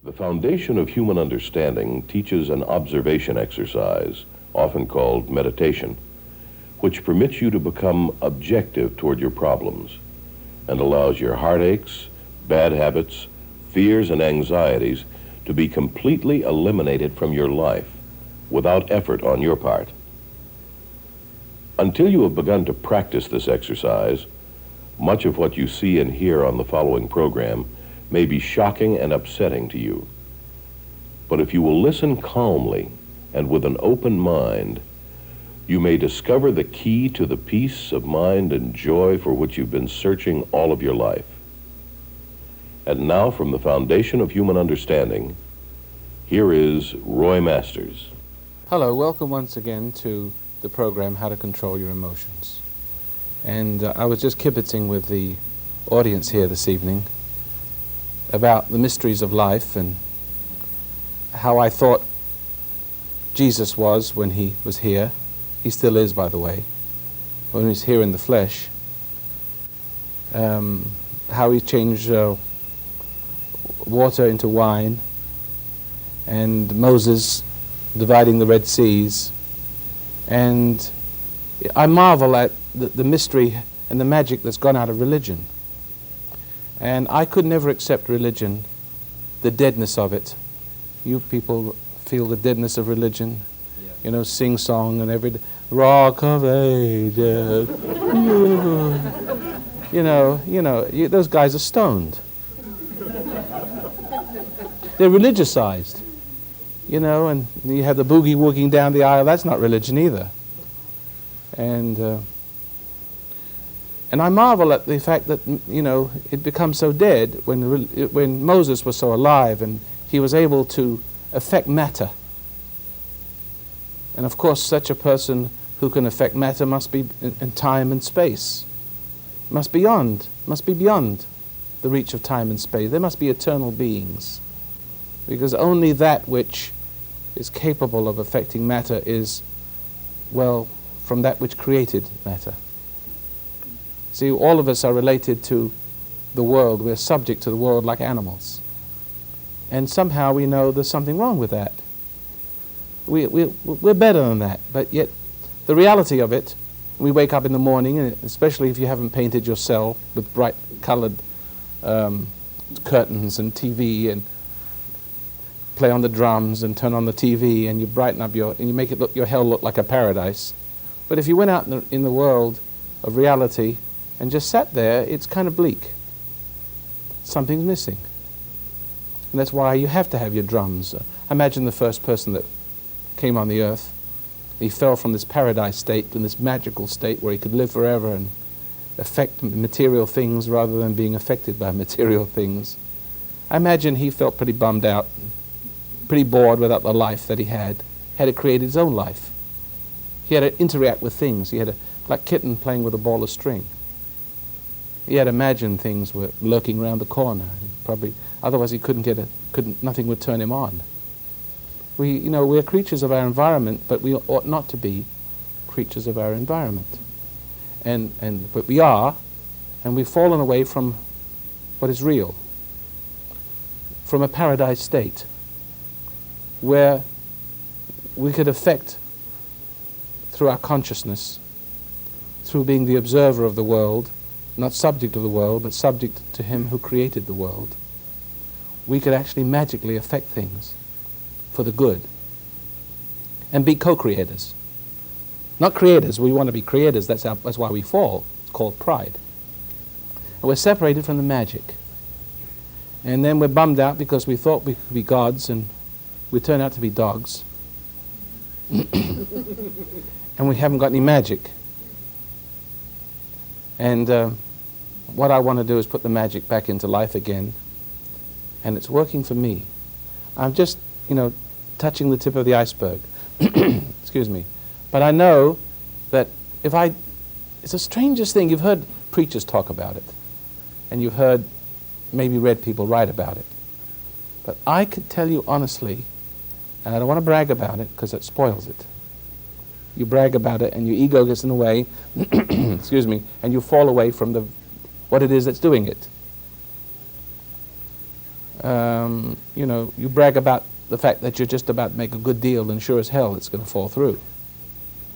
The foundation of human understanding teaches an observation exercise, often called meditation, which permits you to become objective toward your problems and allows your heartaches, bad habits, fears, and anxieties to be completely eliminated from your life without effort on your part. Until you have begun to practice this exercise, much of what you see and hear on the following program may be shocking and upsetting to you. But if you will listen calmly and with an open mind, you may discover the key to the peace of mind and joy for which you've been searching all of your life. And now, from the foundation of human understanding, here is Roy Masters. Hello, welcome once again to the program How to Control Your Emotions. And I was just kibitzing with the audience here this evening about the mysteries of life and how I thought Jesus was when he was here. He still is, by the way, when he's here in the flesh. How he changed water into wine, and Moses dividing the Red Seas. And I marvel at the mystery and the magic that's gone out of religion. And I could never accept religion, the deadness of it. You people feel the deadness of religion, you know, sing song and every rock of ages. Those guys are stoned. They're religiousized, and you have the boogie walking down the aisle. That's not religion either. And I marvel at the fact that, it becomes so dead when Moses was so alive and he was able to affect matter. And of course, such a person who can affect matter must be in time and space. Must be beyond the reach of time and space. They must be eternal beings. Because only that which is capable of affecting matter is, from that which created matter. See, all of us are related to the world. We're subject to the world like animals. And somehow we know there's something wrong with that. We're better than that, but yet the reality of it, we wake up in the morning, and especially if you haven't painted your cell with bright colored curtains and TV, and play on the drums and turn on the TV, and you brighten up and you make your hell look like a paradise. But if you went out in the world of reality and just sat there, it's kind of bleak. Something's missing. And that's why you have to have your drums. Imagine the first person that came on the earth. He fell from this paradise state in this magical state where he could live forever and affect material things rather than being affected by material things. I imagine he felt pretty bummed out, pretty bored without the life that he had to create his own life. He had to interact with things. He had like kitten playing with a ball of string. He had to imagine things were lurking around the corner. Probably, otherwise he nothing would turn him on. We're creatures of our environment, but we ought not to be creatures of our environment. But we are, and we've fallen away from what is real, from a paradise state, where we could affect through our consciousness, through being the observer of the world, not subject of the world, but subject to him who created the world. We could actually magically affect things for the good and be co-creators. Not creators, we want to be creators, that's why we fall. It's called pride. And we're separated from the magic. And then we're bummed out because we thought we could be gods and we turn out to be dogs. And we haven't got any magic. And what I want to do is put the magic back into life again. And it's working for me. I'm just, touching the tip of the iceberg. Excuse me. But I know that it's the strangest thing. You've heard preachers talk about it. And you've heard, maybe read people write about it. But I could tell you honestly, and I don't want to brag about it because it spoils it. You brag about it and your ego gets in the way, excuse me, and you fall away from what it is that's doing it. You know, you brag about the fact that you're just about to make a good deal, and sure as hell it's going to fall through.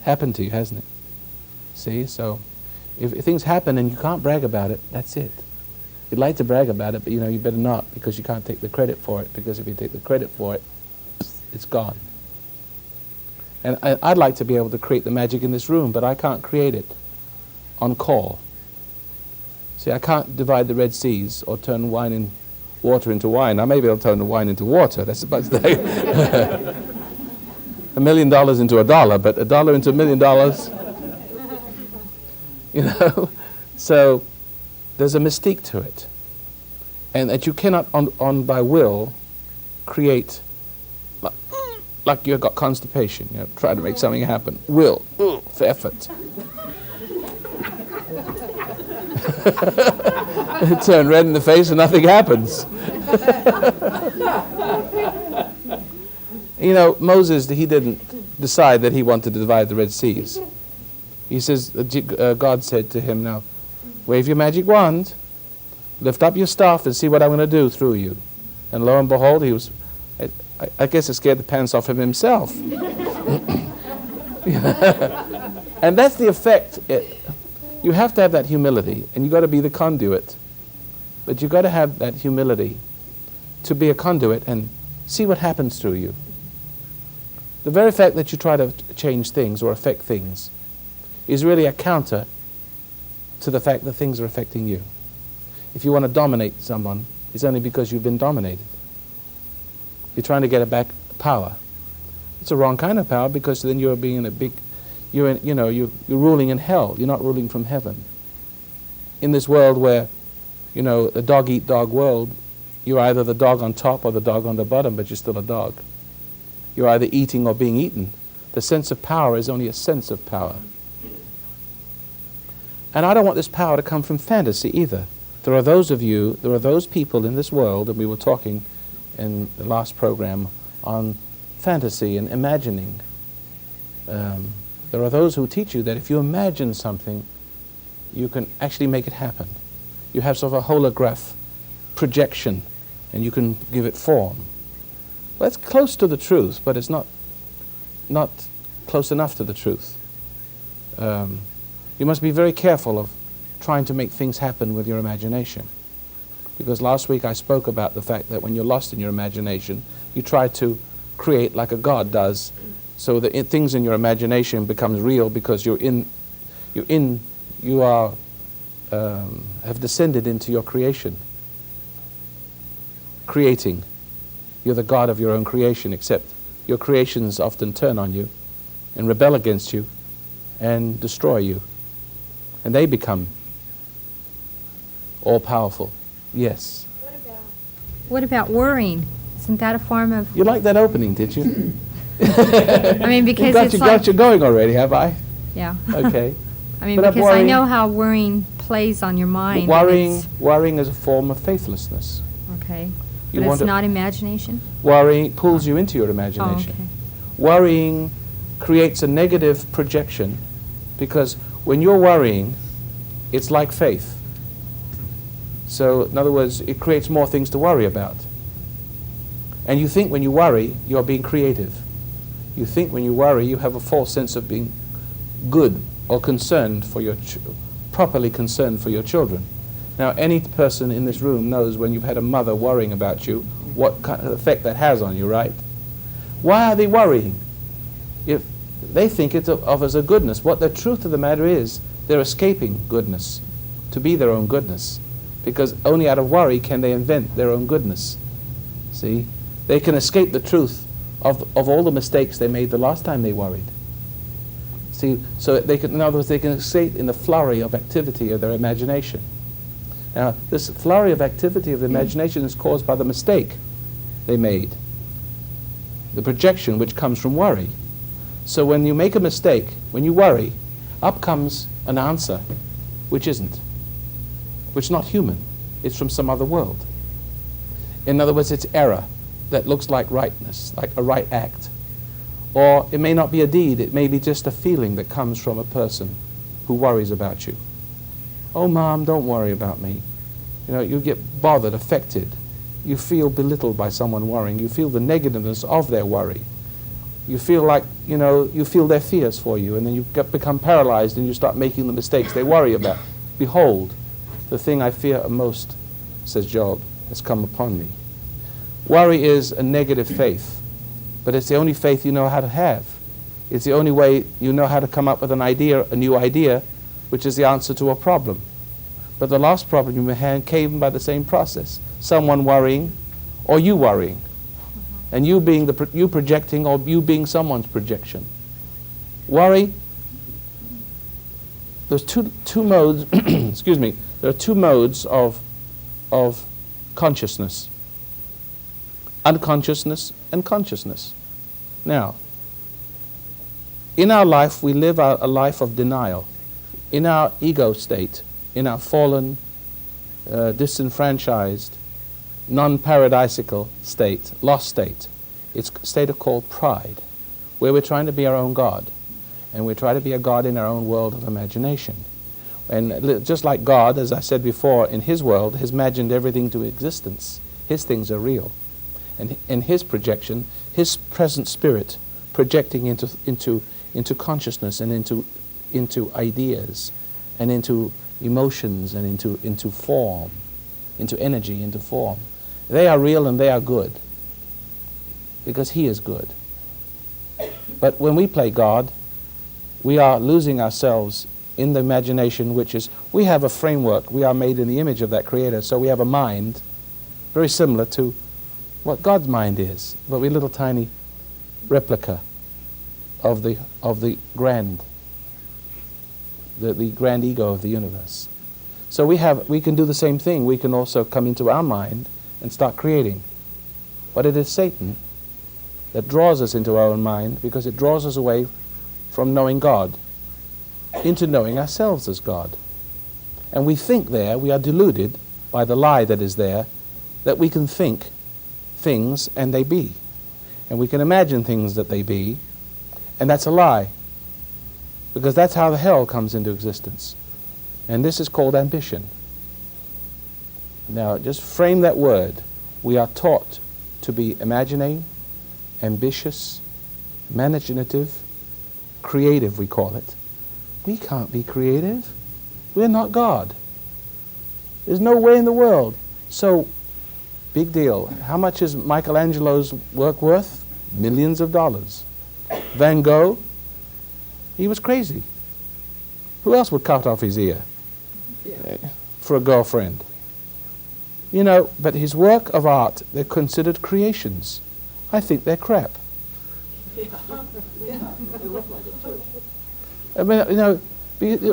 Happened to you, hasn't it? See, so if things happen and you can't brag about it, that's it. You'd like to brag about it, but you know, you better not, because you can't take the credit for it, because if you take the credit for it, it's gone. And I'd like to be able to create the magic in this room, but I can't create it on call. See, I can't divide the Red Seas or turn water into wine. I may be able to turn the wine into water. That's about to say. $1 million into $1, but $1 into $1 million. You know? So there's a mystique to it. And that you cannot, on by will, create, like you've got constipation, you know, try to make something happen. Will, for effort. Turn red in the face and nothing happens. You know, Moses, he didn't decide that he wanted to divide the Red Seas. He says, God said to him, now, wave your magic wand, lift up your staff and see what I'm going to do through you. And lo and behold, he was, I guess it scared the pants off him himself. And that's the effect. You have to have that humility, and you've got to be the conduit. But you've got to have that humility to be a conduit and see what happens through you. The very fact that you try to change things or affect things is really a counter to the fact that things are affecting you. If you want to dominate someone, it's only because you've been dominated. You're trying to get back power. It's a wrong kind of power, because then you're being in a big, you're ruling in hell. You're not ruling from heaven. In this world where, you know, a dog-eat-dog world, you're either the dog on top or the dog on the bottom, but you're still a dog. You're either eating or being eaten. The sense of power is only a sense of power. And I don't want this power to come from fantasy either. There are those people in this world, and we were talking in the last program on fantasy and imagining. There are those who teach you that if you imagine something, you can actually make it happen. You have sort of a holograph projection, and you can give it form. Well, it's close to the truth, but it's not close enough to the truth. You must be very careful of trying to make things happen with your imagination. Because last week I spoke about the fact that when you're lost in your imagination, you try to create like a god does, so that things in your imagination becomes real, because have descended into your creation. Creating. You're the god of your own creation, except your creations often turn on you and rebel against you and destroy you. And they become all-powerful. Yes. What about worrying? Isn't that a form of... You liked that opening, did you? I mean, because it's like... got you going already, have I? Yeah. Okay. I mean, But because I know how worrying plays on your mind. Worrying is a form of faithlessness. Okay. You But want it's to- not imagination? Worrying pulls you into your imagination. Oh, okay. Worrying creates a negative projection, because when you're worrying, it's like faith. So, in other words, it creates more things to worry about. And you think when you worry, you're being creative. You think when you worry, you have a false sense of being good or concerned for your properly concerned for your children. Now, any person in this room knows when you've had a mother worrying about you, what kind of effect that has on you, right? Why are they worrying? If they think it's of as a goodness. What the truth of the matter is, they're escaping goodness, to be their own goodness. Because only out of worry can they invent their own goodness. See? They can escape the truth of all the mistakes they made the last time they worried. See? So they can, in other words, they can escape in the flurry of activity of their imagination. Now, this flurry of activity of the imagination is caused by the mistake they made. The projection which comes from worry. So when you make a mistake, when you worry, up comes an answer which isn't. Which is not human. It's from some other world. In other words, it's error that looks like rightness, like a right act. Or it may not be a deed, it may be just a feeling that comes from a person who worries about you. Oh, Mom, don't worry about me. You know, you get bothered, affected. you feel belittled by someone worrying. You feel the negativeness of their worry. You feel like, you feel their fears for you, and then you become paralyzed and you start making the mistakes they worry about. Behold, the thing I fear most, says Job, has come upon me. Worry is a negative faith, but it's the only faith you know how to have. It's the only way you know how to come up with an idea, a new idea, which is the answer to a problem. But the last problem you had came by the same process. Someone worrying, or you worrying. And you being you projecting, or you being someone's projection. Worry, there's two modes, excuse me, there are two modes of consciousness. Unconsciousness and consciousness. Now, in our life, we live a life of denial. In our ego state, in our fallen, disenfranchised, non-paradisical state, lost state, it's a state called pride, where we're trying to be our own God. And we try to be a God in our own world of imagination. And just like God, as I said before, in his world, has imagined everything to existence. His things are real. And in his projection, his present spirit projecting into consciousness and into ideas and into emotions and into form, into energy, into form. They are real and they are good because he is good. But when we play God, we are losing ourselves in the imagination, which is, we have a framework. We are made in the image of that Creator, so we have a mind very similar to what God's mind is, but we're a little tiny replica of the grand, the grand ego of the universe. So we can do the same thing. We can also come into our mind and start creating. But it is Satan that draws us into our own mind, because it draws us away from knowing God into knowing ourselves as God. And we think there, we are deluded by the lie that is there, that we can think things and they be. And we can imagine things that they be, and that's a lie. Because that's how the hell comes into existence. And this is called ambition. Now, just frame that word. We are taught to be imagining, ambitious, imaginative, creative, we call it. We can't be creative. We're not God. There's no way in the world. So, big deal. How much is Michelangelo's work worth? Millions of dollars. Van Gogh, he was crazy. Who else would cut off his ear for a girlfriend? But his work of art, they're considered creations. I think they're crap. I mean,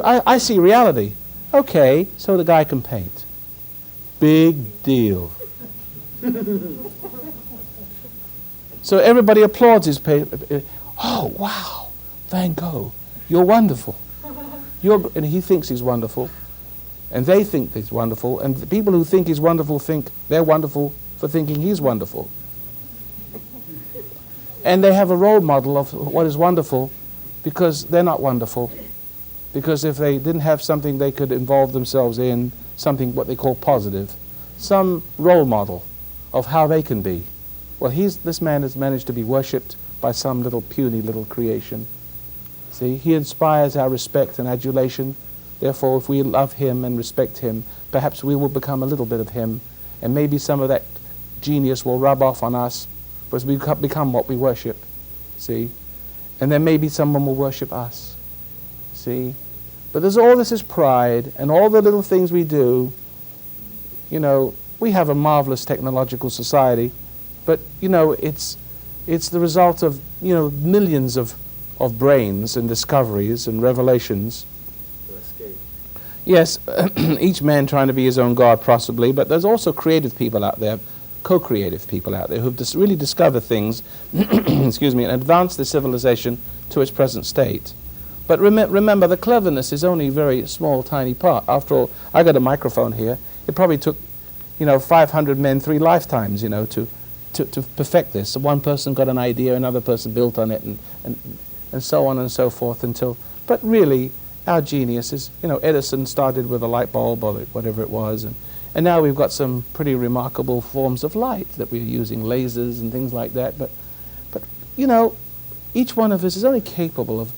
I see reality. Okay, so the guy can paint. Big deal. So everybody applauds his paint. Oh, wow, Van Gogh, you're wonderful. And he thinks he's wonderful. And they think he's wonderful. And the people who think he's wonderful think they're wonderful for thinking he's wonderful. And they have a role model of what is wonderful because they're not wonderful. Because if they didn't have something they could involve themselves in, something what they call positive, some role model of how they can be. Well, this man has managed to be worshipped by some little puny little creation. See, he inspires our respect and adulation. Therefore, if we love him and respect him, perhaps we will become a little bit of him, and maybe some of that genius will rub off on us because we become what we worship. See? And then maybe someone will worship us. See? But there's all this is pride, and all the little things we do. We have a marvelous technological society, but it's the result of millions of brains and discoveries and revelations. To escape. Yes, each man trying to be his own God possibly, but there's also creative people out there, co-creative people out there who've just really discovered things, excuse me, and advanced the civilization to its present state. But remember, the cleverness is only a very small, tiny part. After all, I got a microphone here. It probably took 500 men 3 lifetimes, to perfect this. So one person got an idea, another person built on it, and so on and so forth until. But really, our genius is, Edison started with a light bulb or whatever it was, And now we've got some pretty remarkable forms of light that we're using, lasers and things like that. But you know, each one of us is only capable of,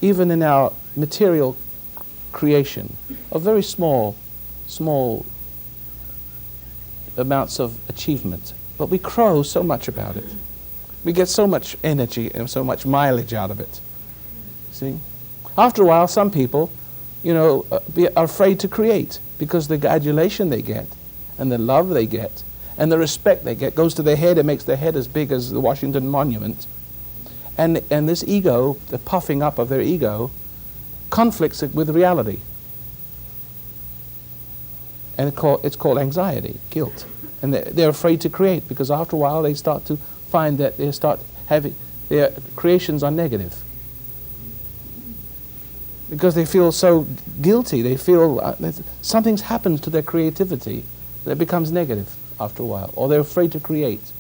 even in our material creation, of very small amounts of achievement. But we crow so much about it. We get so much energy and so much mileage out of it. See? After a while, some people, you know, are afraid to create because the adulation they get and the love they get and the respect they get goes to their head and makes their head as big as the Washington Monument. And this ego, the puffing up of their ego, conflicts with reality. And it's called anxiety, guilt. And they're afraid to create because after a while they start to find that they start having, their creations are negative. Because they feel so guilty, they feel something's happened to their creativity that becomes negative after a while. Or they're afraid to create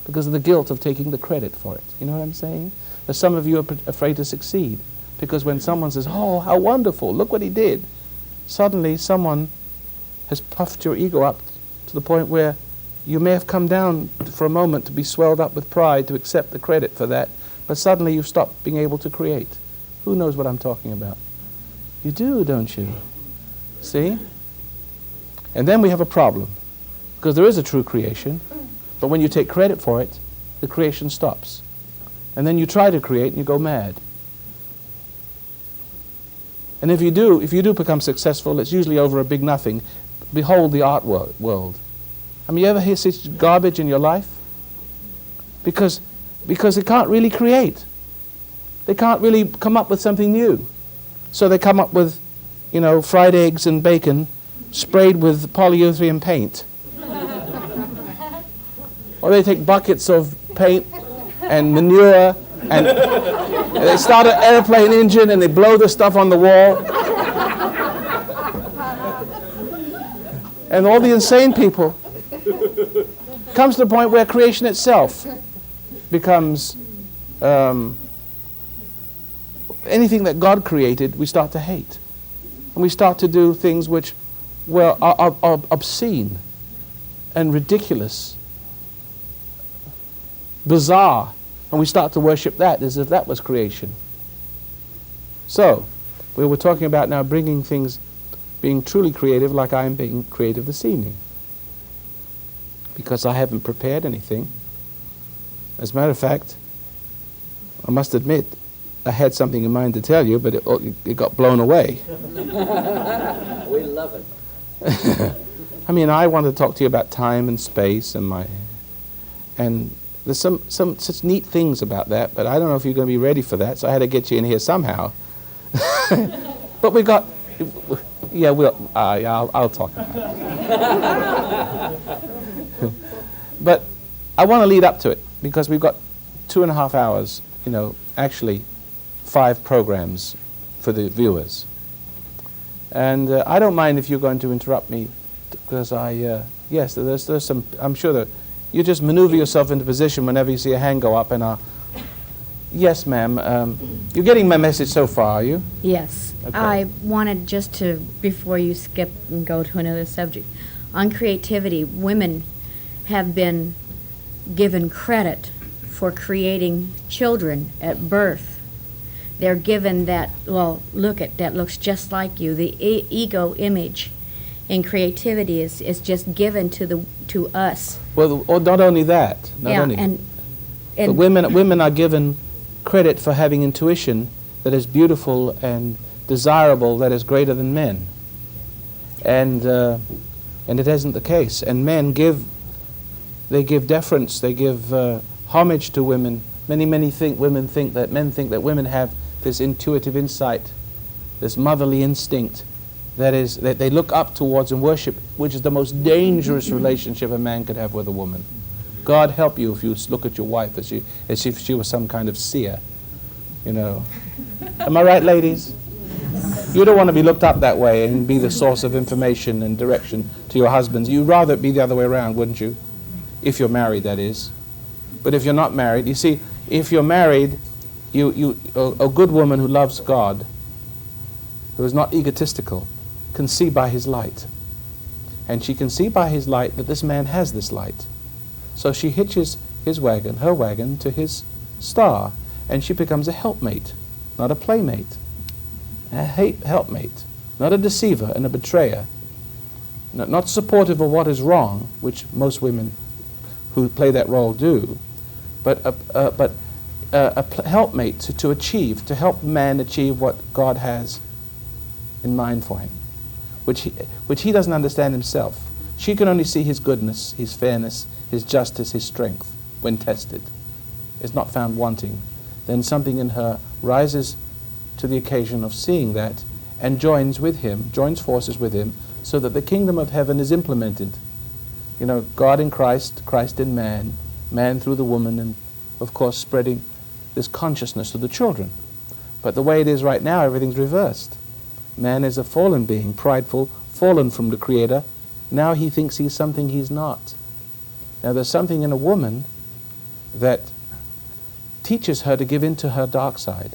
because of the guilt of taking the credit for it. You know what I'm saying? But some of you are afraid to succeed because when someone says, oh, how wonderful, look what he did, suddenly someone has puffed your ego up to the point where you may have come down for a moment to be swelled up with pride to accept the credit for that, but suddenly you stop being able to create. Who knows what I'm talking about? You do, don't you? See? And then we have a problem, because there is a true creation, but when you take credit for it, the creation stops. And then you try to create and you go mad. And if you do become successful, it's usually over a big nothing. Behold the art world. I mean, you ever hear such garbage in your life? Because they can't really create. They can't really come up with something new. So they come up with, you know, fried eggs and bacon sprayed with polyurethane paint. Or they take buckets of paint and manure and they start an airplane engine and they blow the stuff on the wall. And all the insane people comes to the point where creation itself becomes anything that God created, we start to hate. And we start to do things which are obscene and ridiculous, bizarre, and we start to worship that as if that was creation. So, we were talking about now bringing things, being truly creative like I am being creative this evening. Because I haven't prepared anything. As a matter of fact, I must admit, I had something in mind to tell you, but it got blown away. We love it. I mean, I want to talk to you about time and space and there's some such neat things about that, but I don't know if you're going to be ready for that, so I had to get you in here somehow. But we got, yeah, I'll talk about it. But I want to lead up to it because we've got 2.5 hours, you know, actually 5 programs for the viewers. And I don't mind if you're going to interrupt me because yes, there's some, I'm sure that you just maneuver yourself into position whenever you see a hand go up and yes, ma'am, you're getting my message so far, are you? Yes. Okay. I wanted just to, before you skip and go to another subject, on creativity, women have been given credit for creating children at birth. They're given that, well, look at that, looks just like you. The ego image in creativity is just given to us. Well, or not only that, and but women are given credit for having intuition that is beautiful and desirable, that is greater than men. And it isn't the case. And men give deference, they give homage to women. Women think that women have this intuitive insight, this motherly instinct that they look up towards and worship, which is the most dangerous relationship a man could have with a woman. God help you if you look at your wife as if she was some kind of seer, you know. Am I right, ladies? You don't want to be looked up that way and be the source of information and direction to your husbands. You'd rather it be the other way around, wouldn't you? If you're married, that is. But if you're not married, you see, if you're married, a good woman who loves God, who is not egotistical, can see by his light. And she can see by his light that this man has this light. So she hitches his wagon, her wagon, to his star, and she becomes a helpmate, not a playmate. A helpmate, not a deceiver and a betrayer, not supportive of what is wrong, which most women who play that role do, but a helpmate to achieve, to help man achieve what God has in mind for him, which he doesn't understand himself. She can only see his goodness, his fairness, his justice, his strength when tested. Is not found wanting. Then something in her rises to the occasion of seeing that and joins with him, joins forces with him, so that the kingdom of heaven is implemented. You know, God in Christ, Christ in man, man through the woman, and of course spreading this consciousness to the children. But the way it is right now, everything's reversed. Man is a fallen being, prideful, fallen from the Creator. Now he thinks he's something he's not. Now there's something in a woman that teaches her to give in to her dark side.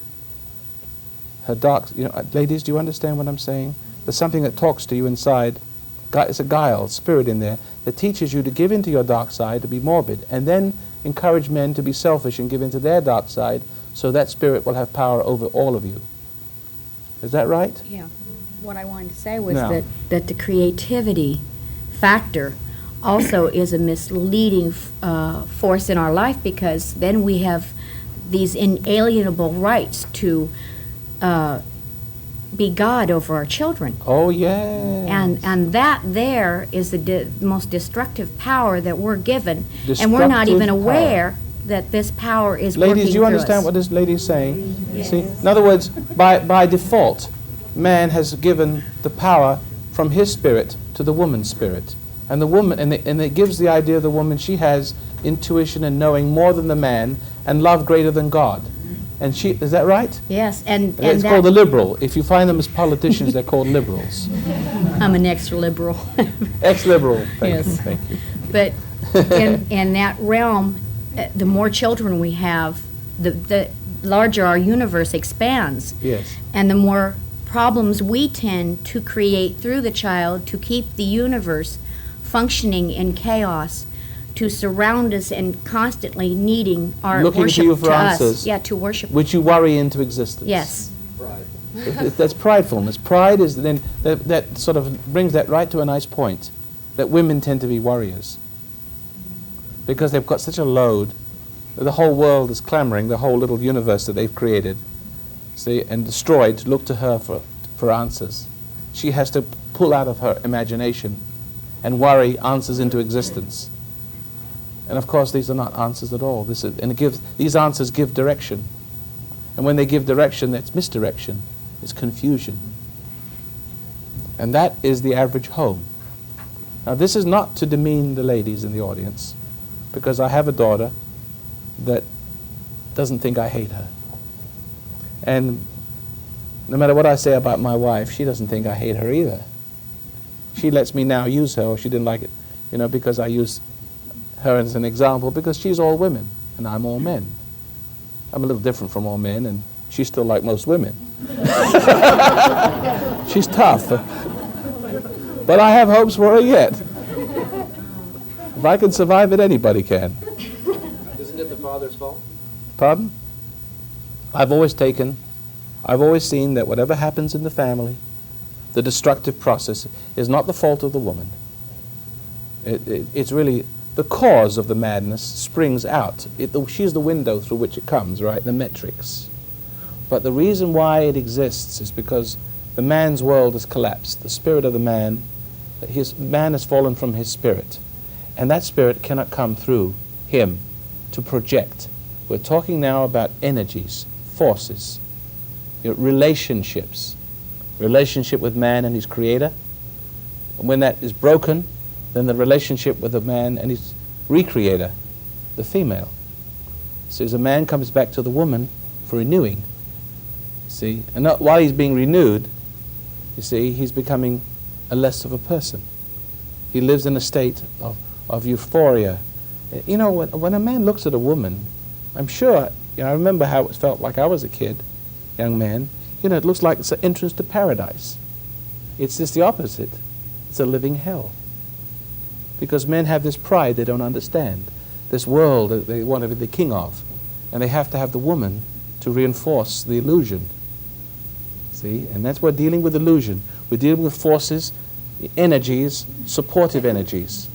Her dark, ladies, do you understand what I'm saying? There's something that talks to you inside. It's a guile, spirit in there, that teaches you to give into your dark side, to be morbid, and then encourage men to be selfish and give into their dark side, so that spirit will have power over all of you. Is that right? Yeah. What I wanted to say was No. that the creativity factor also is a misleading force in our life, because then we have these inalienable rights to be God over our children. Oh, yeah. And that there is the most destructive power that we're given, and we're not even Destructive aware that this power is working Ladies, do you through understand us. what this lady is saying? See? In other words, by default, man has given the power from his spirit to the woman's spirit. And the woman, and it gives the idea of the woman, she has intuition and knowing more than the man, and love greater than God. And she, is that right? Yes, and It's that, called the liberal. If you find them as politicians, they're called liberals. I'm an extra liberal. Ex-liberal. Thank Yes. you. Thank you. But in that realm, the more children we have, the larger our universe expands. Yes. And the more problems we tend to create through the child to keep the universe functioning in chaos, to surround us and constantly needing our Looking to worship you for us. answers. Yeah, to worship. Which you worry into existence. Yes. That's pridefulness. Pride is then that sort of brings that right to a nice point, that women tend to be warriors because they've got such a load. The whole world is clamoring, the whole little universe that they've created, see, and destroyed, to look to her for answers. She has to pull out of her imagination and worry answers into existence. And of course, these are not answers at all. These answers give direction. And when they give direction, that's misdirection. It's confusion. And that is the average home. Now, this is not to demean the ladies in the audience, because I have a daughter that doesn't think I hate her. And no matter what I say about my wife, she doesn't think I hate her either. She lets me now use her, or she didn't like it, because I use her as an example, because she's all women and I'm all men. I'm a little different from all men, and she's still like most women. She's tough. But I have hopes for her yet. If I can survive it, anybody can. Isn't it the father's fault? Pardon? I've always seen that whatever happens in the family, the destructive process, is not the fault of the woman. It's really the cause of the madness springs out. She's the window through which it comes, right? The metrics. But the reason why it exists is because the man's world has collapsed. The spirit of the man, man has fallen from his spirit. And that spirit cannot come through him to project. We're talking now about energies, forces, relationships. Relationship with man and his creator. And when that is broken, then the relationship with the man and his recreator, the female. So as a man comes back to the woman for renewing, see, and while he's being renewed, you see, he's becoming a less of a person. He lives in a state of euphoria. When a man looks at a woman, I'm sure, I remember how it felt like I was a kid, young man. It looks like it's an entrance to paradise. It's just the opposite. It's a living hell. because men have this pride they don't understand, this world that they want to be the king of, and they have to have the woman to reinforce the illusion. See, and that's what we're dealing with illusion. We're dealing with forces, energies, supportive energies,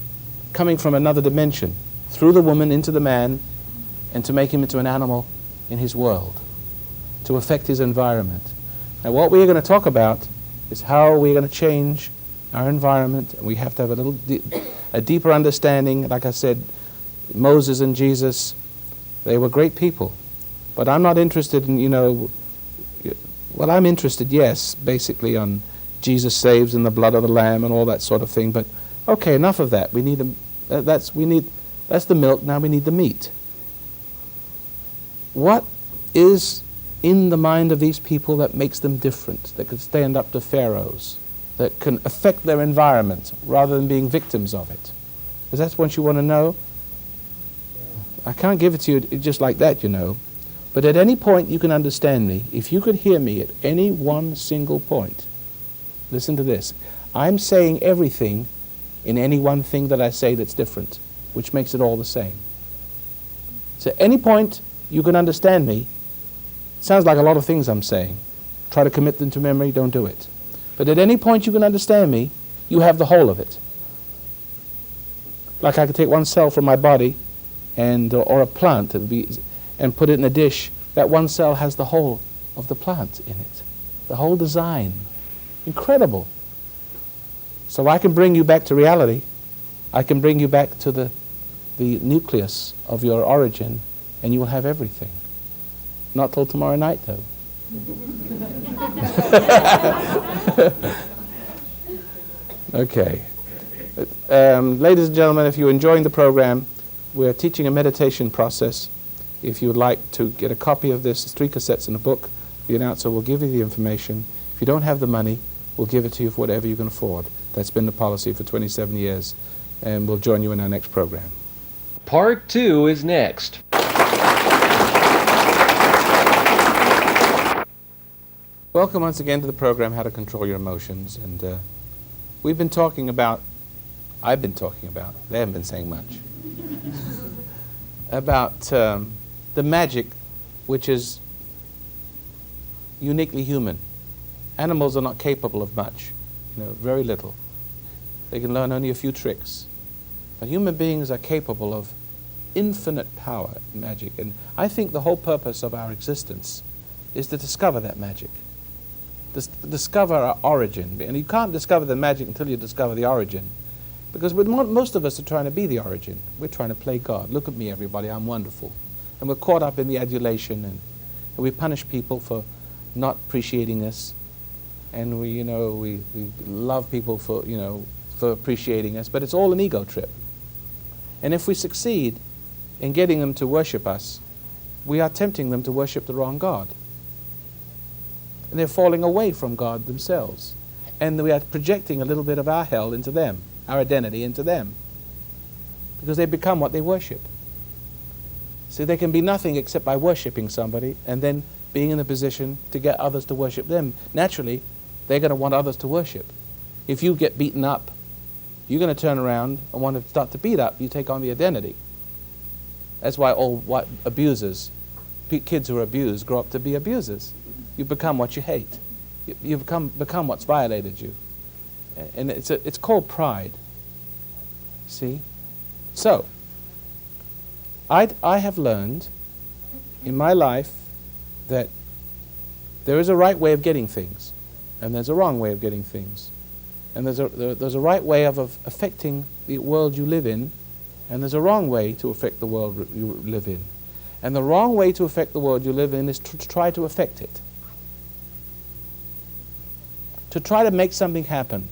coming from another dimension, through the woman into the man, and to make him into an animal in his world, to affect his environment. Now what we're going to talk about is how we're going to change our environment, and we have to have a deeper understanding. Like I said, Moses and Jesus, they were great people, but I'm not interested in, well, I'm interested, yes, basically on Jesus saves and the blood of the Lamb and all that sort of thing, but okay, enough of that. That's the milk, now we need the meat. What is in the mind of these people that makes them different, that can stand up to pharaohs, that can affect their environment rather than being victims of it? Because that's what you want to know. I can't give it to you just like that, but at any point you can understand me. If you could hear me at any one single point, listen to this. I'm saying everything in any one thing that I say that's different, which makes it all the same. So at any point you can understand me. Sounds like a lot of things I'm saying. Try to commit them to memory, don't do it. But at any point you can understand me, you have the whole of it. Like I could take one cell from my body or a plant and put it in a dish. That one cell has the whole of the plant in it. The whole design. Incredible. So I can bring you back to reality. I can bring you back to the nucleus of your origin, and you will have everything. Not till tomorrow night, though. Okay. Ladies and gentlemen, if you're enjoying the program, we're teaching a meditation process. If you would like to get a copy of this, there's 3 cassettes in a book. The announcer will give you the information. If you don't have the money, we'll give it to you for whatever you can afford. That's been the policy for 27 years, and we'll join you in our next program. Part 2 is next. Welcome once again to the program, How to Control Your Emotions. And I've been talking about, they haven't been saying much, about the magic which is uniquely human. Animals are not capable of much, very little. They can learn only a few tricks. But human beings are capable of infinite power, magic. And I think the whole purpose of our existence is to discover that magic. Discover our origin. And you can't discover the magic until you discover the origin. Because most of us are trying to be the origin. We're trying to play God. Look at me, everybody, I'm wonderful. And we're caught up in the adulation, and we punish people for not appreciating us. And we love people for appreciating us. But it's all an ego trip. And if we succeed in getting them to worship us, we are tempting them to worship the wrong God. And they're falling away from God themselves. And we are projecting a little bit of our hell into them, our identity into them. Because they become what they worship. So they can be nothing except by worshiping somebody and then being in a position to get others to worship them. Naturally, they're going to want others to worship. If you get beaten up, you're going to turn around and want to start to beat up. You take on the identity. That's why all abusers, kids who are abused, grow up to be abusers. You become what you hate. You become what's violated you. And it's called pride. See? So, I have learned in my life that there is a right way of getting things, and there's a wrong way of getting things. And there's a right way of affecting the world you live in, and there's a wrong way to affect the world you live in. And the wrong way to affect the world you live in is to try to affect it. To try to make something happen.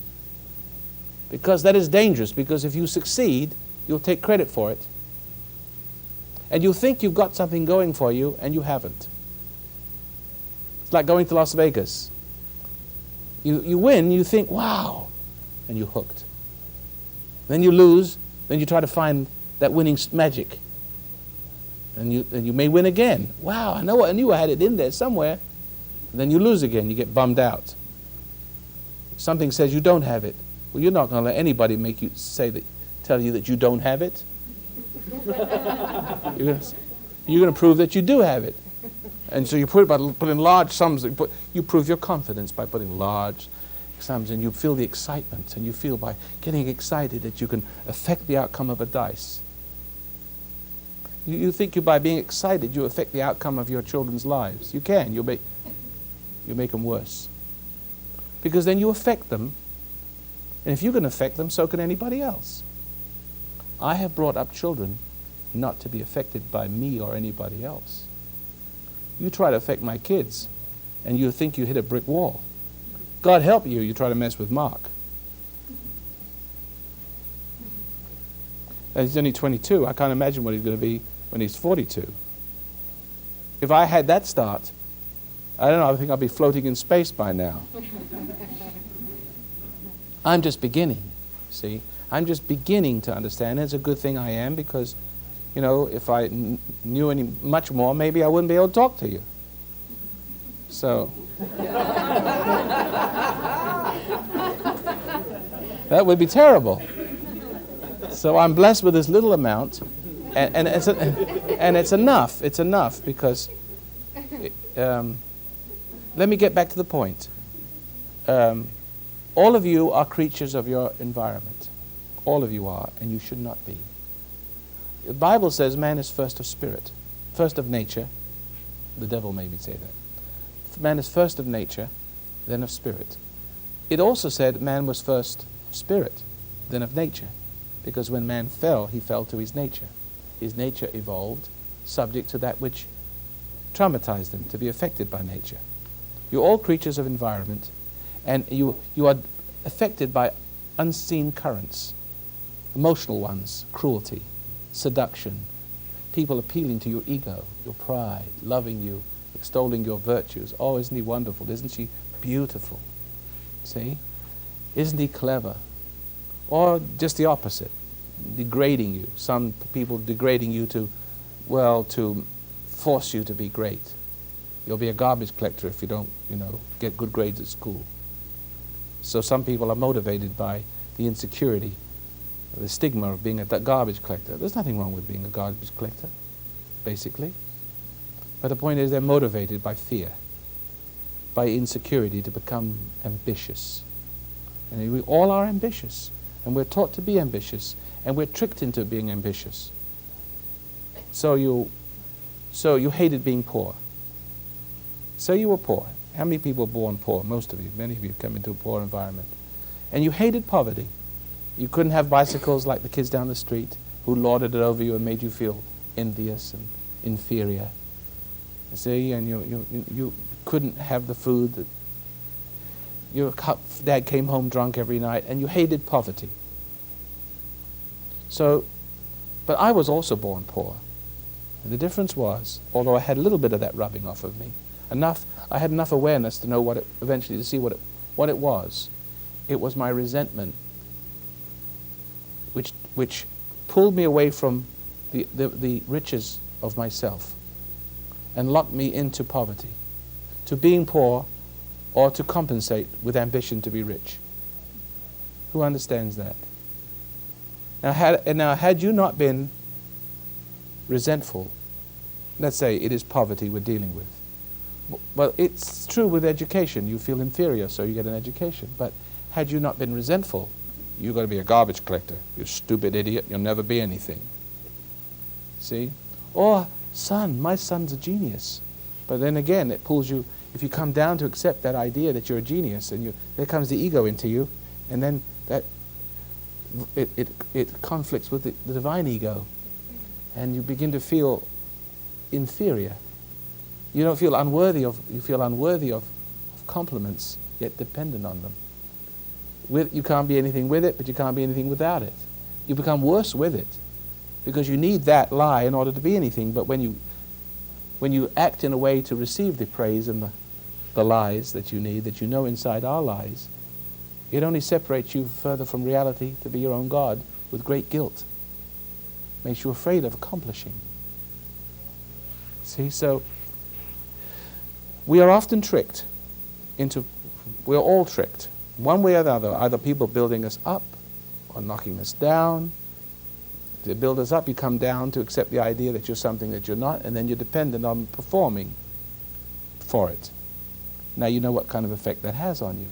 Because that is dangerous, because if you succeed, you'll take credit for it. And you'll think you've got something going for you, and you haven't. It's like going to Las Vegas. You win, you think, wow, and you're hooked. Then you lose, then you try to find that winning magic. And you may win again. Wow, I knew I had it in there somewhere. And then you lose again, you get bummed out. Something says you don't have it. Well, you're not going to let anybody make you say that tell you that you don't have it. You're going to prove that you do have it. And so you put it by putting large sums. You prove your confidence by putting large sums, and you feel the excitement, and you feel by getting excited that you can affect the outcome of a dice. You think by being excited you affect the outcome of your children's lives. You can. You make them worse. Because then you affect them, and if you can affect them, so can anybody else. I have brought up children not to be affected by me or anybody else. You try to affect my kids, and you think you hit a brick wall. God help you, you try to mess with Mark. And he's only 22. I can't imagine what he's going to be when he's 42. If I had that start, I don't know, I think I'll be floating in space by now. I'm just beginning, see? I'm just beginning to understand. It's a good thing I am, because, you know, if I knew any much more, maybe I wouldn't be able to talk to you. So that would be terrible. So I'm blessed with this little amount, and it's enough. It's enough because. Let me get back to the point. All of you are creatures of your environment. All of you are, and you should not be. The Bible says man is first of spirit, first of nature. The devil made me say that. Man is first of nature, then of spirit. It also said man was first of spirit, then of nature, because when man fell, he fell to his nature. His nature evolved subject to that which traumatized him, to be affected by nature. You're all creatures of environment, and you are affected by unseen currents, emotional ones, cruelty, seduction, people appealing to your ego, your pride, loving you, extolling your virtues. Oh, isn't he wonderful? Isn't she beautiful? See? Isn't he clever? Or just the opposite, degrading you. Some people degrading you to force you to be great. You'll be a garbage collector if you don't, get good grades at school. So some people are motivated by the insecurity, the stigma of being a garbage collector. There's nothing wrong with being a garbage collector, basically. But the point is they're motivated by fear, by insecurity to become ambitious. And we all are ambitious, and we're taught to be ambitious, and we're tricked into being ambitious. So you hated being poor. So you were poor. How many people were born poor? Most of you. Many of you come into a poor environment. And you hated poverty. You couldn't have bicycles like the kids down the street who lorded it over you and made you feel envious and inferior. See, and you couldn't have the food that your dad came home drunk every night, and you hated poverty. So, but I was also born poor. And the difference was, although I had a little bit of that rubbing off of me, I had enough awareness to know eventually to see what it was. It was my resentment, which pulled me away from the riches of myself and locked me into poverty, to being poor or to compensate with ambition to be rich. Who understands that? Now, had you not been resentful, let's say it is poverty we're dealing with. Well, it's true with education. You feel inferior, so you get an education. But had you not been resentful, you're going to be a garbage collector. You stupid idiot. You'll never be anything. See? Or, my son's a genius. But then again, it pulls you, if you come down to accept that idea that you're a genius, and there comes the ego into you, and then it conflicts with the divine ego, and you begin to feel inferior. You feel unworthy of compliments, yet dependent on them. You can't be anything with it, but you can't be anything without it. You become worse with it, because you need that lie in order to be anything. But when you act in a way to receive the praise and the lies that you need, that you know inside are lies, it only separates you further from reality to be your own God with great guilt. Makes you afraid of accomplishing. See, so we are often tricked we're all tricked, one way or the other, either people building us up or knocking us down, To build us up, you come down to accept the idea that you're something that you're not, and then you're dependent on performing for it. Now you know what kind of effect that has on you.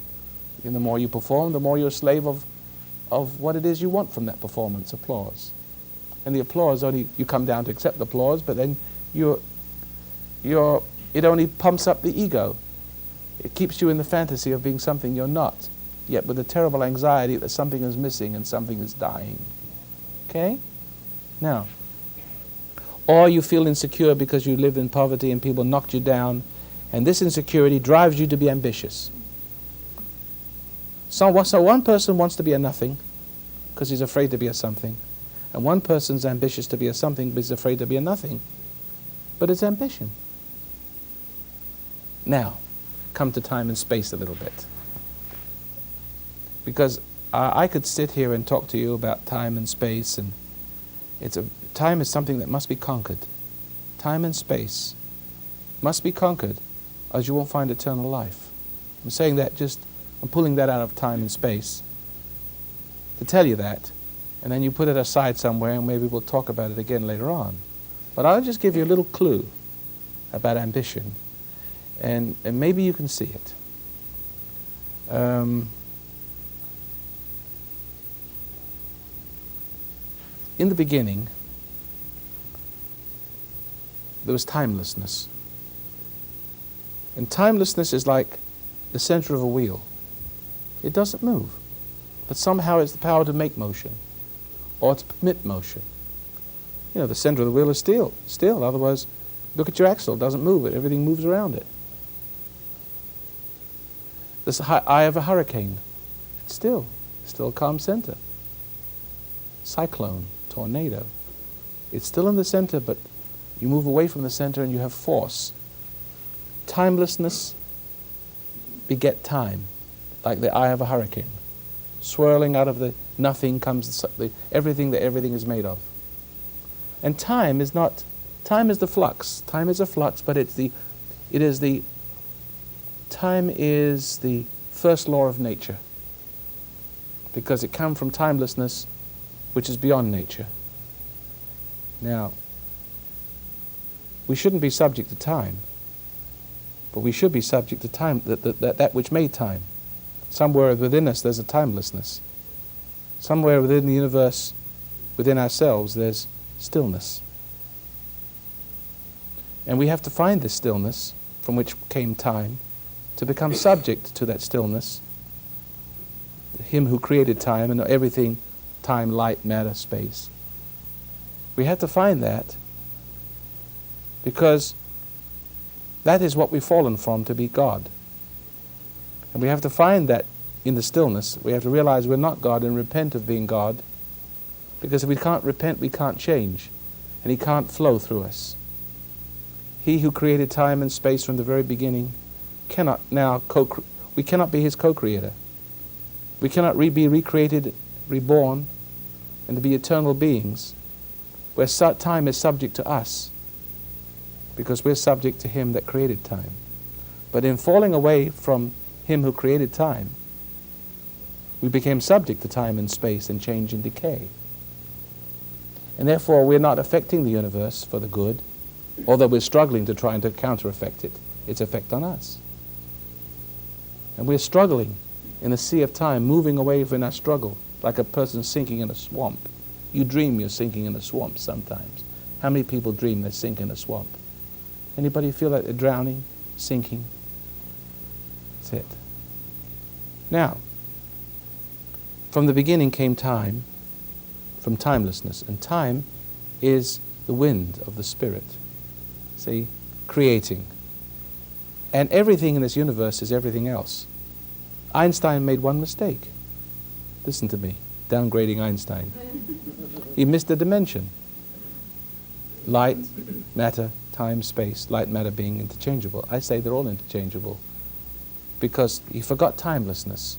And the more you perform, the more you're a slave of what it is you want from that performance, applause. And the applause only, you come down to accept the applause, but then it only pumps up the ego. It keeps you in the fantasy of being something you're not, yet with a terrible anxiety that something is missing and something is dying. Okay? Now, or you feel insecure because you lived in poverty and people knocked you down, and this insecurity drives you to be ambitious. So one person wants to be a nothing because he's afraid to be a something, and one person's ambitious to be a something but he's afraid to be a nothing. But it's ambition. Now, come to time and space a little bit. Because I could sit here and talk to you about time and space, and time is something that must be conquered. Time and space must be conquered, or you won't find eternal life. I'm saying that I'm pulling that out of time and space to tell you that, and then you put it aside somewhere, and maybe we'll talk about it again later on. But I'll just give you a little clue about ambition, and maybe you can see it. In the beginning, there was timelessness. And timelessness is like the center of a wheel. It doesn't move, but somehow it's the power to make motion or to permit motion. You know, the center of the wheel is still. Otherwise, look at your axle, it doesn't move, everything moves around it. This eye of a hurricane, it's still a calm center. Cyclone, tornado, it's still in the center, but you move away from the center and you have force. Timelessness beget time, like the eye of a hurricane. Swirling out of the nothing comes everything that everything is made of. And time is the flux. Time is a flux, but time is the first law of nature, because it comes from timelessness, which is beyond nature. Now, we shouldn't be subject to time, but we should be subject to time, that which made time. Somewhere within us there's a timelessness. Somewhere within the universe, within ourselves, there's stillness. And we have to find this stillness from which came time to become subject to that stillness. Him who created time and everything, time, light, matter, space. We have to find that because that is what we've fallen from, to be God. And we have to find that in the stillness. We have to realize we're not God and repent of being God, because if we can't repent, we can't change, and He can't flow through us. He who created time and space from the very beginning cannot now we cannot be His co-creator. We cannot be recreated, reborn, and to be eternal beings, where time is subject to us, because we're subject to Him that created time. But in falling away from Him who created time, we became subject to time and space and change and decay. And therefore we're not affecting the universe for the good, although we're struggling to try and to counter-effect its effect on us. And we're struggling in the sea of time, moving away from our struggle, like a person sinking in a swamp. You dream you're sinking in a swamp sometimes. How many people dream they sink in a swamp? Anybody feel like they're drowning, sinking? That's it. Now, from the beginning came time, from timelessness, and time is the wind of the Spirit. See, creating. And everything in this universe is everything else. Einstein made one mistake. Listen to me, downgrading Einstein. He missed a dimension. Light, matter, time, space, light, matter being interchangeable. I say they're all interchangeable because he forgot timelessness.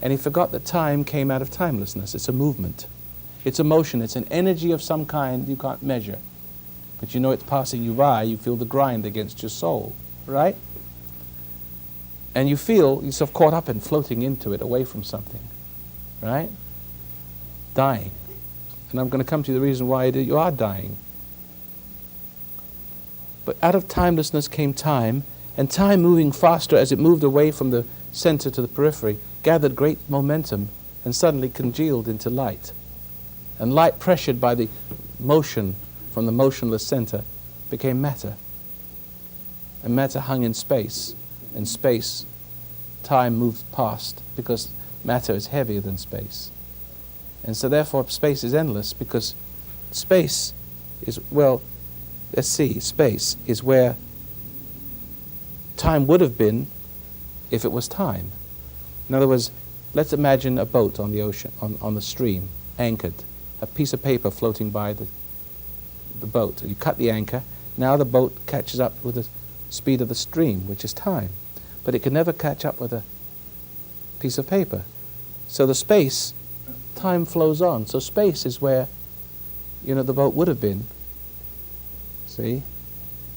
And he forgot that time came out of timelessness. It's a movement. It's a motion. It's an energy of some kind you can't measure. But you know it's passing you by. You feel the grind against your soul, right? And you feel yourself caught up in floating into it, away from something, right? Dying. And I'm going to come to the reason why you are dying. But out of timelessness came time, and time moving faster as it moved away from the center to the periphery, gathered great momentum and suddenly congealed into light. And light, pressured by the motion from the motionless center, became matter. And matter hung in space, and space, time moved past, because matter is heavier than space. And so therefore space is endless, because space is, well, let's see, space is where time would have been if it was time. In other words, let's imagine a boat on the ocean, on the stream, anchored, a piece of paper floating by the boat. You cut the anchor, now the boat catches up with the speed of the stream, which is time. But it can never catch up with a piece of paper. So the space, time flows on. So space is where, the boat would have been. See?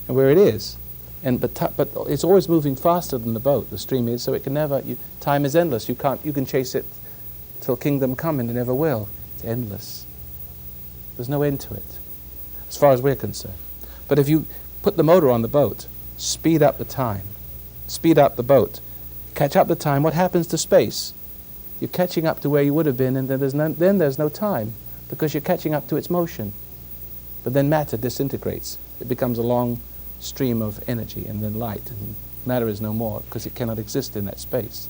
And where it is. But it's always moving faster than the boat, the stream is, so it can never, time is endless. You can chase it till kingdom come, and it never will. It's endless. There's no end to it, as far as we're concerned. But if you put the motor on the boat, speed up the time, speed up the boat, catch up the time, what happens to space? You're catching up to where you would have been, and then there's no time, because you're catching up to its motion. But then matter disintegrates. It becomes a long stream of energy and then light, and matter is no more, because it cannot exist in that space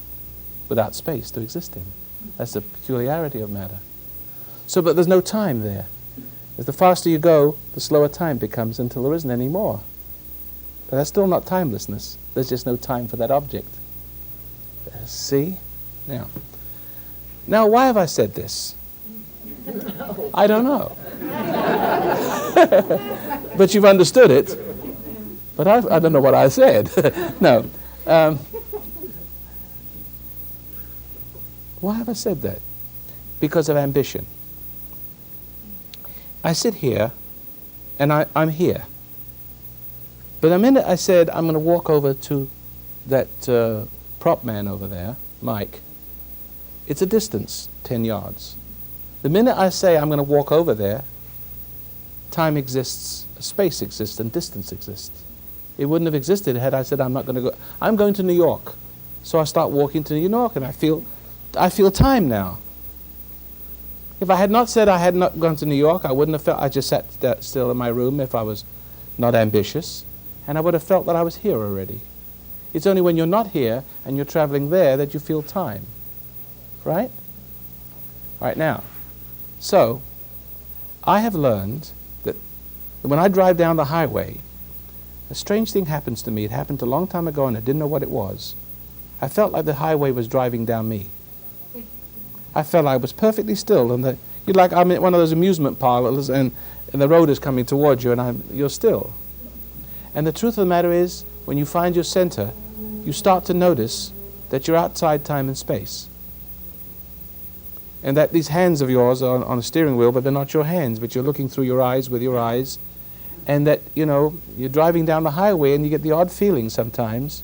without space to exist in. That's the peculiarity of matter. So, but there's no time there. As the faster you go, the slower time becomes, until there isn't any more. But that's still not timelessness. There's just no time for that object. See? Now why have I said this? I don't know. But you've understood it. But I don't know what I said. No. Why have I said that? Because of ambition. I sit here, and I'm here. But the minute I said I'm going to walk over to that prop man over there, Mike, it's a distance, 10 yards. The minute I say I'm going to walk over there, time exists, space exists, and distance exists. It wouldn't have existed had I said I'm not going to go. I'm going to New York. So I start walking to New York, and I feel time now. If I had not said I had not gone to New York, I wouldn't have felt, I just sat still in my room if I was not ambitious, and I would have felt that I was here already. It's only when you're not here and you're traveling there that you feel time. Right? Right now. So, I have learned that when I drive down the highway, a strange thing happens to me. It happened a long time ago, and I didn't know what it was. I felt like the highway was driving down me. I felt I was perfectly still, and I'm in one of those amusement parlors, and the road is coming towards you, and you're still. And the truth of the matter is, when you find your center, you start to notice that you're outside time and space. And that these hands of yours are on a steering wheel, but they're not your hands, but you're looking through your eyes with your eyes. And that, you're driving down the highway, and you get the odd feeling sometimes,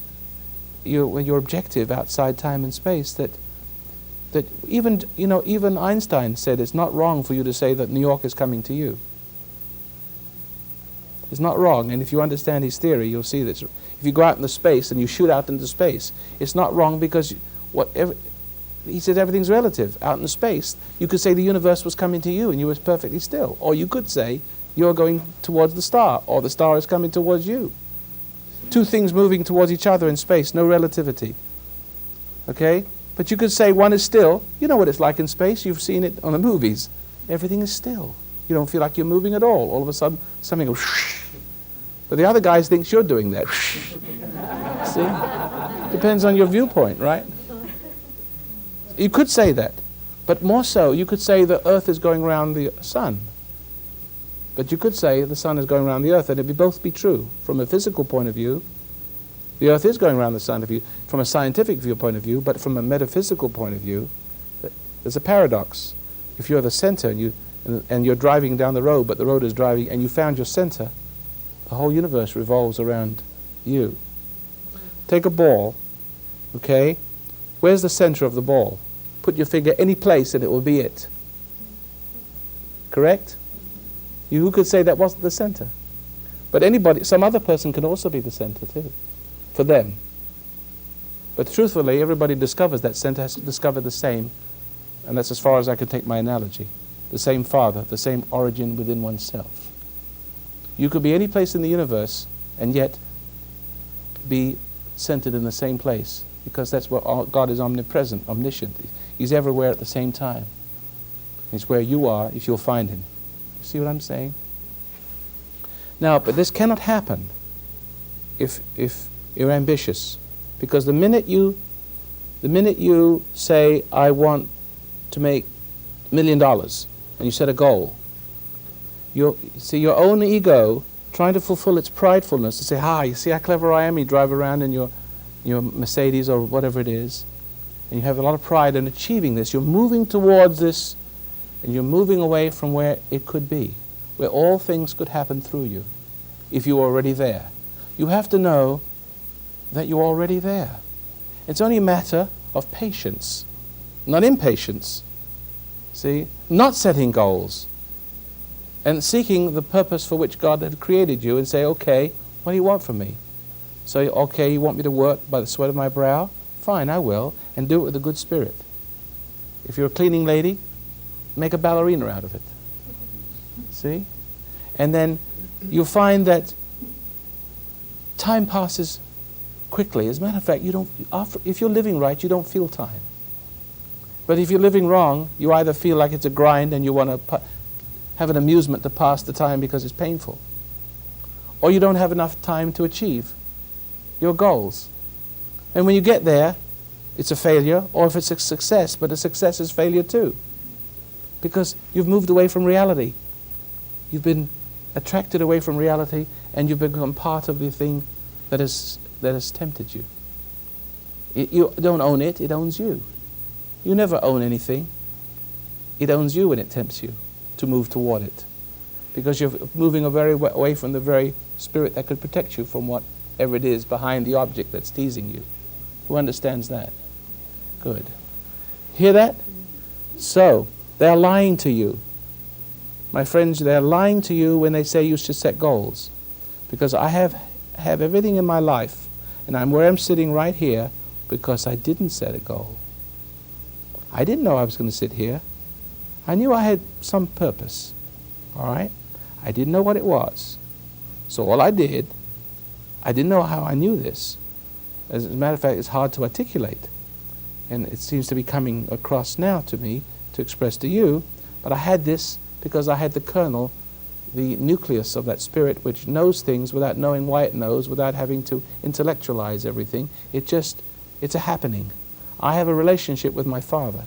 when you're objective outside time and space, that even Einstein said it's not wrong for you to say that New York is coming to you. It's not wrong, and if you understand his theory, you'll see that if you go out into space and you shoot out into space, it's not wrong, because he said everything's relative. Out in space, you could say the universe was coming to you and you were perfectly still. Or you could say you're going towards the star, or the star is coming towards you. Two things moving towards each other in space, no relativity. Okay? But you could say one is still. You know what it's like in space. You've seen it on the movies. Everything is still. You don't feel like you're moving at all. All of a sudden, something goes shh. But the other guy thinks you're doing that. See? Depends on your viewpoint, right? You could say that. But more so, you could say the Earth is going around the sun. But you could say the sun is going around the Earth, and it'd both be true. From a physical point of view, the Earth is going around the sun from a scientific viewpoint of view, but from a metaphysical point of view, there's a paradox. If you're the center and you're driving down the road, but the road is driving, and you found your center, the whole universe revolves around you. Take a ball, okay? Where's the center of the ball? Put your finger any place and it will be it. Correct? Who could say that wasn't the center? But anybody, some other person can also be the center too, for them. But truthfully, everybody discovers that center has discovered the same, and that's as far as I could take my analogy. The same Father, the same origin within oneself. You could be any place in the universe and yet be centered in the same place, because that's what God is omnipresent, omniscient. He's everywhere at the same time. He's where you are if you'll find him. You see what I'm saying? Now, but this cannot happen if you're ambitious, because the minute you say, I want to make $1 million, and you set a goal, you see your own ego trying to fulfill its pridefulness to say, you see how clever I am? You drive around in your Mercedes or whatever it is, and you have a lot of pride in achieving this. You're moving towards this, and you're moving away from where it could be, where all things could happen through you, if you're already there. You have to know that you're already there. It's only a matter of patience, not impatience. See? Not setting goals, and seeking the purpose for which God had created you, and say, okay, what do you want from me? So, okay, you want me to work by the sweat of my brow? Fine, I will, and do it with a good spirit. If you're a cleaning lady, make a ballerina out of it. See? And then you'll find that time passes quickly. As a matter of fact, if you're living right, you don't feel time. But if you're living wrong, you either feel like it's a grind and you want to have an amusement to pass the time because it's painful, or you don't have enough time to achieve your goals. And when you get there, it's a failure, or if it's a success, but a success is failure too, because you've moved away from reality. You've been attracted away from reality, and you've become part of the thing that has tempted you. You don't own it, it owns you. You never own anything. It owns you when it tempts you to move toward it, because you're moving away from the very spirit that could protect you from whatever it is behind the object that's teasing you. Who understands that? Good. Hear that? So, they're lying to you. My friends, they're lying to you when they say you should set goals. Because I have everything in my life, and I'm where I'm sitting right here because I didn't set a goal. I didn't know I was going to sit here. I knew I had some purpose, all right? I didn't know what it was. So all I didn't know how I knew this. As a matter of fact, it's hard to articulate. And it seems to be coming across now to me to express to you. But I had this because I had the kernel, the nucleus of that spirit which knows things without knowing why it knows, without having to intellectualize everything. It's a happening. I have a relationship with my Father.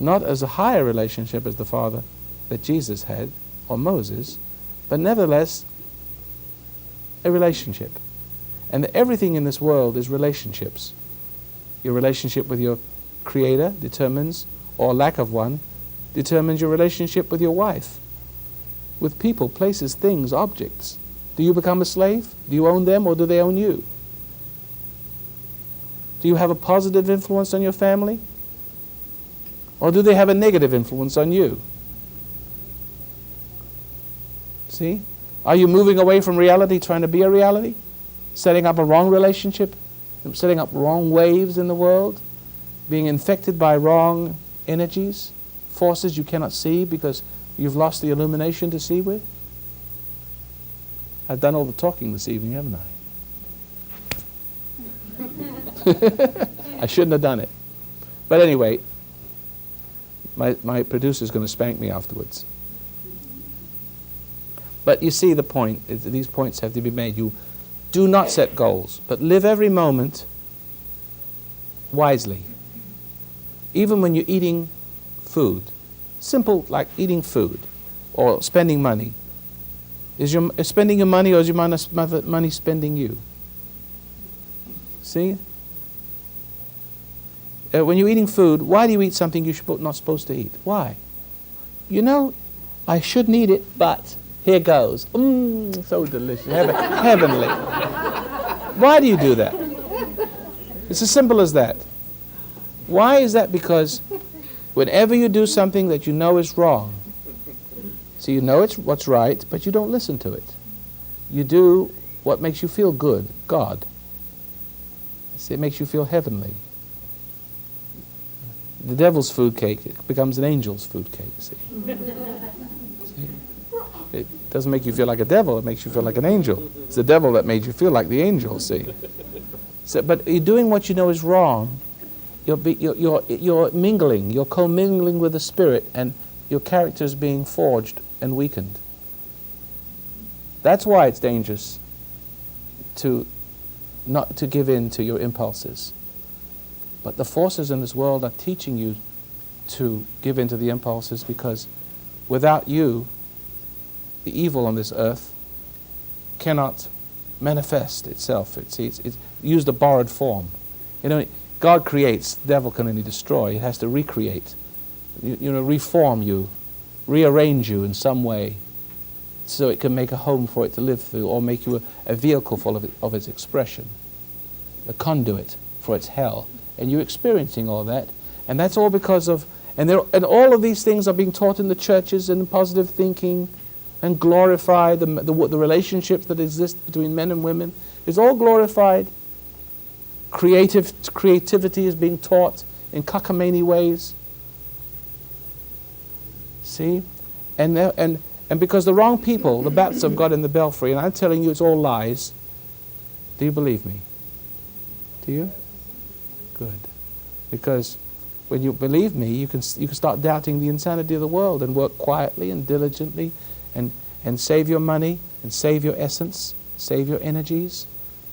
Not as a higher relationship as the Father that Jesus had, or Moses, but nevertheless a relationship. And everything in this world is relationships. Your relationship with your Creator determines, or lack of one, determines your relationship with your wife, with people, places, things, objects. Do you become a slave? Do you own them, or do they own you? Do you have a positive influence on your family? Or do they have a negative influence on you? See? Are you moving away from reality, trying to be a reality? Setting up a wrong relationship? Setting up wrong waves in the world? Being infected by wrong energies? Forces you cannot see because you've lost the illumination to see with? I've done all the talking this evening, haven't I? I shouldn't have done it. But anyway, my producer's going to spank me afterwards. But you see the point. These points have to be made. You do not set goals, but live every moment wisely. Even when you're eating food. Simple, like eating food or spending money. Is spending your money, or is your money spending you? See? When you're eating food, why do you eat something you're not supposed to eat? Why? You know, I shouldn't eat it, but here goes. So delicious. Heavenly. Why do you do that? It's as simple as that. Why is that? Because whenever you do something that you know is wrong, So you know it's what's right, but you don't listen to it. You do what makes you feel good, God. See, it makes you feel heavenly. The devil's food cake becomes an angel's food cake, see? See? It doesn't make you feel like a devil, it makes you feel like an angel. It's the devil that made you feel like the angel, see? So, but you're doing what you know is wrong. You're mingling, you're commingling with the spirit, and your character is being forged and weakened. That's why it's dangerous to not to give in to your impulses. But the forces in this world are teaching you to give in to the impulses, because without you, the evil on this earth cannot manifest itself. It's used a borrowed form. God creates, the devil can only destroy. It has to recreate, reform you, rearrange you in some way, so it can make a home for it to live through, or make you a vehicle full of its expression, a conduit for its hell. And you're experiencing all that, and that's all because of, and all of these things are being taught in the churches, and positive thinking, and glorified. The relationships that exist between men and women is all glorified. Creativity is being taught in cockamamie ways. See, and because the wrong people, the bats have got in the belfry, and I'm telling you, it's all lies. Do you believe me? Do you? Good. Because when you believe me, you can start doubting the insanity of the world, and work quietly and diligently, and save your money, and save your essence, save your energies.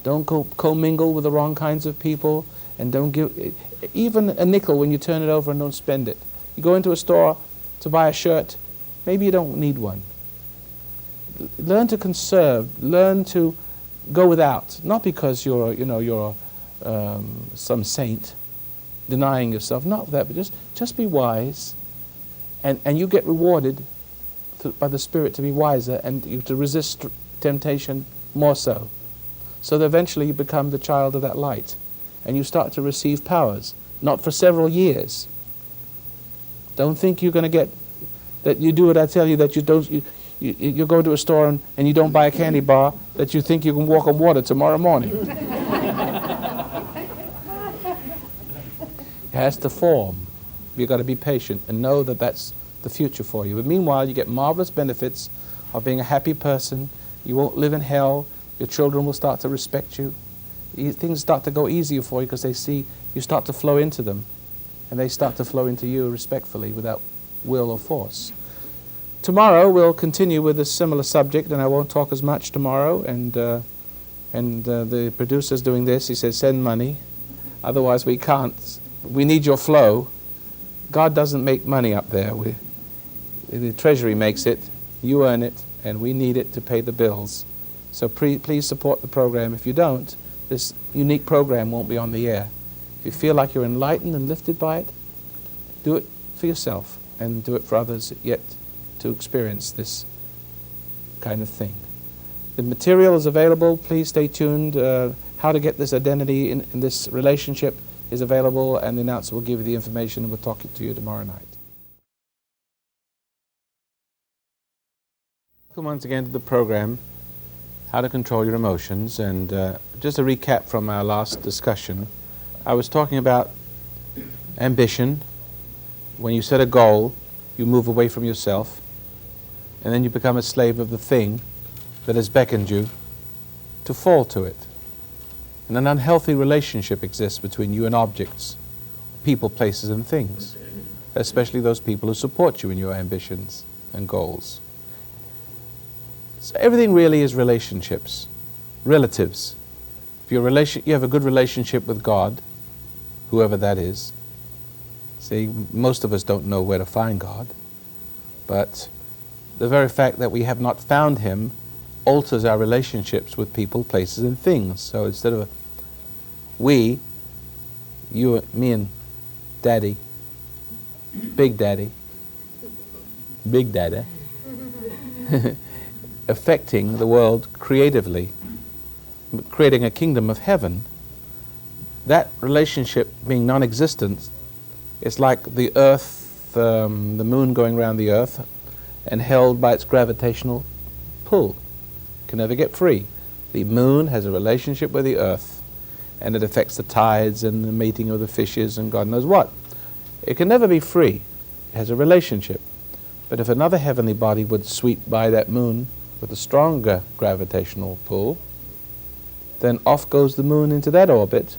Don't commingle with the wrong kinds of people, and don't give even a nickel when you turn it over, and don't spend it. You go into a store to buy a shirt, maybe you don't need one. Learn to conserve. Learn to go without, not because you're some saint denying yourself, not that, but just be wise, and you get rewarded by the Spirit to be wiser, and you to resist temptation more so. So that eventually you become the child of that light, and you start to receive powers, not for several years. Don't think you're going to get, that you do what I tell you, that you don't, you go to a store and you don't buy a candy bar, that you think you can walk on water tomorrow morning. It has to form. You've got to be patient and know that that's the future for you. But meanwhile, you get marvelous benefits of being a happy person. You won't live in hell. Your children will start to respect you. Things start to go easier for you because they see you start to flow into them, and they start to flow into you respectfully without will or force. Tomorrow we'll continue with a similar subject, and I won't talk as much tomorrow. And the producer's doing this. He says, send money. Otherwise we can't. We need your flow. God doesn't make money up there. The Treasury makes it. You earn it, and we need it to pay the bills. So please support the program. If you don't, this unique program won't be on the air. If you feel like you're enlightened and lifted by it, do it for yourself and do it for others yet to experience this kind of thing. The material is available. Please stay tuned. How to get this identity in this relationship is available, and the announcer will give you the information, and we'll talk to you tomorrow night. Welcome once again to the program, How to Control Your Emotions. And just a recap from our last discussion, I was talking about ambition. When you set a goal, you move away from yourself, and then you become a slave of the thing that has beckoned you to fall to it. And an unhealthy relationship exists between you and objects, people, places, and things, especially those people who support you in your ambitions and goals. So everything really is relationships, relatives. If you have a good relationship with God, whoever that is. See, most of us don't know where to find God, but the very fact that we have not found Him alters our relationships with people, places, and things. So instead of we, you, me, and Daddy, Big Daddy, affecting the world creatively, creating a kingdom of heaven, that relationship being non-existent, it's like the earth, the moon going around the earth, and held by its gravitational pull. Can never get free. The moon has a relationship with the earth, and it affects the tides and the mating of the fishes and God knows what. It can never be free. It has a relationship. But if another heavenly body would sweep by that moon with a stronger gravitational pull, then off goes the moon into that orbit,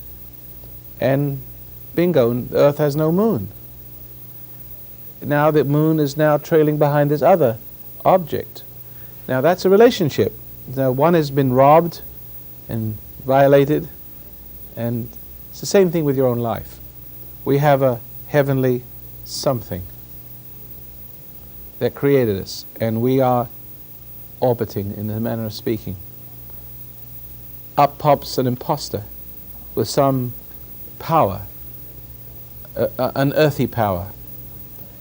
and bingo, the earth has no moon. Now the moon is now trailing behind this other object. Now that's a relationship. Now one has been robbed and violated, and it's the same thing with your own life. We have a heavenly something that created us, and we are orbiting, in the manner of speaking. Up pops an imposter with some power, an earthy power,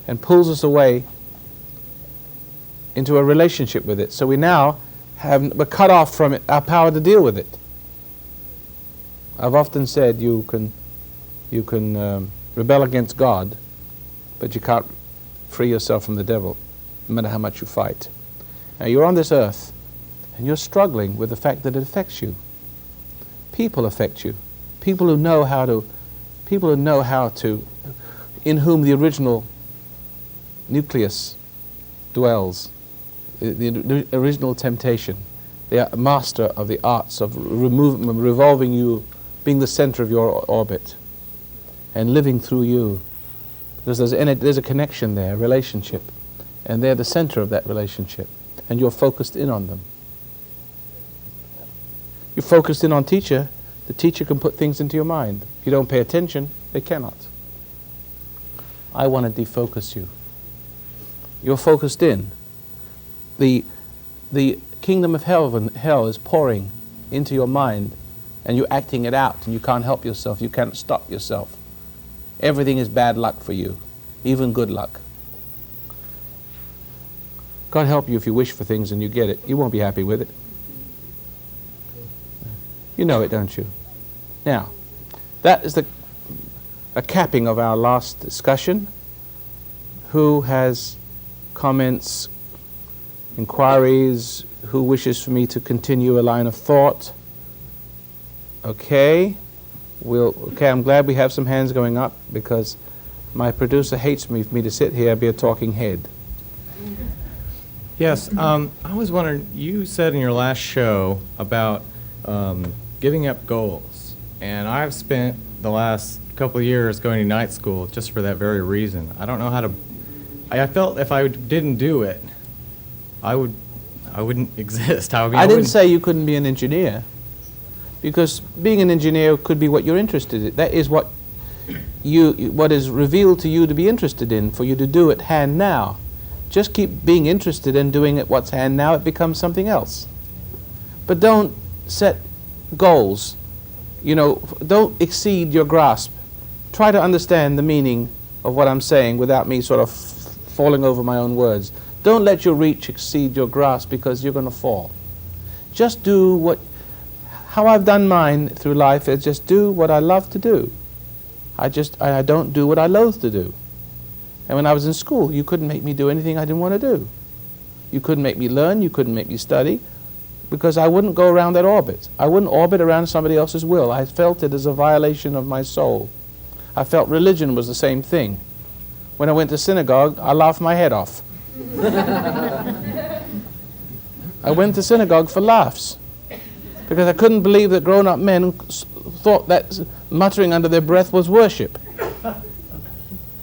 and pulls us away into a relationship with it. So we're cut off from it, our power to deal with it. I've often said you can rebel against God, but you can't free yourself from the devil, no matter how much you fight. Now you're on this earth, and you're struggling with the fact that it affects you. People affect you. People who know how to, in whom the original nucleus dwells, the original temptation. They are a master of the arts of revolving you, being the center of your orbit, and living through you. Because there's a connection there, a relationship, and they're the center of that relationship, and you're focused in on them. You're focused in on teacher, the teacher can put things into your mind. If you don't pay attention, they cannot. I want to defocus you. You're focused in. The kingdom of hell is pouring into your mind, and you're acting it out, and you can't help yourself. You can't stop yourself. Everything is bad luck for you, even good luck. God help you if you wish for things and you get it. You won't be happy with it. You know it, don't you? Now, that is a capping of our last discussion. Who has comments, inquiries? Who wishes for me to continue a line of thought? Okay. I'm glad we have some hands going up, because my producer hates me for me to sit here and be a talking head. Yes, I was wondering, you said in your last show about giving up goals, and I've spent the last couple of years going to night school just for that very reason. I don't know how to. I felt if I didn't do it, I wouldn't exist. I didn't say you couldn't be an engineer, because being an engineer could be what you're interested in. That is what is revealed to you to be interested in, for you to do it hand now. Just keep being interested in doing it what's hand now, it becomes something else. But don't set goals. Don't exceed your grasp. Try to understand the meaning of what I'm saying without me sort of falling over my own words. Don't let your reach exceed your grasp, because you're going to fall. Just do how I've done mine through life is just do what I love to do. I don't do what I loathe to do. And when I was in school, you couldn't make me do anything I didn't want to do. You couldn't make me learn, you couldn't make me study, because I wouldn't go around that orbit. I wouldn't orbit around somebody else's will. I felt it as a violation of my soul. I felt religion was the same thing. When I went to synagogue, I laughed my head off. I went to synagogue for laughs, because I couldn't believe that grown-up men thought that muttering under their breath was worship.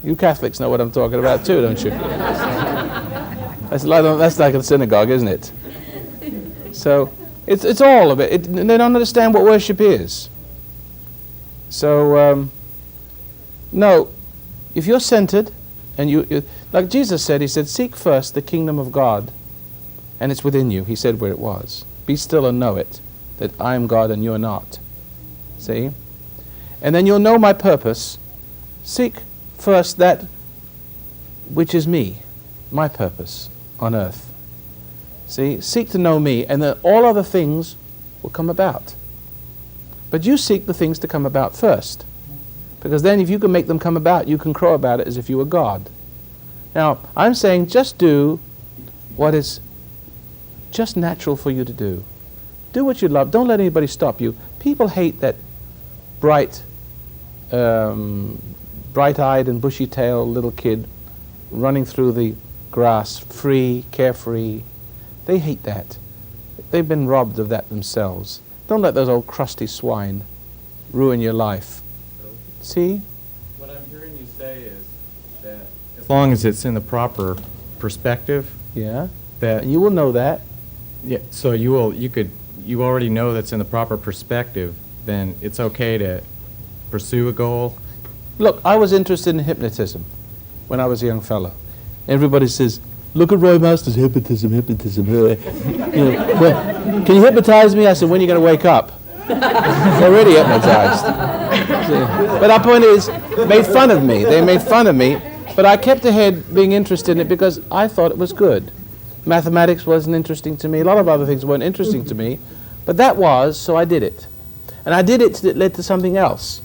You Catholics know what I'm talking about too, don't you? That's like a synagogue, isn't it? So it's all of it. They don't understand what worship is. So no, if you're centered, and you like Jesus said, he said, seek first the kingdom of God, and it's within you. He said where it was. Be still and know it, that I am God and you are not. See? And then you'll know my purpose. Seek first that which is me, my purpose on earth. See? Seek to know me, and then all other things will come about. But you seek the things to come about first. Because then if you can make them come about, you can crow about it as if you were God. Now, I'm saying just do what is just natural for you to do. Do what you love. Don't let anybody stop you. People hate that bright-eyed and bushy-tailed little kid running through the grass, free, carefree. They hate that. They've been robbed of that themselves. Don't let those old crusty swine ruin your life. See? What I'm hearing you say is that as long as it's in the proper perspective, Yeah. that And you will know that. yeah, so you already know that's in the proper perspective, then it's okay to pursue a goal. Look, I was interested in hypnotism when I was a young fellow. Everybody says, look at Roy Master's hypnotism. You know, well, can you hypnotize me? I said, when are you going to wake up? Already hypnotized. But our point is, made fun of me. They made fun of me. But I kept ahead being interested in it because I thought it was good. Mathematics wasn't interesting to me. A lot of other things weren't interesting to me. But that was, so I did it. And I did it that led to something else.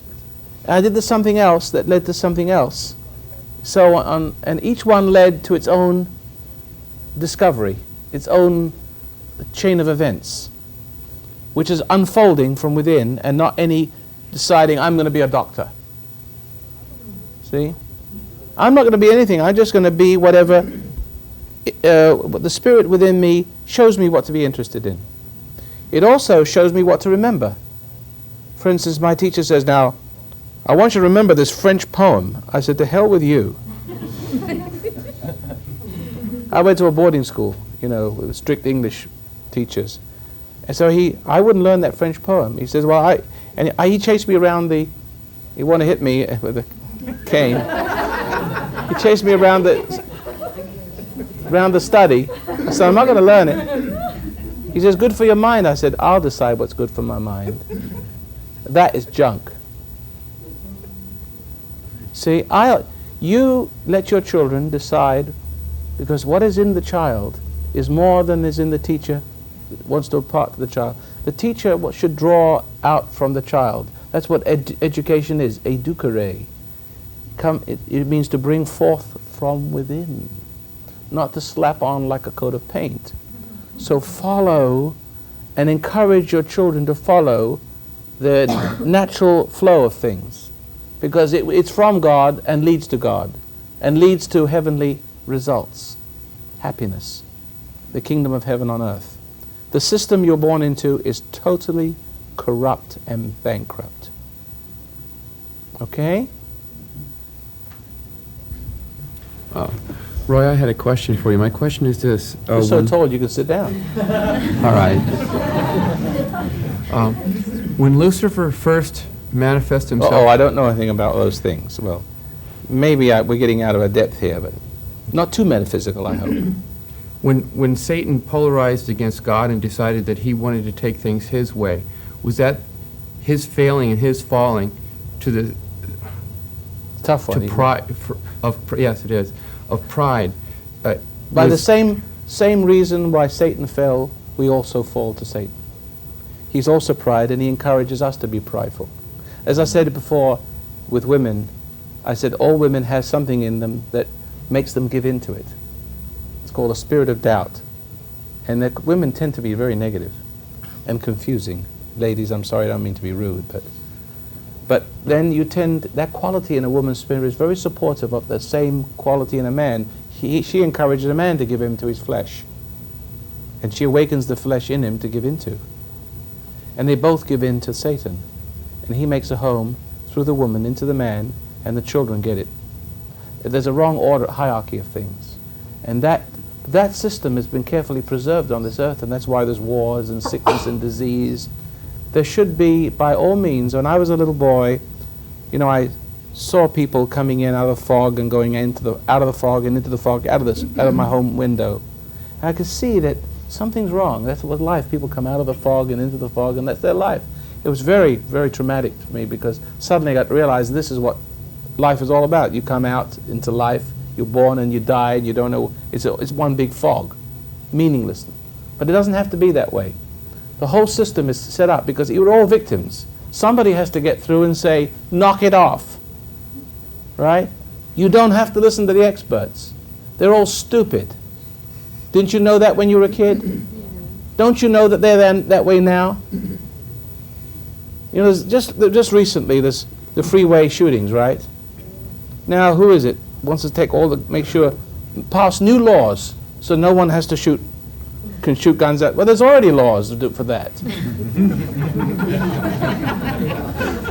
And I did the something else that led to something else. So and each one led to its own discovery, its own chain of events, which is unfolding from within and not any deciding I'm going to be a doctor. See? I'm not going to be anything. I'm just going to be whatever the spirit within me shows me what to be interested in. It also shows me what to remember. For instance, my teacher says, now, I want you to remember this French poem. I said, to hell with you. I went to a boarding school, you know, with strict English teachers. And so I wouldn't learn that French poem. He says, well, he chased me around he wanted to hit me with a cane. He chased me around the study. I said, I'm not going to learn it. He says, good for your mind. I said, I'll decide what's good for my mind. That is junk. See, you let your children decide, because what is in the child is more than is in the teacher, wants to impart to the child. The teacher should draw out from the child. That's what education is, educare. It means to bring forth from within, not to slap on like a coat of paint. So follow and encourage your children to follow the natural flow of things, because it's from God and leads to God and leads to heavenly results, happiness, the kingdom of heaven on earth. The system you're born into is totally corrupt and bankrupt. Okay? Roy, I had a question for you. My question is this. You're so tall you can sit down. All right. When Lucifer first manifests himself... I don't know anything about those things. Well, maybe we're getting out of our depth here, but not too metaphysical, I hope. When Satan polarized against God and decided that he wanted to take things his way, was that his failing and his falling to the... Tough one. To pride, yes, it is, of pride. By the same reason why Satan fell, we also fall to Satan. He's also pride, and he encourages us to be prideful. As I said before with women, I said all women have something in them that makes them give in to it. It's called a spirit of doubt. And that women tend to be very negative and confusing. Ladies, I'm sorry, I don't mean to be rude, but then that quality in a woman's spirit is very supportive of the same quality in a man. She encourages a man to give in to his flesh. And she awakens the flesh in him to give into. And they both give in to Satan. And he makes a home through the woman into the man, and the children get it. There's a wrong order, hierarchy of things. And that system has been carefully preserved on this earth, and that's why there's wars and sickness and disease. There should be, by all means, when I was a little boy, you know, I saw people coming in out of the fog and going out of the fog and into the fog, out of my home window. And I could see that something's wrong. That's what life. People come out of the fog and into the fog, and that's their life. It was very, very traumatic for me, because suddenly I got to realize this is what life is all about. You come out into life, you're born and you die, and you don't know. It's one big fog, meaningless. But it doesn't have to be that way. The whole system is set up because you're all victims. Somebody has to get through and say, knock it off. Right? You don't have to listen to the experts. They're all stupid. Didn't you know that when you were a kid? Don't you know that they're that way now? You know, just recently, there's the freeway shootings, right? Now, who is it? Wants to take make sure, pass new laws so no one has to can shoot guns at. Well, there's already laws for that.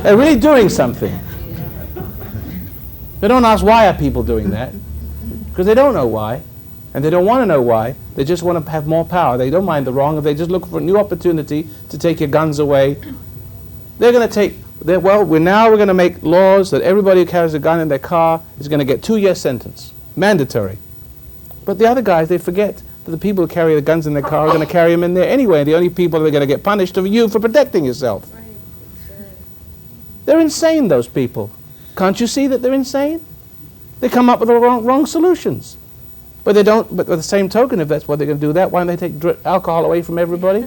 They're really doing something. They don't ask why are people doing that, because they don't know why, and they don't want to know why. They just want to have more power. They don't mind the wrong. If they just look for a new opportunity to take your guns away, they're going to take. We're going to make laws that everybody who carries a gun in their car is going to get 2-year sentence, mandatory. But the other guys, they forget that the people who carry the guns in their car are going to carry them in there anyway. The only people that are going to get punished are you for protecting yourself. They're insane, those people. Can't you see that they're insane? They come up with the wrong solutions. But they don't. But with the same token, if that's what they're going to do, why don't they take alcohol away from everybody?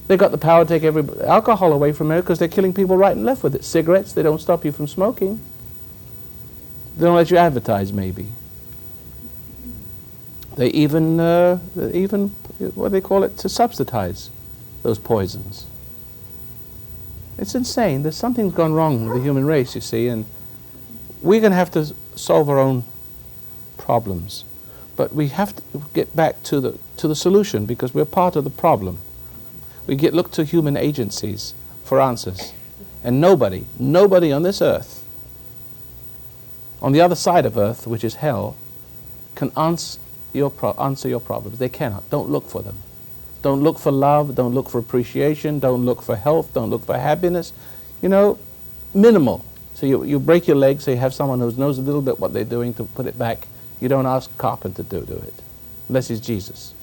They got the power to take alcohol away from everybody because they're killing people right and left with it. Cigarettes, they don't stop you from smoking. They don't let you advertise, maybe. They even what do they call it, to subsidize those poisons. It's insane. There's something's gone wrong with the human race, you see, and we're going to have to solve our own problems. But we have to get back to the solution, because we're part of the problem. We look to human agencies for answers. And nobody on this earth, on the other side of earth, which is hell, can answer your problems. They cannot. Don't look for them. Don't look for love. Don't look for appreciation. Don't look for health. Don't look for happiness. You know, minimal. So you break your leg, so you have someone who knows a little bit what they're doing to put it back. You don't ask a carpenter to do it, unless he's Jesus.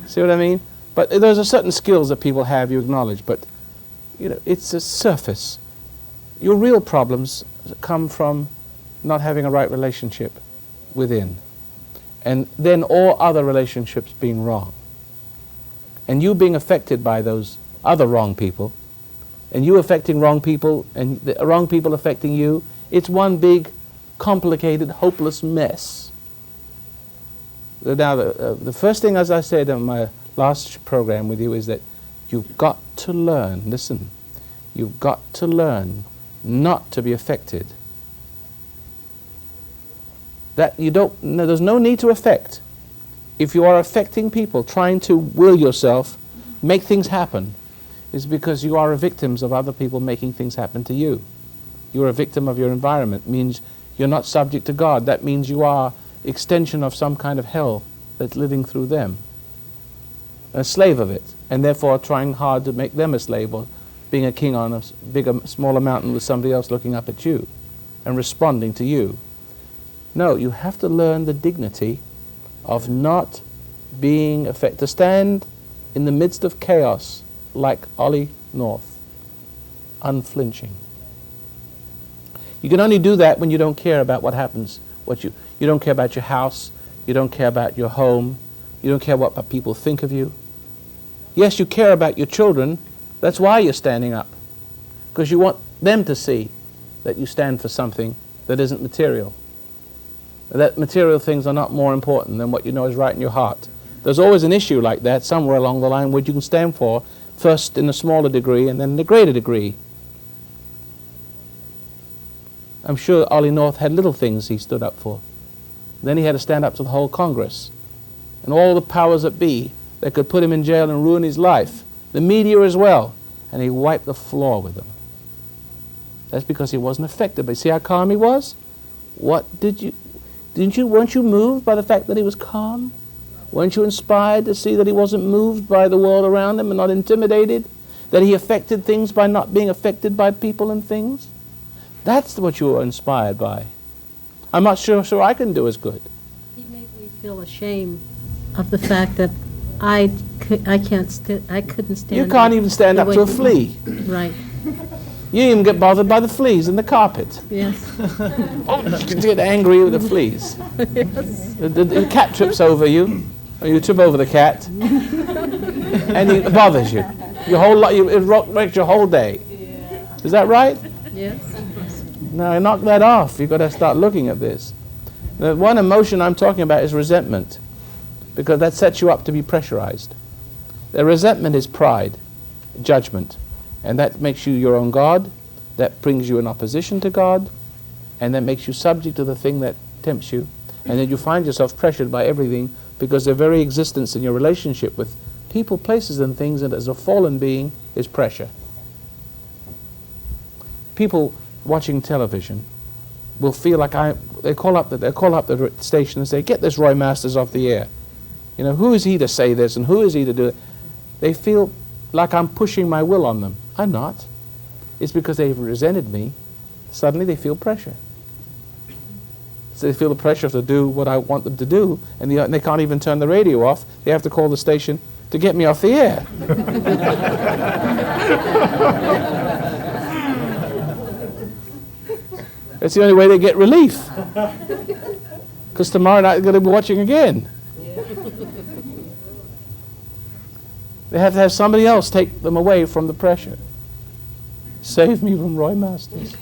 See what I mean? But there's a certain skills that people have, you acknowledge, but you know, it's a surface. Your real problems come from not having a right relationship within, and then all other relationships being wrong, and you being affected by those other wrong people, and you affecting wrong people, and the wrong people affecting you. It's one big, complicated, hopeless mess. Now, the first thing, as I said in my last program with you, is that you've got to learn, listen, you've got to learn not to be affected. That you don't, no, there's no need to affect. If you are affecting people, trying to will yourself, make things happen, is because you are a victim of other people making things happen to you. You're a victim of your environment. Means you're not subject to God. That means you are extension of some kind of hell that's living through them. A slave of it, and therefore trying hard to make them a slave, or being a king on a smaller mountain with somebody else looking up at you and responding to you. No, you have to learn the dignity of not being affected, to stand in the midst of chaos like Ollie North, unflinching. You can only do that when you don't care about what happens, you don't care about your house, you don't care about your home, you don't care what people think of you. Yes, you care about your children. That's why you're standing up, because you want them to see that you stand for something that isn't material. That material things are not more important than what you know is right in your heart. There's always an issue like that somewhere along the line where you can stand for, first in a smaller degree and then in a greater degree. I'm sure Ollie North had little things he stood up for. Then he had to stand up to the whole Congress and all the powers that be that could put him in jail and ruin his life. The media as well. And he wiped the floor with them. That's because he wasn't affected. But see how calm he was? Weren't you moved by the fact that he was calm? Weren't you inspired to see that he wasn't moved by the world around him and not intimidated? That he affected things by not being affected by people and things? That's what you were inspired by. I'm not sure I can do as good. He made me feel ashamed of the fact that I couldn't stand. You can't even stand up to a flea. Right. You even get bothered by the fleas in the carpet. Yes. You get angry with the fleas. Yes. The cat trips over you, or you trip over the cat, and it bothers you. Your whole it makes your whole day. Is that right? Yes. Now knock that off. You've got to start looking at this. The one emotion I'm talking about is resentment, because that sets you up to be pressurized. The resentment is pride, judgment, and that makes you your own God, that brings you in opposition to God, and that makes you subject to the thing that tempts you, and then you find yourself pressured by everything because the very existence in your relationship with people, places, and things, and as a fallen being, is pressure. People watching television will feel like they call up the station and say, "Get this Roy Masters off the air. You know, who is he to say this and who is he to do it?" They feel like I'm pushing my will on them. I'm not. It's because they've resented me. Suddenly they feel pressure. So they feel the pressure to do what I want them to do, and they can't even turn the radio off. They have to call the station to get me off the air. It's the only way they get relief. Because tomorrow night they're going to be watching again. They have to have somebody else take them away from the pressure. Save me from Roy Masters.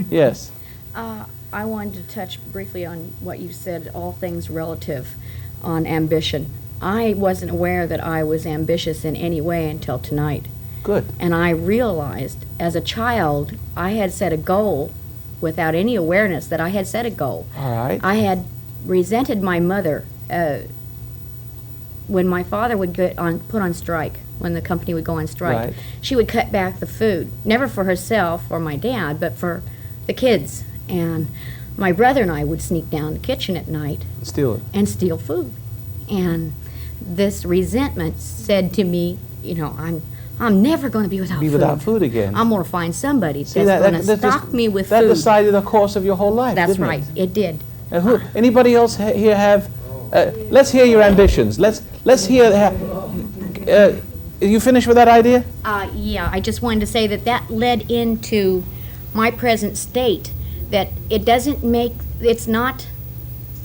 Yes. I wanted to touch briefly on what you said, all things relative, on ambition. I wasn't aware that I was ambitious in any way until tonight. Good. And I realized as a child I had set a goal without any awareness that I had set a goal. All right. I had resented my mother when my father would put on strike, when the company would go on strike. Right. She would cut back the food, never for herself or my dad, but for the kids. And my brother and I would sneak down the kitchen at night Steal it. and steal food. And this resentment said to me, you know, I'm never going to be without Be food. without food again. I'm going to find somebody See, that's going to that stock me with that food. decided the course of your whole life. That's didn't right. It did. And anybody else here have? Let's hear your ambitions. Let's hear. You finished with that idea? Yeah, I just wanted to say that led into my present state, that it doesn't make, it's not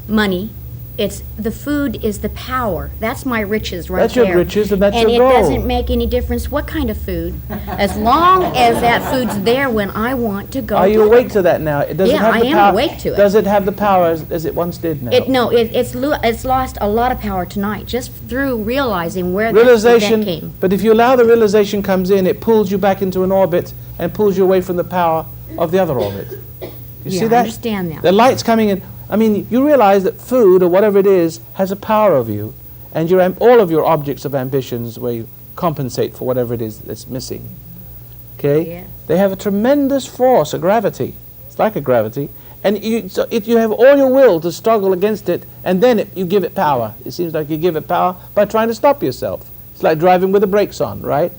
money, it's the food is the power. That's my riches right That's there. your riches and that's and your goal. And it doesn't make any difference what kind of food, as long as that food's there when I want to go. Are you get awake it. to that now? Does it Yeah, have I the am power? awake to it. Does it have the power as it once did now? It's lost a lot of power tonight, just through realizing where that Realization, event came. but if you allow the realization comes in, it pulls you back into an orbit and pulls you away from the power of the other orbit. You see Yeah, I that? understand that. The light's coming in. I mean, you realize that food or whatever it is has a power over you, and all of your objects of ambitions where you compensate for whatever it is that's missing. Okay? Yes. They have a tremendous force, a gravity. It's like a gravity. And you have all your will to struggle against it, and then you give it power. It seems like you give it power by trying to stop yourself. It's like driving with the brakes on, right?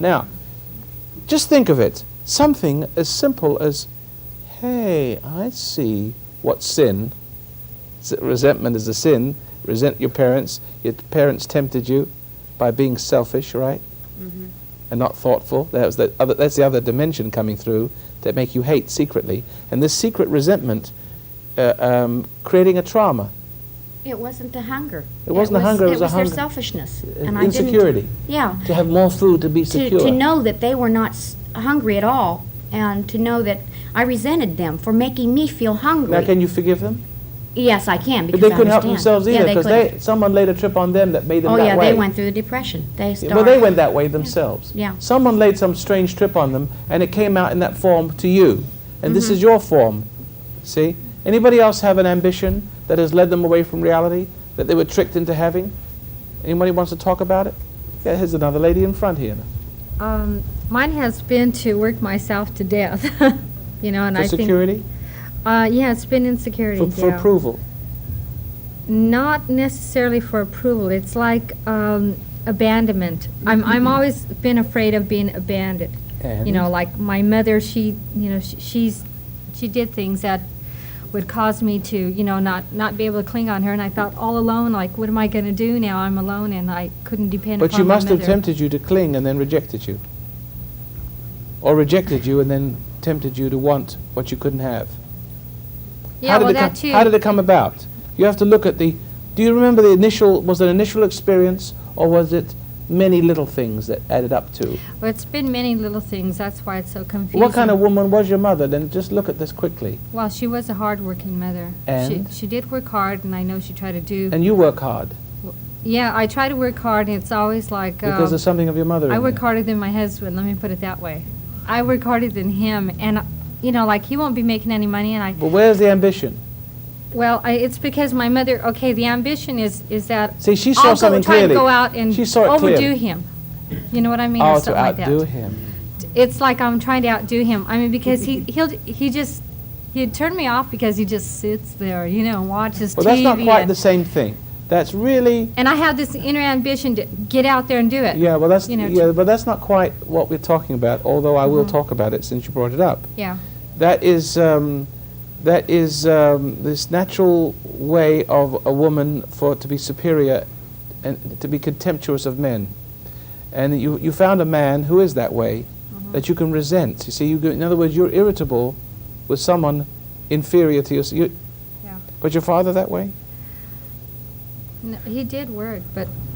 Now, just think of it. Something as simple as, hey, I see what sin, resentment is a sin. Resent your parents tempted you by being selfish, right? Mm-hmm. And not thoughtful. That's the other dimension coming through that make you hate secretly. And this secret resentment creating a trauma. It wasn't the hunger. It wasn't the hunger, it was a their hunger. selfishness. Insecurity. Yeah. To have more food, to be secure. To know that they were not hungry at all, and to know that I resented them for making me feel hungry. Now, can you forgive them? Yes, I can, But because they I couldn't help understand. themselves either, Yeah, because someone laid a trip on them that made them oh that yeah, way. they went through the depression. They started. Well, they went that way themselves. Yeah. Someone laid some strange trip on them, and it came out in that form to you. And this is your form. See? Anybody else have an ambition that has led them away from reality, that they were tricked into having? Anybody wants to talk about it? Yeah, here's another lady in front here. Mine has been to work myself to death. You know, and For I security? think. Yeah, it's been insecurity. For yeah. approval? Not necessarily for approval. It's like abandonment. I'm always been afraid of being abandoned. And? You know, like my mother, she did things that would cause me to, you know, not be able to cling on her. And I thought all alone, like, what am I going to do now? I'm alone, and I couldn't depend But upon you my must have mother. tempted you to cling and then rejected you. Or rejected you and then tempted you to want what you couldn't have. Yeah, well, that too. How did it come about? You have to look at do you remember was it an initial experience, or was it many little things that added up to? Well, it's been many little things. That's why it's so confusing. What kind of woman was your mother? Then just look at this quickly. Well, she was a hard-working mother. And? She did work hard, and I know she tried to do. And you work hard. Yeah, I try to work hard, and it's always like. Because there's something of your mother I in work there. harder than my husband. Let me put it that way. I work harder than him, and like he won't be making any money, and I. But where's the ambition? Well, it's because my mother. Okay, the ambition is that. See, she saw something try clearly. to go out and She saw it overdo clearly. him. You know what I mean? Oh, or to something like outdo that. him. It's like I'm trying to outdo him. I mean, because he'd turn me off because he just sits there, and watches Well, TV. that's not quite and, the same thing. That's really. and I have this inner ambition to get out there and do it. Yeah, well, that's You know, but that's not quite what we're talking about. Although I will talk about it since you brought it up. Yeah. That is this natural way of a woman to be superior and to be contemptuous of men. And you found a man who is that way, that you can resent. You see, in other words, you're irritable with someone inferior to you. Yeah. But your father that way? No, he did work,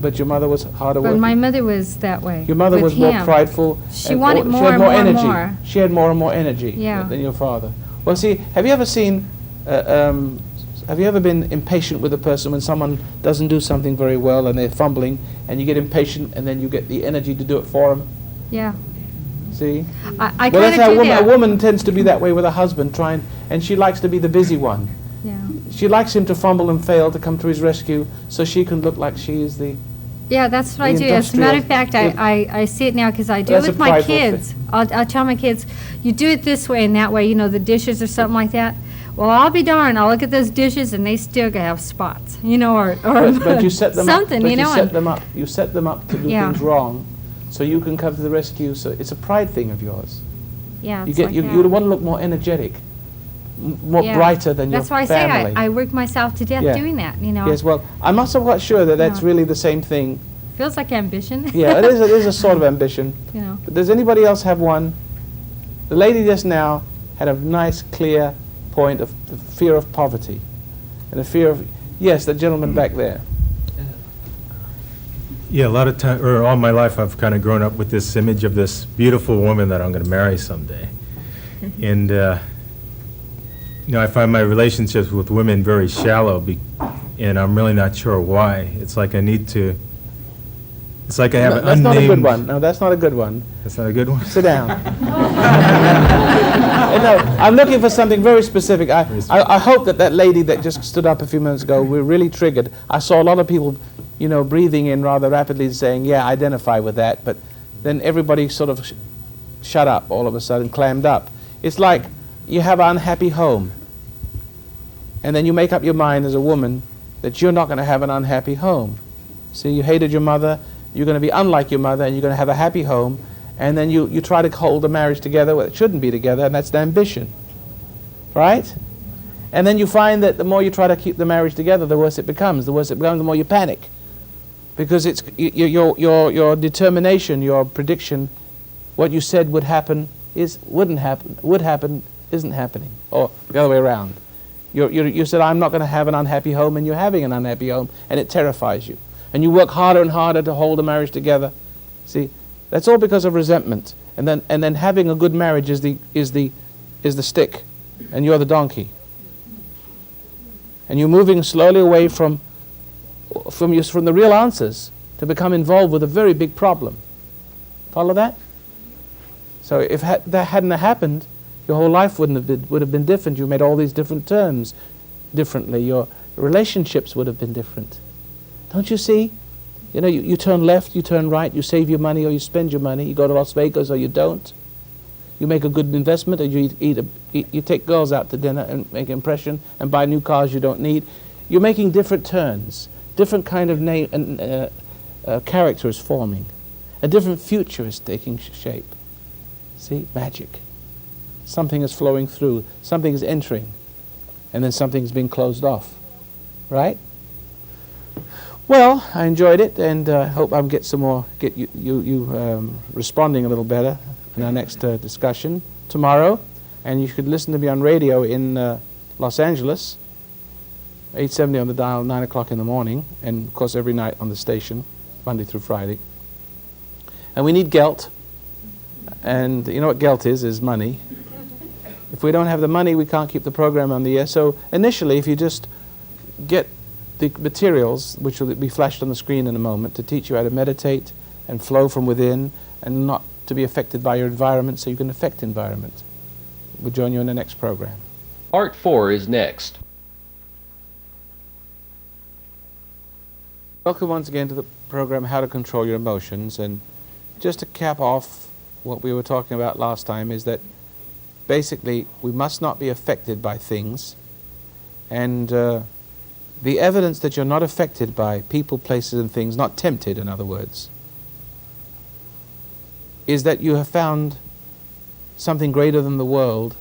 But your mother was harder but working? my mother was that way. Your mother with was more him. prideful. She and wanted she more had and more more and energy. more. She had more and more energy Yeah. than your father. Well, see, have you ever seen, have you ever been impatient with a person when someone doesn't do something very well and they're fumbling, and you get impatient and then you get the energy to do it for them? Yeah. See? I Well, that's kind how of do that. a woman tends to be that way with her husband, and she likes to be the busy one. Yeah. She likes him to fumble and fail to come to his rescue so she can look like she is the... Yeah, that's what I The do. As a matter of industrial- fact, I see it now because I do it That's a with my prideful kids. I'll tell my kids, you do it this way and that way, the dishes or something like that. Well, I'll be darned. I'll look at those dishes and they still gonna have spots, or But you set them something, up. But you know. set and- them up. You set them up to do Yeah. things wrong, so you can come to the rescue. So it's a pride thing of yours. Yeah, You it's get like you. that. You want to look more energetic, more Yeah. brighter than That's your why family. I say I work myself to death Yeah. doing that. Yes. Well, I'm not so quite sure that that's No. really the same thing. Feels like ambition. Yeah, it is. It is a sort of ambition. But does anybody else have one? The lady just now had a nice, clear point of the fear of poverty, and the fear of the gentleman back there. Yeah, a lot of time, or all my life, I've kind of grown up with this image of this beautiful woman that I'm going to marry someday. And, I find my relationships with women very shallow, and I'm really not sure why. It's like I need to, it's like I have an That's unnamed... not a good one. No, that's not a good one. That's not a good one? Sit down. No, I'm looking for something very specific. I hope that lady that just stood up a few minutes ago, we're really triggered. I saw a lot of people, breathing in rather rapidly saying, yeah, I identify with that, but then everybody sort of shut up all of a sudden, clammed up. It's like you have an unhappy home, and then you make up your mind as a woman that you're not going to have an unhappy home. See, you hated your mother, you're going to be unlike your mother, and you're going to have a happy home, and then you try to hold a marriage together where it shouldn't be together, and that's the ambition. Right? And then you find that the more you try to keep the marriage together, the worse it becomes. The worse it becomes, the more you panic. Because it's your determination, your prediction, what you said would happen would happen, isn't happening. Or the other way around. You said, I'm not going to have an unhappy home, and you're having an unhappy home, and it terrifies you. And you work harder and harder to hold a marriage together. See, that's all because of resentment. And then having a good marriage is the stick, and you're the donkey. And you're moving slowly away from the real answers to become involved with a very big problem. Follow that? So if that hadn't happened, your whole life would have been different. You made all these different turns differently. Your relationships would have been different. Don't you see? You turn left, you turn right, you save your money or you spend your money. You go to Las Vegas or you don't. You make a good investment, or you take girls out to dinner and make an impression and buy new cars you don't need. You're making different turns. Different kind of character is forming. A different future is taking shape. See? Magic. Something is flowing through. Something is entering. And then something's being closed off. Right? Well, I enjoyed it, and hope I'll get you responding a little better in our next discussion tomorrow. And you could listen to me on radio in Los Angeles, 870 on the dial, 9 o'clock in the morning, and of course every night on the station, Monday through Friday. And we need gelt. And you know what gelt is money. If we don't have the money, we can't keep the program on the air. So initially, if you just get the materials, which will be flashed on the screen in a moment, to teach you how to meditate and flow from within and not to be affected by your environment so you can affect environment. We'll join you in the next program. Part 4 is next. Welcome once again to the program How to Control Your Emotions. And just to cap off what we were talking about last time is that basically we must not be affected by things. And the evidence that you're not affected by people, places and things, not tempted in other words, is that you have found something greater than the world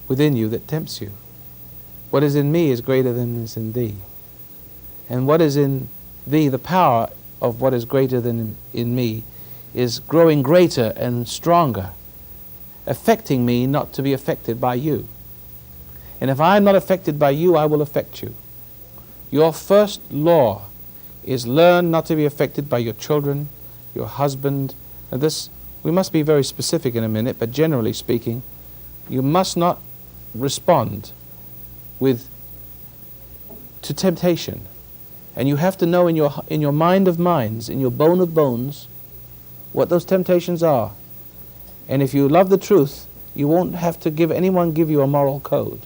within you that tempts you. What is in me is greater than is in thee. And what is in thee, the power of what is greater than in me, is growing greater and stronger, affecting me not to be affected by you. And if I am not affected by you, I will affect you. Your first law is learn not to be affected by your children, your husband. And this, we must be very specific in a minute, but generally speaking, you must not respond to temptation. And you have to know in your mind of minds, in your bone of bones, what those temptations are. And if you love the truth, you won't have to give anyone give you a moral code.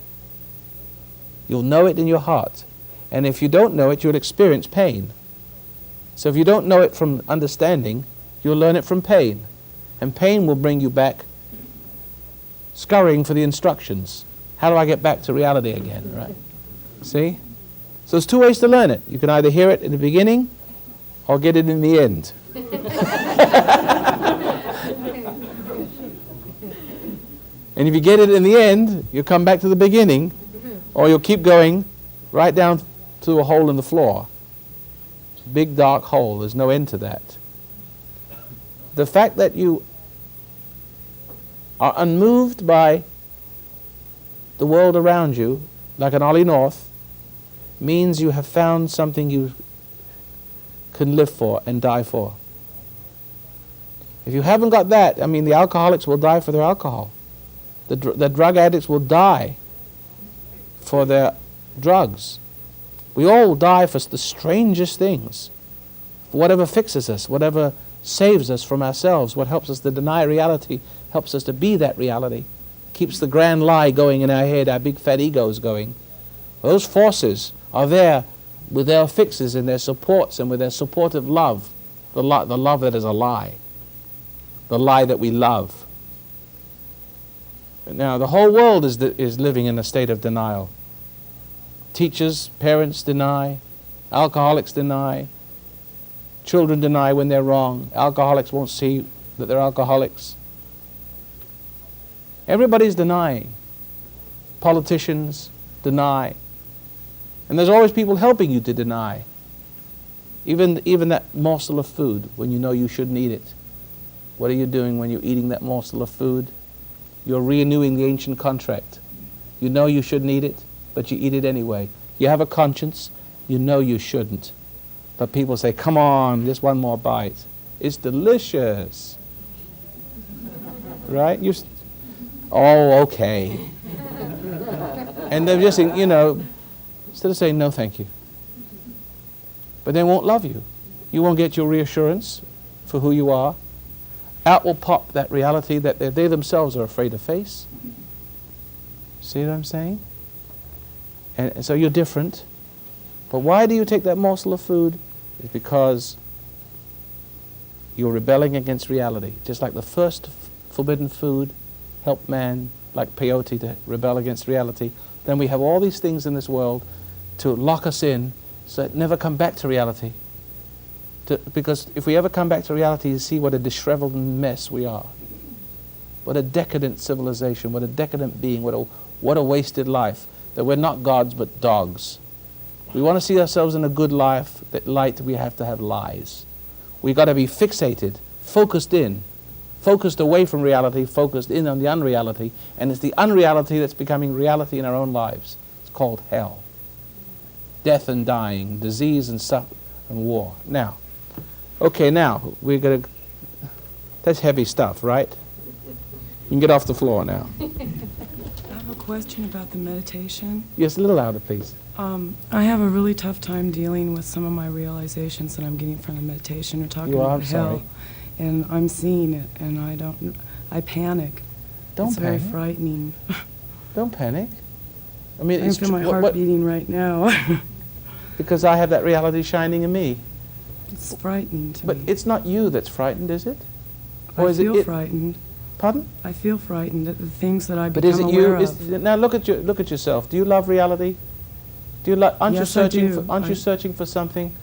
You'll know it in your heart. And if you don't know it, you'll experience pain. So if you don't know it from understanding, you'll learn it from pain. And pain will bring you back scurrying for the instructions. How do I get back to reality again, right? See? So there's two ways to learn it. You can either hear it in the beginning or get it in the end. And if you get it in the end, you'll come back to the beginning, or you'll keep going right down to a hole in the floor. It's a big dark hole. There's no end to that. The fact that you are unmoved by the world around you, like an Ollie North, means you have found something you can live for and die for. If you haven't got that, I mean, the alcoholics will die for their alcohol. The drug addicts will die for their drugs. We all die for the strangest things. Whatever fixes us, whatever saves us from ourselves, what helps us to deny reality, helps us to be that reality, keeps the grand lie going in our head, our big fat egos going. Those forces are there with their fixes and their supports and with their supportive love, the love that is a lie, the lie that we love. Now, the whole world is living in a state of denial. Teachers, parents deny, alcoholics deny, children deny when they're wrong, alcoholics won't see that they're alcoholics. Everybody's denying. Politicians deny. And there's always people helping you to deny. Even that morsel of food, when you know you shouldn't eat it. What are you doing when you're eating that morsel of food? You're renewing the ancient contract. You know you shouldn't eat it, but you eat it anyway. You have a conscience, you know you shouldn't. But people say, come on, just one more bite. It's delicious. Right? Oh, okay. And they're just saying, instead of saying, no, thank you. But they won't love you. You won't get your reassurance for who you are. Out will pop that reality that they themselves are afraid to face. See what I'm saying? And so you're different. But why do you take that morsel of food? It's because you're rebelling against reality. Just like the first forbidden food helped man, like peyote, to rebel against reality. Then we have all these things in this world to lock us in so that never come back to reality. Because if we ever come back to reality, you see what a disheveled mess we are. What a decadent civilization, what a decadent being, what a wasted life. That we're not gods but dogs. We want to see ourselves in a good life, that light we have to have lies. We've got to be fixated, focused in, focused away from reality, focused in on the unreality, and it's the unreality that's becoming reality in our own lives. It's called hell. Death and dying, disease and suffering and war. Now, we're going to That's heavy stuff, right? You can get off the floor now. I have a question about the meditation. Yes, a little louder, please. I have a really tough time dealing with some of my realizations that I'm getting from the meditation. You're talking You are? about I'm sorry. hell, and I'm seeing it, and I panic. Don't it's panic. very frightening. Don't panic. I mean, I it's feel my tr- heart beating right now. because I have that reality shining in me. It's frightening to But me. it's not you that's frightened, is it? I is feel it? frightened. Pardon? I feel frightened at the things that I But become is it aware you? of. Now look at yourself. Do you love reality? Do you aren't you Yes, I searching do. for aren't you searching for something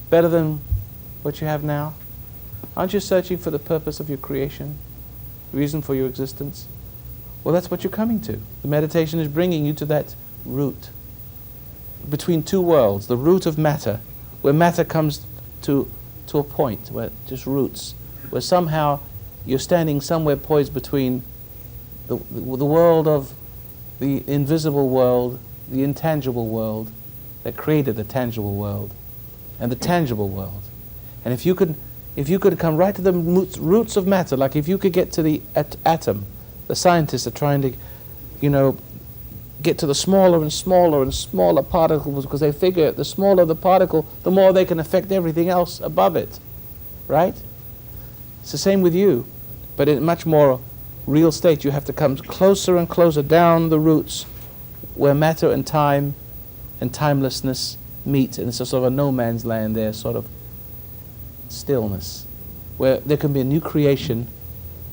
better than what you have now? Aren't you searching for the purpose of your creation, the reason for your existence? Well, that's what you're coming to. The meditation is bringing you to that root between two worlds, the root of matter, where matter comes to a point where it just roots, where somehow you're standing somewhere poised between the world of the invisible world, the intangible world that created the tangible world, and the tangible world. And if you could come right to the roots of matter, like if you could get to the atom, the scientists are trying to, get to the smaller and smaller and smaller particles, because they figure the smaller the particle, the more they can affect everything else above it, right? It's the same with you, but in a much more real state. You have to come closer and closer down the roots where matter and time and timelessness meet, and it's a sort of a no man's land there, sort of stillness, where there can be a new creation,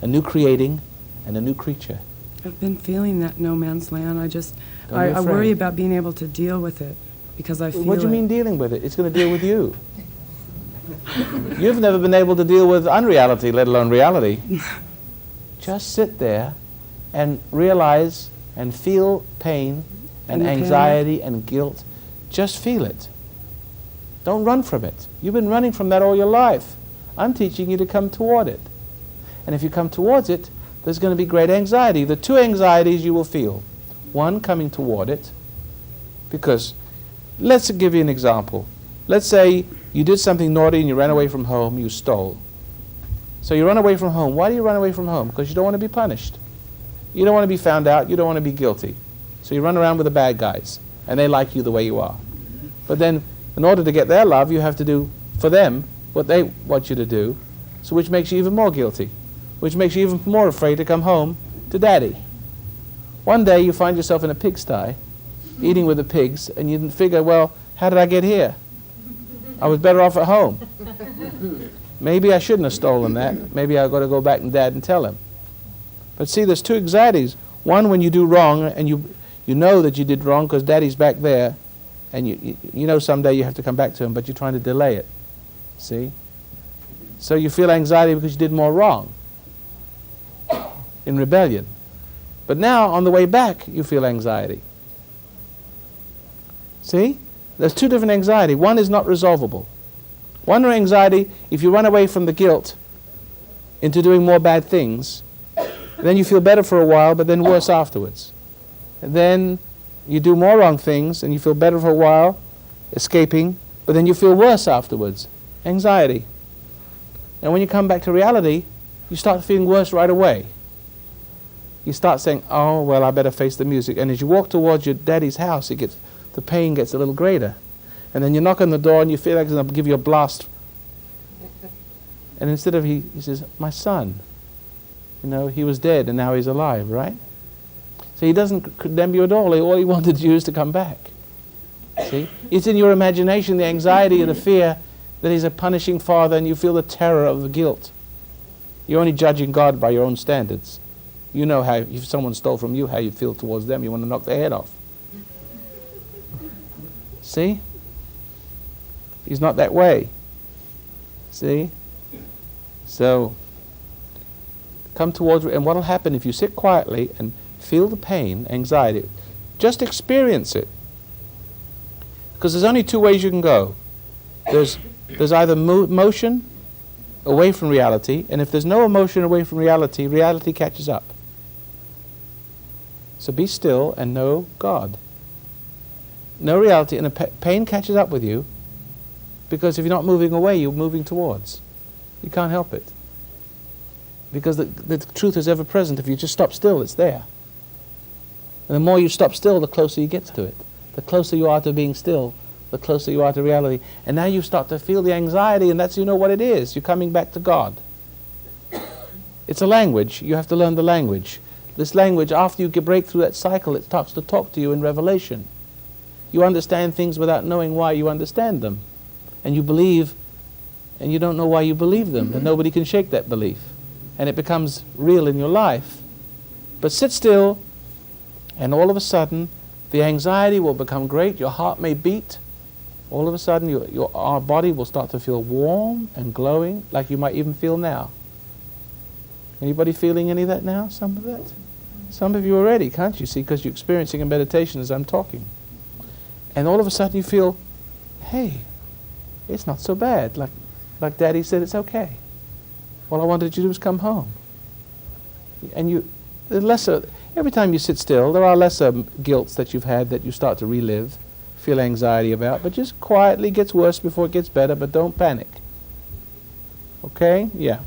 a new creating, and a new creature. I've been feeling that no man's land. I Don't be I worry afraid. about being able to deal with it because I feel What do you it. mean dealing with it? It's going to deal with you. You've never been able to deal with unreality, let alone reality. Just sit there and realize and feel pain and And anxiety and guilt. Just feel it. Don't run from it. You've been running from that all your life. I'm teaching you to come toward it. And if you come towards it, there's going to be great anxiety. The two anxieties you will feel. One, coming toward it, because let's give you an example. Let's say you did something naughty and you ran away from home, you stole. So you run away from home. Why do you run away from home? Because you don't want to be punished. You don't want to be found out. You don't want to be guilty. So you run around with the bad guys, and they like you the way you are. But then, in order to get their love, you have to do for them what they want you to do, so which makes you even more guilty, which makes you even more afraid to come home to Daddy. One day you find yourself in a pigsty, eating with the pigs, and you figure, well, how did I get here? I was better off at home. Maybe I shouldn't have stolen that. Maybe I've got to go back to Dad and tell him. But see, there's two anxieties. One, when you do wrong, and you know that you did wrong because Daddy's back there, and you know someday you have to come back to him, but you're trying to delay it. See? So you feel anxiety because you did more wrong in rebellion. But now, on the way back, you feel anxiety. See? There's two different anxiety. One is not resolvable. One anxiety, if you run away from the guilt into doing more bad things, then you feel better for a while, but then worse afterwards. And then you do more wrong things, and you feel better for a while, escaping, but then you feel worse afterwards. Anxiety. And when you come back to reality, you start feeling worse right away. You start saying, oh, well, I better face the music. And as you walk towards your daddy's house, the pain gets a little greater. And then you knock on the door and you feel like he's going to give you a blast. And instead of he says, my son, he was dead and now he's alive, right? So he doesn't condemn you at all. All he wanted you is to come back. See? It's in your imagination, the anxiety and the fear that he's a punishing father, and you feel the terror of the guilt. You're only judging God by your own standards. You know how, if someone stole from you, how you feel towards them. You want to knock their head off. See? He's not that way. See? So, come towards, and what will happen if you sit quietly and feel the pain, anxiety, just experience it. Because there's only two ways you can go. There's either motion away from reality, and if there's no emotion away from reality, reality catches up. So be still and know God. Know reality, and the pain catches up with you, because if you're not moving away, you're moving towards. You can't help it. because the truth is ever present. If you just stop still, it's there. And the more you stop still, the closer you get to it. The closer you are to being still, the closer you are to reality. And now you start to feel the anxiety, and that's, you know what it is. You're coming back to God. It's a language. You have to learn the language. This language, after you break through that cycle, it starts to talk to you in revelation. You understand things without knowing why you understand them. And you believe, and you don't know why you believe them. And nobody can shake that belief. And it becomes real in your life. But sit still, and all of a sudden, the anxiety will become great. Your heart may beat. All of a sudden, our body will start to feel warm and glowing, like you might even feel now. Anybody feeling any of that now? Some of that? Some of you already, can't you see? Because you're experiencing a meditation as I'm talking. And all of a sudden you feel, hey, it's not so bad. Like Daddy said, it's okay. All I wanted you to do was come home. And every time you sit still, there are lesser guilts that you've had that you start to relive, feel anxiety about, but just quietly gets worse before it gets better, but don't panic. Okay? Yeah.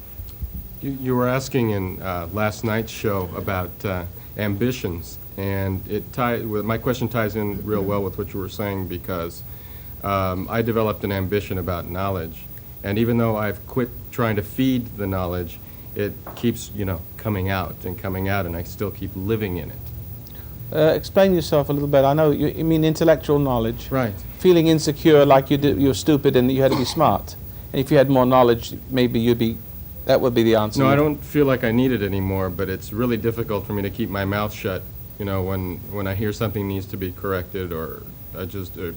You were asking in last night's show about ambitions, and my question ties in real well with what you were saying, because I developed an ambition about knowledge, and even though I've quit trying to feed the knowledge, it keeps, coming out, and I still keep living in it. Explain yourself a little bit. I know you mean intellectual knowledge. Right. Feeling insecure, like you're stupid and you had to be smart. And if you had more knowledge, maybe that would be the answer. No, I don't feel like I need it anymore, but it's really difficult for me to keep my mouth shut, when I hear something needs to be corrected, or I just... Well,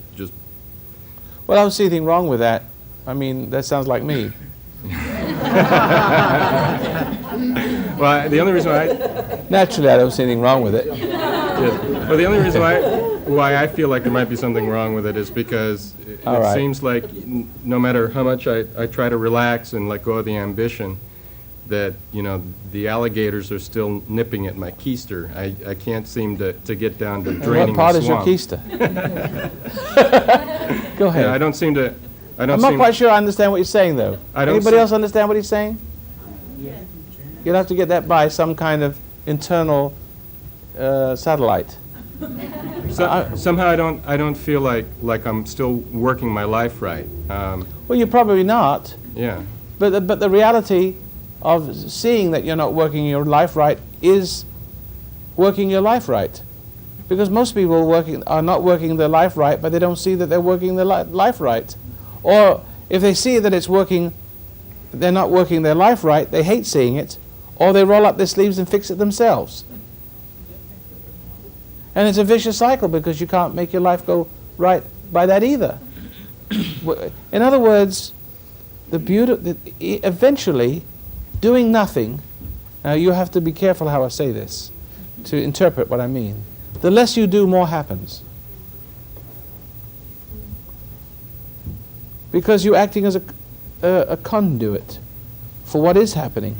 I don't see anything wrong with that. I mean, that sounds like me. Well, the only reason why Naturally, I don't see anything wrong with it. Yeah. Well, the only reason why I feel like there might be something wrong with it is because it seems like no matter how much I try to relax and let go of the ambition, that, the alligators are still nipping at my keister. I can't seem to get down to draining what part the is your swamp. keister? Go ahead. Yeah, I don't seem to... I'm not quite sure I understand what you're saying, though. Anybody else understand what he's saying? Yes. You'll have to get that by some kind of internal satellite. Somehow I don't feel like I'm still working my life right. Well, you're probably not. Yeah. But the reality of seeing that you're not working your life right is working your life right. Because most people are not working their life right, but they don't see that they're working their life right. Or if they see that they're not working their life right, they hate seeing it, or they roll up their sleeves and fix it themselves. And it's a vicious cycle, because you can't make your life go right by that either. In other words, eventually, doing nothing, now you have to be careful how I say this, to interpret what I mean. The less you do, more happens. Because you're acting as a conduit for what is happening,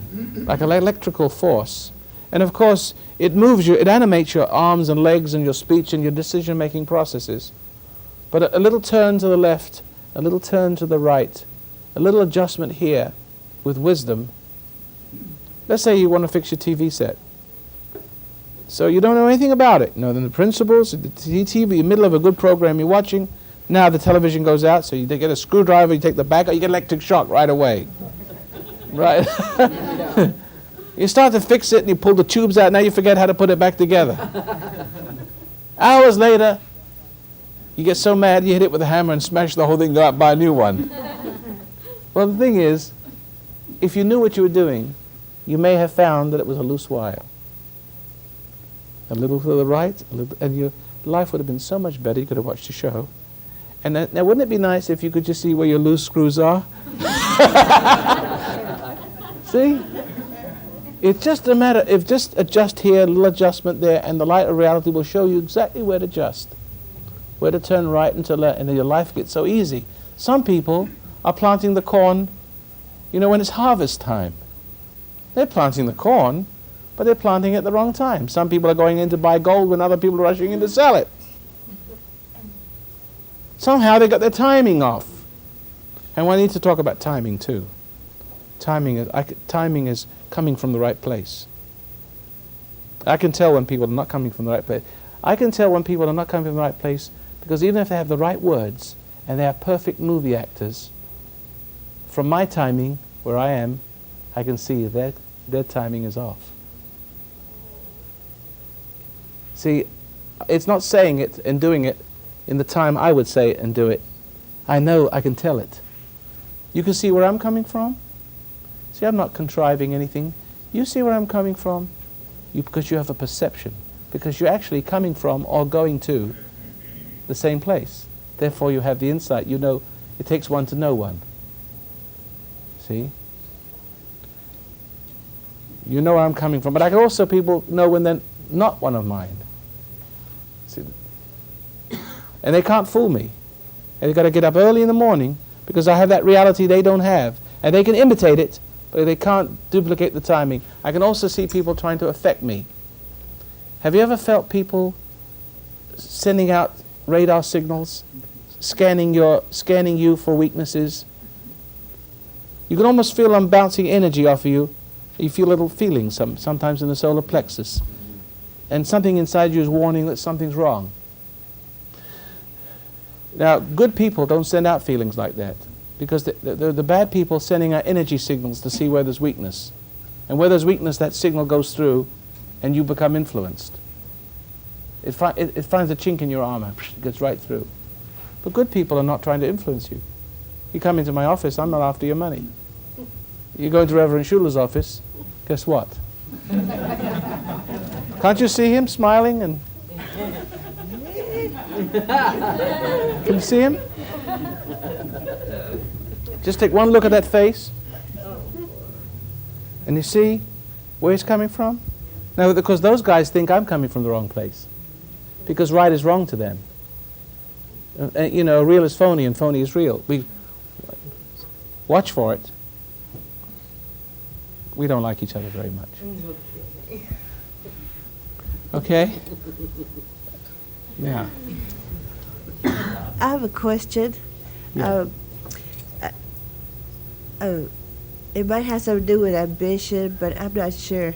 like an electrical force. And of course, it moves you, it animates your arms and legs and your speech and your decision-making processes. But a little turn to the left, a little turn to the right, a little adjustment here with wisdom. Let's say you want to fix your TV set. So you don't know anything about it. You know the principles, the TV, in the middle of a good program you're watching. Now the television goes out, so you get a screwdriver, you take the back out, you get electric shock right away. Right? You start to fix it and you pull the tubes out, now you forget how to put it back together. Hours later, you get so mad you hit it with a hammer and smash the whole thing, go out and buy a new one. Well, the thing is, if you knew what you were doing, you may have found that it was a loose wire. A little to the right, and your life would have been so much better. You could have watched the show. And now, wouldn't it be nice if you could just see where your loose screws are? See? It's just a matter, if just adjust here, a little adjustment there, and the light of reality will show you exactly where to adjust, where to turn right and to left, and then your life gets so easy. Some people are planting the corn, when it's harvest time. They're planting the corn, but they're planting it at the wrong time. Some people are going in to buy gold when other people are rushing in to sell it. Somehow they got their timing off. And we need to talk about timing too. Timing is coming from the right place. I can tell when people are not coming from the right place. I can tell when people are not coming from the right place because even if they have the right words and they are perfect movie actors, from my timing, where I am, I can see their timing is off. See, it's not saying it and doing it in the time I would say it and do it. I know, I can tell it. You can see where I'm coming from? See, I'm not contriving anything. You see where I'm coming from? Because you have a perception. Because you're actually coming from or going to the same place. Therefore, you have the insight. You know, it takes one to know one. See? You know where I'm coming from. But I can also people know when they're not one of mine. See? And they can't fool me. And they've got to get up early in the morning because I have that reality they don't have. And they can imitate it, but they can't duplicate the timing. I can also see people trying to affect me. Have you ever felt people sending out radar signals, scanning you for weaknesses? You can almost feel them bouncing energy off of you. You feel little feelings sometimes in the solar plexus. And something inside you is warning that something's wrong. Now, good people don't send out feelings like that because the bad people sending out energy signals to see where there's weakness. And where there's weakness, that signal goes through and you become influenced. It finds a chink in your armor, it gets right through. But good people are not trying to influence you. You come into my office, I'm not after your money. You go into Reverend Schuler's office, guess what? Can't you see him smiling and... Can you see him? Just take one look at that face and you see where he's coming from? Now, because those guys think I'm coming from the wrong place because right is wrong to them. You know, real is phony and phony is real. We watch for it. We don't like each other very much. Okay? Yeah. I have a question. Yeah. It might have something to do with ambition, but I'm not sure.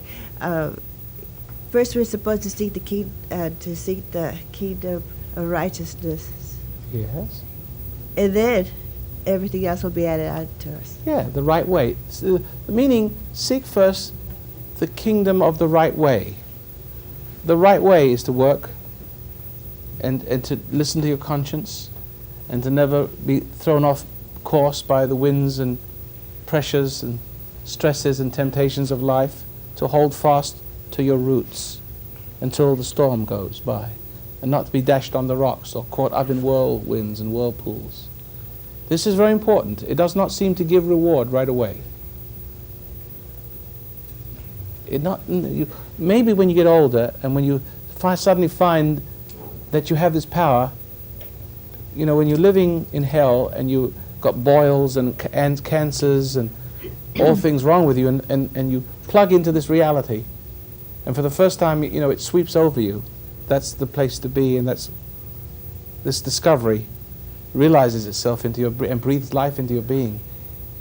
First, we're supposed to seek the kingdom of righteousness. Yes. And then everything else will be added on to us. Yeah, the right way. Meaning, seek first the kingdom of the right way. The right way is to work and to listen to your conscience and to never be thrown off course by the winds and pressures and stresses and temptations of life, to hold fast to your roots until the storm goes by, and not to be dashed on the rocks or caught up in whirlwinds and whirlpools. This is very important. It does not seem to give reward right away. Maybe when you get older and when you suddenly find that you have this power, you know, when you're living in hell and you got boils and cancers and all things wrong with you, and you plug into this reality, and for the first time, you know, it sweeps over you. That's the place to be, and that's this discovery realizes itself into your and breathes life into your being.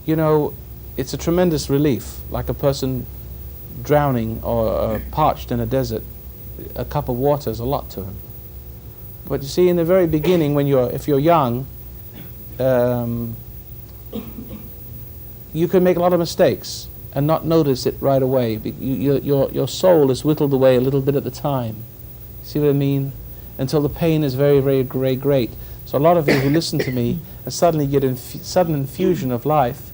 You know, it's a tremendous relief, like a person drowning or parched in a desert. A cup of water is a lot to him. But you see, in the very beginning, if you're young, you can make a lot of mistakes and not notice it right away. Your soul is whittled away a little bit at a time. See what I mean? Until the pain is very, very, very great. So a lot of you who listen to me and suddenly get a sudden infusion of life,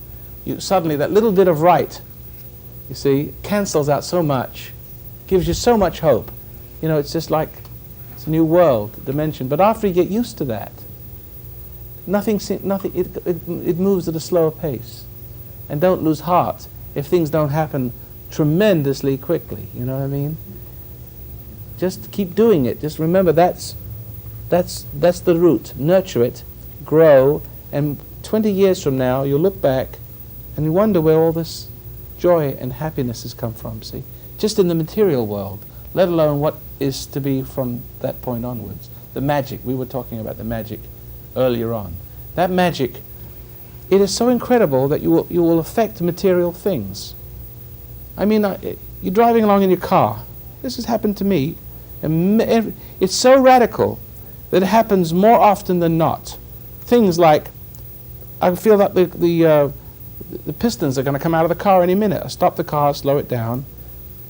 suddenly that little bit of right, you see, cancels out so much, gives you so much hope. You know, it's just like it's a new world, dimension. But after you get used to that, it moves at a slower pace. And don't lose heart if things don't happen tremendously quickly. You know what I mean? Just keep doing it. Just remember that's the root. Nurture it, grow, and 20 years from now you'll look back and you wonder where all this joy and happiness has come from. See, just in the material world, let alone what is to be from that point onwards. The magic, we were talking about the magic earlier on. That magic it is so incredible that you will affect material things. I mean, you're driving along in your car. This has happened to me. And it's so radical that it happens more often than not. Things like, I feel that the pistons are going to come out of the car any minute. I stop the car, slow it down.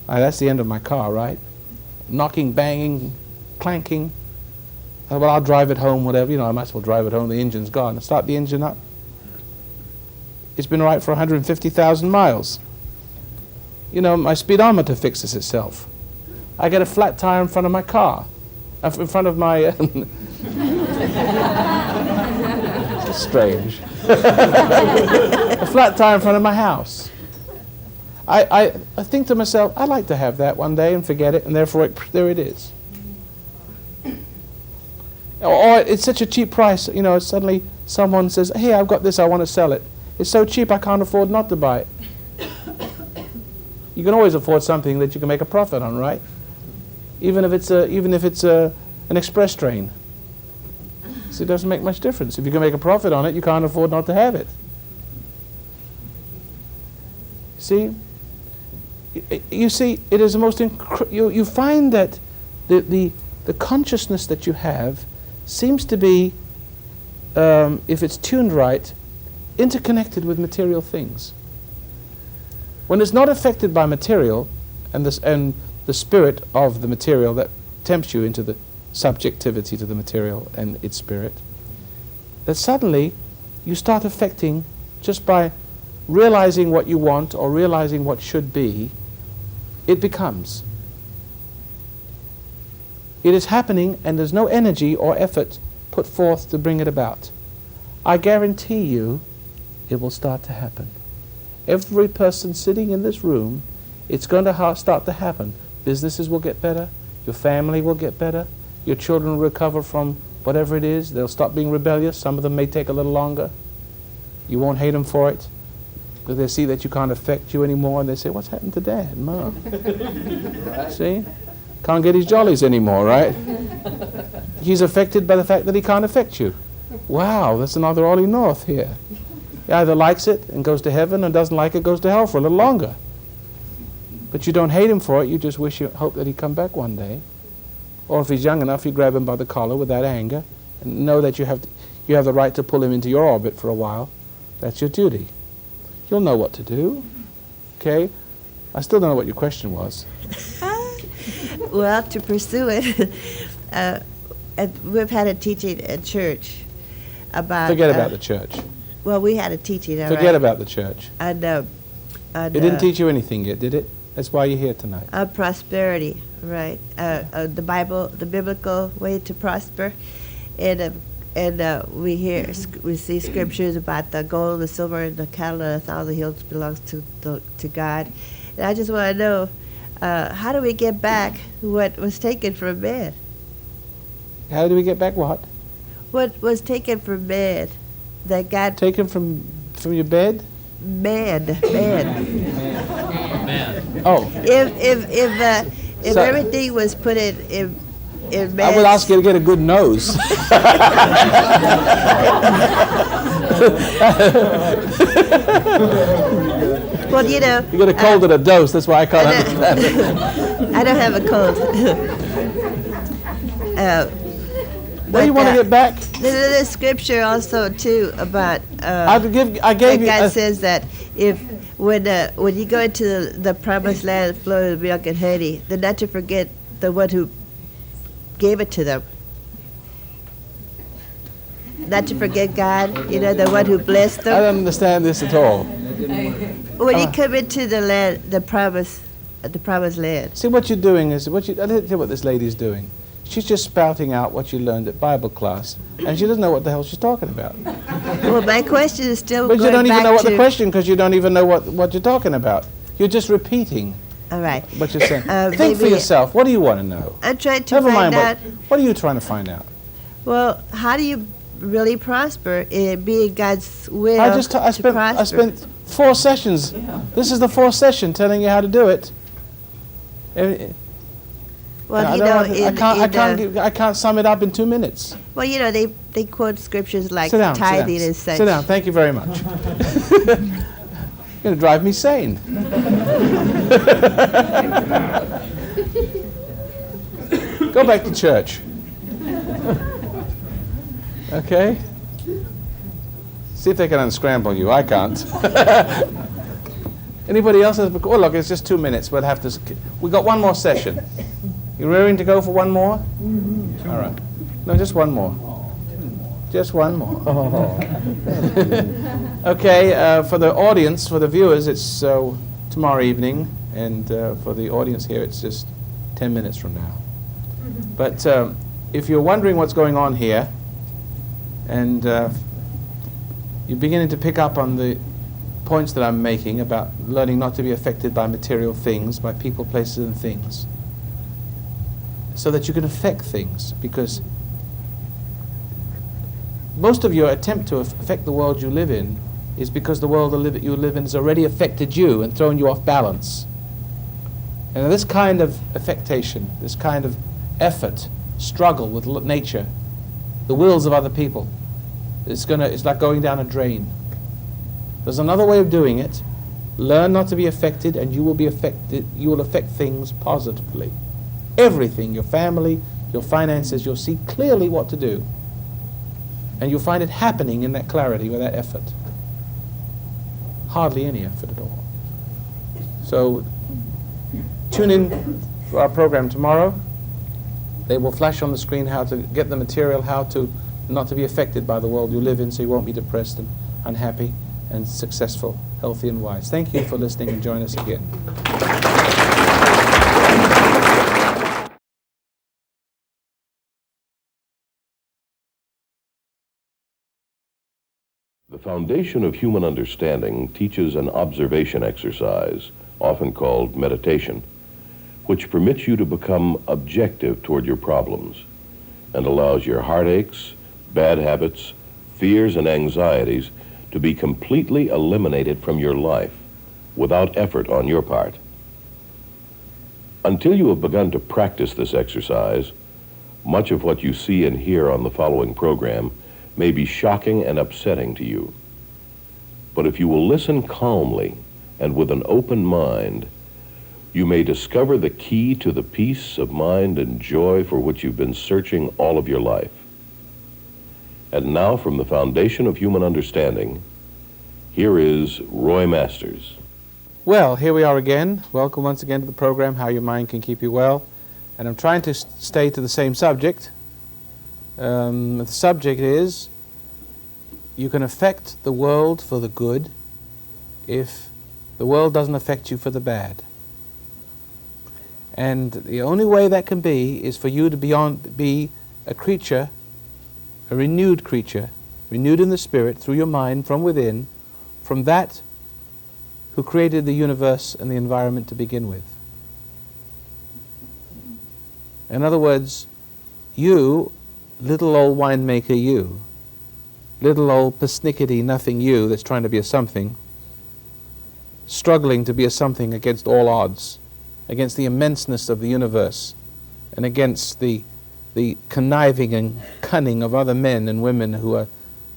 That's the end of my car, right? Knocking, banging, clanking. Well, I'll drive it home, whatever. You know, I might as well drive it home. The engine's gone. I start the engine up. It's been right for 150,000 miles. You know, my speedometer fixes itself. I get a flat tire in front of my car, in front of my... It's strange. A flat tire in front of my house. I think to myself, I'd like to have that one day and forget it, and therefore there it is. Or it's such a cheap price, you know, suddenly someone says, hey, I've got this, I want to sell it. It's so cheap I can't afford not to buy it. You can always afford something that you can make a profit on, right? Even if it's an express train. So it doesn't make much difference. If you can make a profit on it, you can't afford not to have it. See? You see, it is the most you find that the consciousness that you have seems to be, if it's tuned right, interconnected with material things. When it's not affected by material, and the spirit of the material that tempts you into the subjectivity to the material and its spirit, that suddenly you start affecting just by realizing what you want or realizing what should be, it becomes. It is happening and there's no energy or effort put forth to bring it about. I guarantee you it will start to happen. Every person sitting in this room, it's going to start to happen. Businesses will get better, your family will get better, your children will recover from whatever it is, they'll stop being rebellious, some of them may take a little longer. You won't hate them for it, because they see that you can't affect you anymore, and they say, what's happened to Dad, Mom? See? Can't get his jollies anymore, right? He's affected by the fact that he can't affect you. Wow, that's another Ollie North here. He either likes it and goes to heaven, and doesn't like it, goes to hell for a little longer. But you don't hate him for it, you just hope that he'd come back one day. Or if he's young enough, you grab him by the collar without anger, and know that you have the right to pull him into your orbit for a while. That's your duty. You'll know what to do. Okay? I still don't know what your question was. Well, to pursue it, we've had a teaching at church about... Forget about the church. Well, we had a teaching, Forget about the church. And, it didn't teach you anything yet, did it? That's why you're here tonight. Prosperity, right. The Bible, the biblical way to prosper. And we see scriptures about the gold, the silver, and the cattle, and 1,000 hills belongs to God. And I just want to know, how do we get back what was taken from man? How do we get back what? What was taken from man that God... Taken from your bed? Man. Oh. If everything was put in man's... I would ask you to get a good nose. Well, you know... You get a cold and a dose, that's why I can't understand it. I don't have a cold. What do you want to get back? There's a scripture also, too, about... I gave you... God says that when you go into the promised land flowing with milk and honey, then not to forget the one who gave it to them. Not to forget God, you know, the one who blessed them. I don't understand this at all. When you come into the land, the promised land. See, what you're doing is, I didn't hear what this lady's doing. She's just spouting out what you learned at Bible class, and she doesn't know what the hell she's talking about. Well, my question is still But going you don't even back know what to the question, because you don't even know what you're talking about. You're just repeating. All right. What you're saying. Think for yourself. What do you want to know? I'm trying to Never find mind out. What are you trying to find out? Well, how do you really prosper in being God's will I to prosper? I spent 4 sessions. This is the 4th session telling you how to do it. Well, I you don't know, want to- I can't sum it up in 2 minutes. well, you know, they quote scriptures like Sit down, tithing sit down. and such. Sit down. Thank you very much. You're going to drive me sane. Go back to church. Okay? See if they can unscramble you. I can't. Anybody else? Oh, look, it's just 2 minutes. We'll have to. We got one more session. You raring to go for one more? All right. No, just one more. Just one more. Okay, for the audience, for the viewers, it's tomorrow evening, and for the audience here, it's just 10 minutes from now. But if you're wondering what's going on here, and you're beginning to pick up on the points that I'm making about learning not to be affected by material things, by people, places, and things, so that you can affect things, because most of your attempt to affect the world you live in is because the world you live in has already affected you and thrown you off balance. And this kind of affectation, this kind of effort, struggle with nature, the wills of other people, it's like going down a drain. There's another way of doing it. Learn not to be affected, and you will be affected. You will affect things positively. Everything, your family, your finances, you'll see clearly what to do. And you'll find it happening in that clarity with that effort. Hardly any effort at all. So tune in for our program tomorrow. They will flash on the screen how to get the material, how to not to be affected by the world you live in, so you won't be depressed and unhappy and successful, healthy and wise. Thank you for listening, and join us again. The foundation of human understanding teaches an observation exercise, often called meditation, which permits you to become objective toward your problems and allows your heartaches, bad habits, fears, and anxieties to be completely eliminated from your life without effort on your part. Until you have begun to practice this exercise, much of what you see and hear on the following program may be shocking and upsetting to you. But if you will listen calmly and with an open mind, you may discover the key to the peace of mind and joy for which you've been searching all of your life. And now, from the foundation of human understanding, here is Roy Masters. Well, here we are again. Welcome once again to the program, How Your Mind Can Keep You Well. And I'm trying to stay to the same subject. The subject is, you can affect the world for the good if the world doesn't affect you for the bad. And the only way that can be is for you to be a creature, a renewed creature, renewed in the spirit, through your mind, from within, from that who created the universe and the environment to begin with. In other words, you, little old winemaker you, little old persnickety nothing you that's trying to be a something, struggling to be a something against all odds, against the immenseness of the universe, and against the conniving and cunning of other men and women who are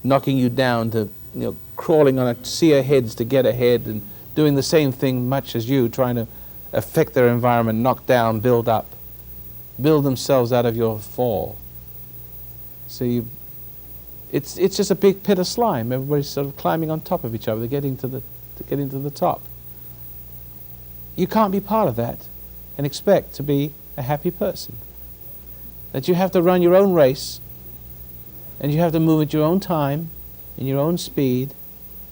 knocking you down to, crawling on a sea of heads to get ahead and doing the same thing much as you, trying to affect their environment, knock down, build up, build themselves out of your fall. So it's just a big pit of slime. Everybody's sort of climbing on top of each other, getting to the top. You can't be part of that and expect to be a happy person. That you have to run your own race, and you have to move at your own time, in your own speed,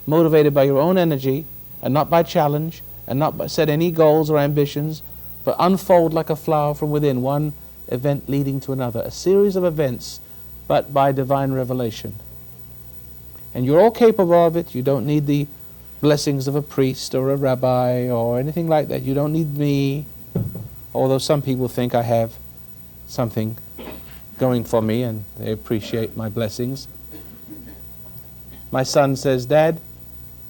motivated by your own energy, and not by challenge, and not by set any goals or ambitions, but unfold like a flower from within, one event leading to another, a series of events, but by divine revelation. And you're all capable of it. You don't need the blessings of a priest or a rabbi or anything like that. You don't need me, although some people think I have something going for me and they appreciate my blessings. My son says, "Dad,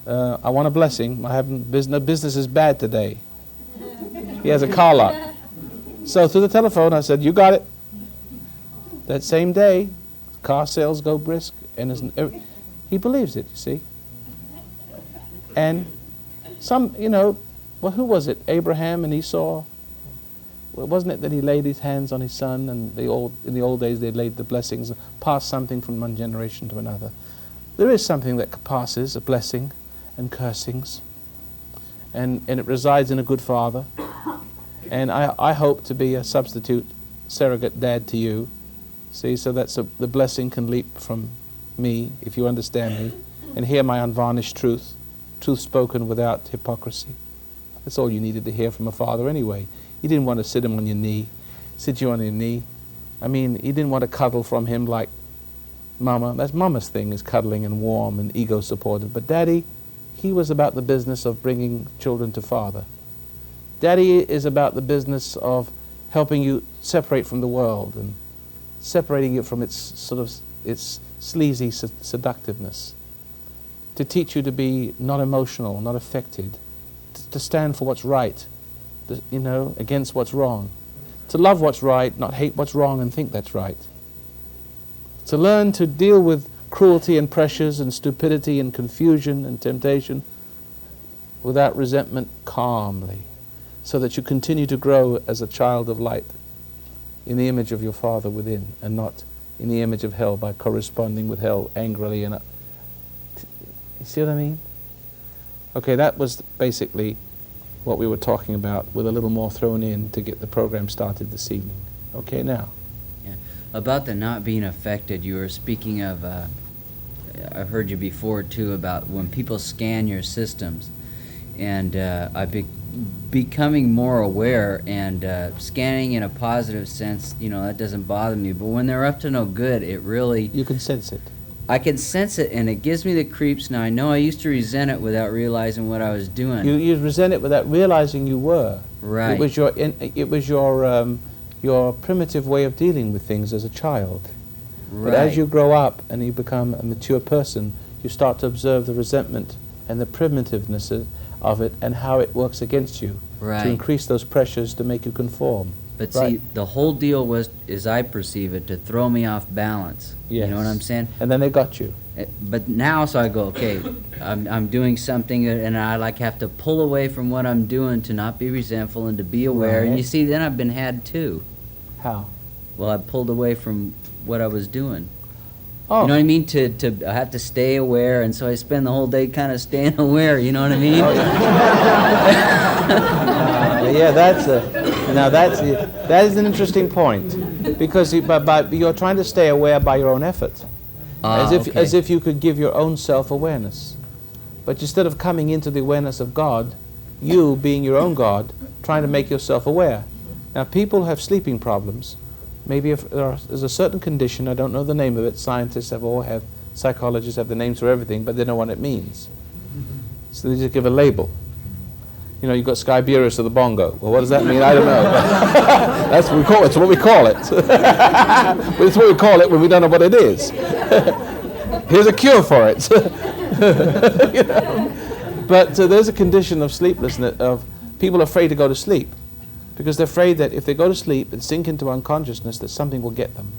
I want a blessing. Business is bad today." He has a car lot. So through the telephone, I said, you got it. That same day, car sales go brisk, and he believes it, you see. And some, well, who was it? Abraham and Esau? Well, wasn't it that he laid his hands on his son, and in the old days they laid the blessings, passed something from one generation to another. There is something that passes, a blessing and cursings, and it resides in a good father. And I hope to be a substitute surrogate dad to you, see, so that the blessing can leap from me, if you understand me, and hear my unvarnished truth spoken without hypocrisy. That's all you needed to hear from a father anyway. You didn't want to sit you on your knee. I mean, you didn't want to cuddle from him like Mama. That's Mama's thing, is cuddling and warm and ego supportive. But Daddy, he was about the business of bringing children to Father. Daddy is about the business of helping you separate from the world and separating it from its sleazy seductiveness, to teach you to be not emotional, not affected, to stand for what's right, against what's wrong, to love what's right, not hate what's wrong and think that's right, to learn to deal with cruelty and pressures and stupidity and confusion and temptation without resentment, calmly, so that you continue to grow as a child of light in the image of your Father within, and not in the image of hell by corresponding with hell angrily. You see what I mean? Okay, that was basically what we were talking about, with a little more thrown in to get the program started this evening. Okay, now. Yeah. About the not being affected, you were speaking of, I've heard you before too, about when people scan your systems. And I've been becoming more aware, and scanning in a positive sense, that doesn't bother me. But when they're up to no good, it really... You can sense it. I can sense it, and it gives me the creeps. Now, I know I used to resent it without realizing what I was doing. You resent it without realizing you were. Right. It was your primitive way of dealing with things as a child. Right. But as you grow up and you become a mature person, you start to observe the resentment and the primitiveness of it and how it works against you, right, to increase those pressures to make you conform. But right. see, the whole deal was, as I perceive it, to throw me off balance. Yes. You know what I'm saying? And then they got you. But now, so I go, okay, I'm doing something, and I have to pull away from what I'm doing to not be resentful and to be aware. Right. And you see, then I've been had too. How? Well, I pulled away from what I was doing. Oh. You know what I mean? I have to stay aware, and so I spend the whole day kind of staying aware. You know what I mean? Oh, yeah. That is an interesting point, because you're trying to stay aware by your own effort, as if you could give your own self-awareness. But instead of coming into the awareness of God, you being your own God, trying to make yourself aware. Now, people have sleeping problems. Maybe if there's a certain condition, I don't know the name of it, psychologists have the names for everything, but they know what it means. So they just give a label. You've got Skyburus of the bongo. Well, what does that mean? I don't know. That's what we call it. It's what we call it. But it's what we call it when we don't know what it is. Here's a cure for it. But there's a condition of sleeplessness, of people afraid to go to sleep, because they're afraid that if they go to sleep and sink into unconsciousness, that something will get them.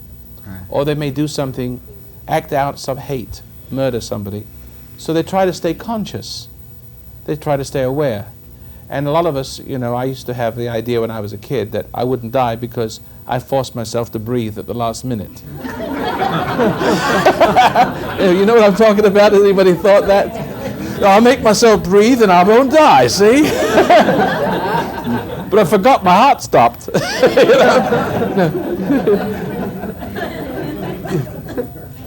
Right. Or they may do something, act out some hate, murder somebody. So they try to stay conscious. They try to stay aware. And a lot of us, I used to have the idea when I was a kid that I wouldn't die because I forced myself to breathe at the last minute. You know what I'm talking about? Has anybody thought that? I'll make myself breathe and I won't die, see? But I forgot my heart stopped.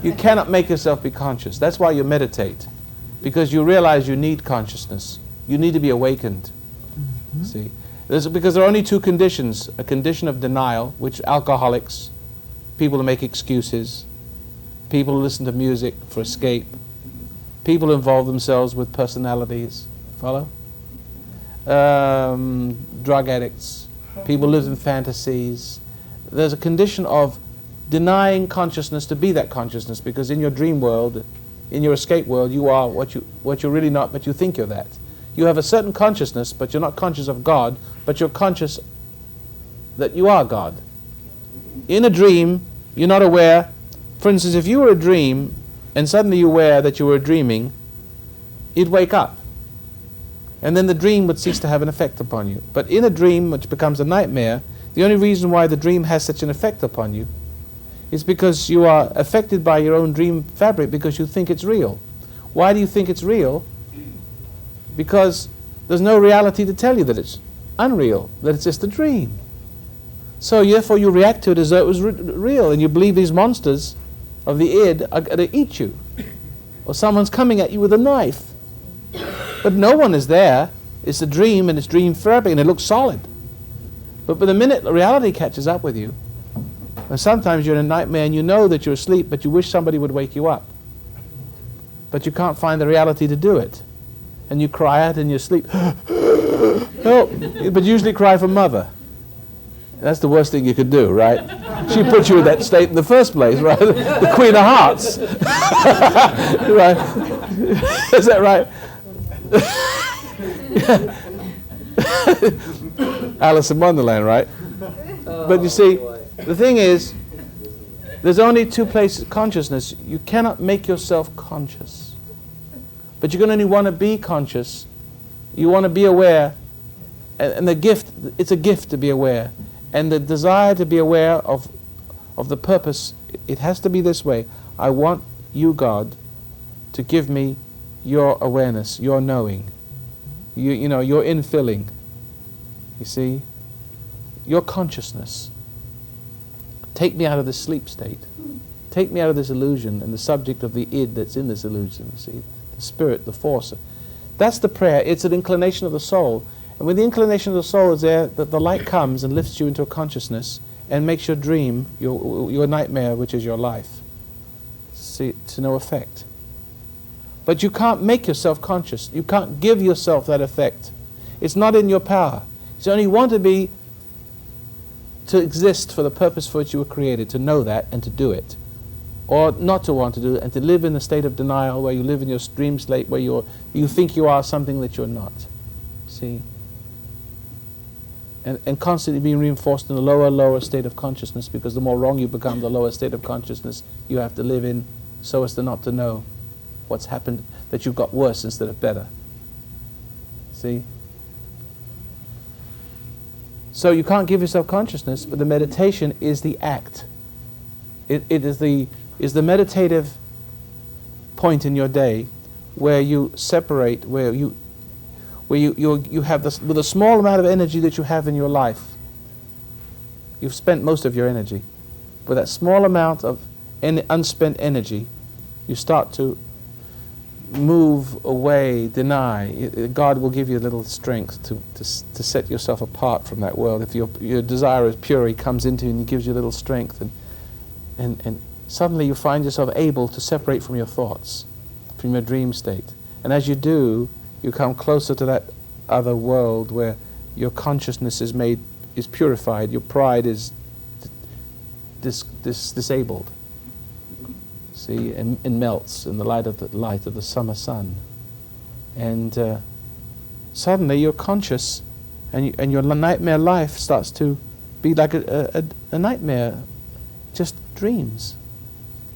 You cannot make yourself be conscious. That's why you meditate, because you realize you need consciousness. You need to be awakened. Mm-hmm. See, because there are only two conditions: a condition of denial, which alcoholics, people who make excuses, people who listen to music for escape, people who involve themselves with personalities. Follow? Drug addicts, people live in fantasies. There's a condition of denying consciousness to be that consciousness, because in your dream world, in your escape world, you are what you're really not, but you think you're that. You have a certain consciousness, but you're not conscious of God, but you're conscious that you are God. In a dream, you're not aware. For instance, if you were a dream and suddenly you're aware that you were dreaming, you'd wake up. And then the dream would cease to have an effect upon you. But in a dream, which becomes a nightmare, the only reason why the dream has such an effect upon you is because you are affected by your own dream fabric because you think it's real. Why do you think it's real? Because there's no reality to tell you that it's unreal, that it's just a dream. So therefore you react to it as though it was real, and you believe these monsters of the id are going to eat you. Or someone's coming at you with a knife. But no one is there. It's a dream, and it's dream fabric, and it looks solid. But the minute reality catches up with you, and sometimes you're in a nightmare and you know that you're asleep, but you wish somebody would wake you up. But you can't find the reality to do it. And you cry out in your sleep, help! But usually cry for mother. That's the worst thing you could do, right? She put you in that state in the first place, right? The Queen of Hearts. Right? Is that right? Alice in Wonderland, right? But you see, the thing is, there's only two places of consciousness. You cannot make yourself conscious. But you can only want to be conscious. You want to be aware. And the gift, it's a gift to be aware. And the desire to be aware of the purpose, it has to be this way. I want you, God, to give me your awareness, your knowing, you know, your infilling. You see? Your consciousness. Take me out of this sleep state. Take me out of this illusion and the subject of the id that's in this illusion, you see? The spirit, the force. That's the prayer. It's an inclination of the soul. And when the inclination of the soul is there, the light comes and lifts you into a consciousness and makes your dream, your nightmare, which is your life, see, to no effect. But you can't make yourself conscious. You can't give yourself that effect. It's not in your power. You only want to be, to exist for the purpose for which you were created, to know that and to do it. Or not to want to do it and to live in a state of denial where you live in your dream state where you think you are something that you're not. See? And constantly being reinforced in a lower state of consciousness, because the more wrong you become, the lower state of consciousness you have to live in so as to not to know what's happened, that you've got worse instead of better. See? So you can't give yourself consciousness, but the meditation is the act. It is the meditative point in your day where you separate, where you have this, with a small amount of energy that you have in your life, you've spent most of your energy. With that small amount of unspent energy, you start to move away, deny. God will give you a little strength to set yourself apart from that world. If your desire is pure, He comes into you and He gives you a little strength, and suddenly you find yourself able to separate from your thoughts, from your dream state. And as you do, you come closer to that other world where your consciousness is purified, your pride is disabled. See, and melts in the light of the summer sun. And suddenly you're conscious, and your nightmare life starts to be like a nightmare, just dreams,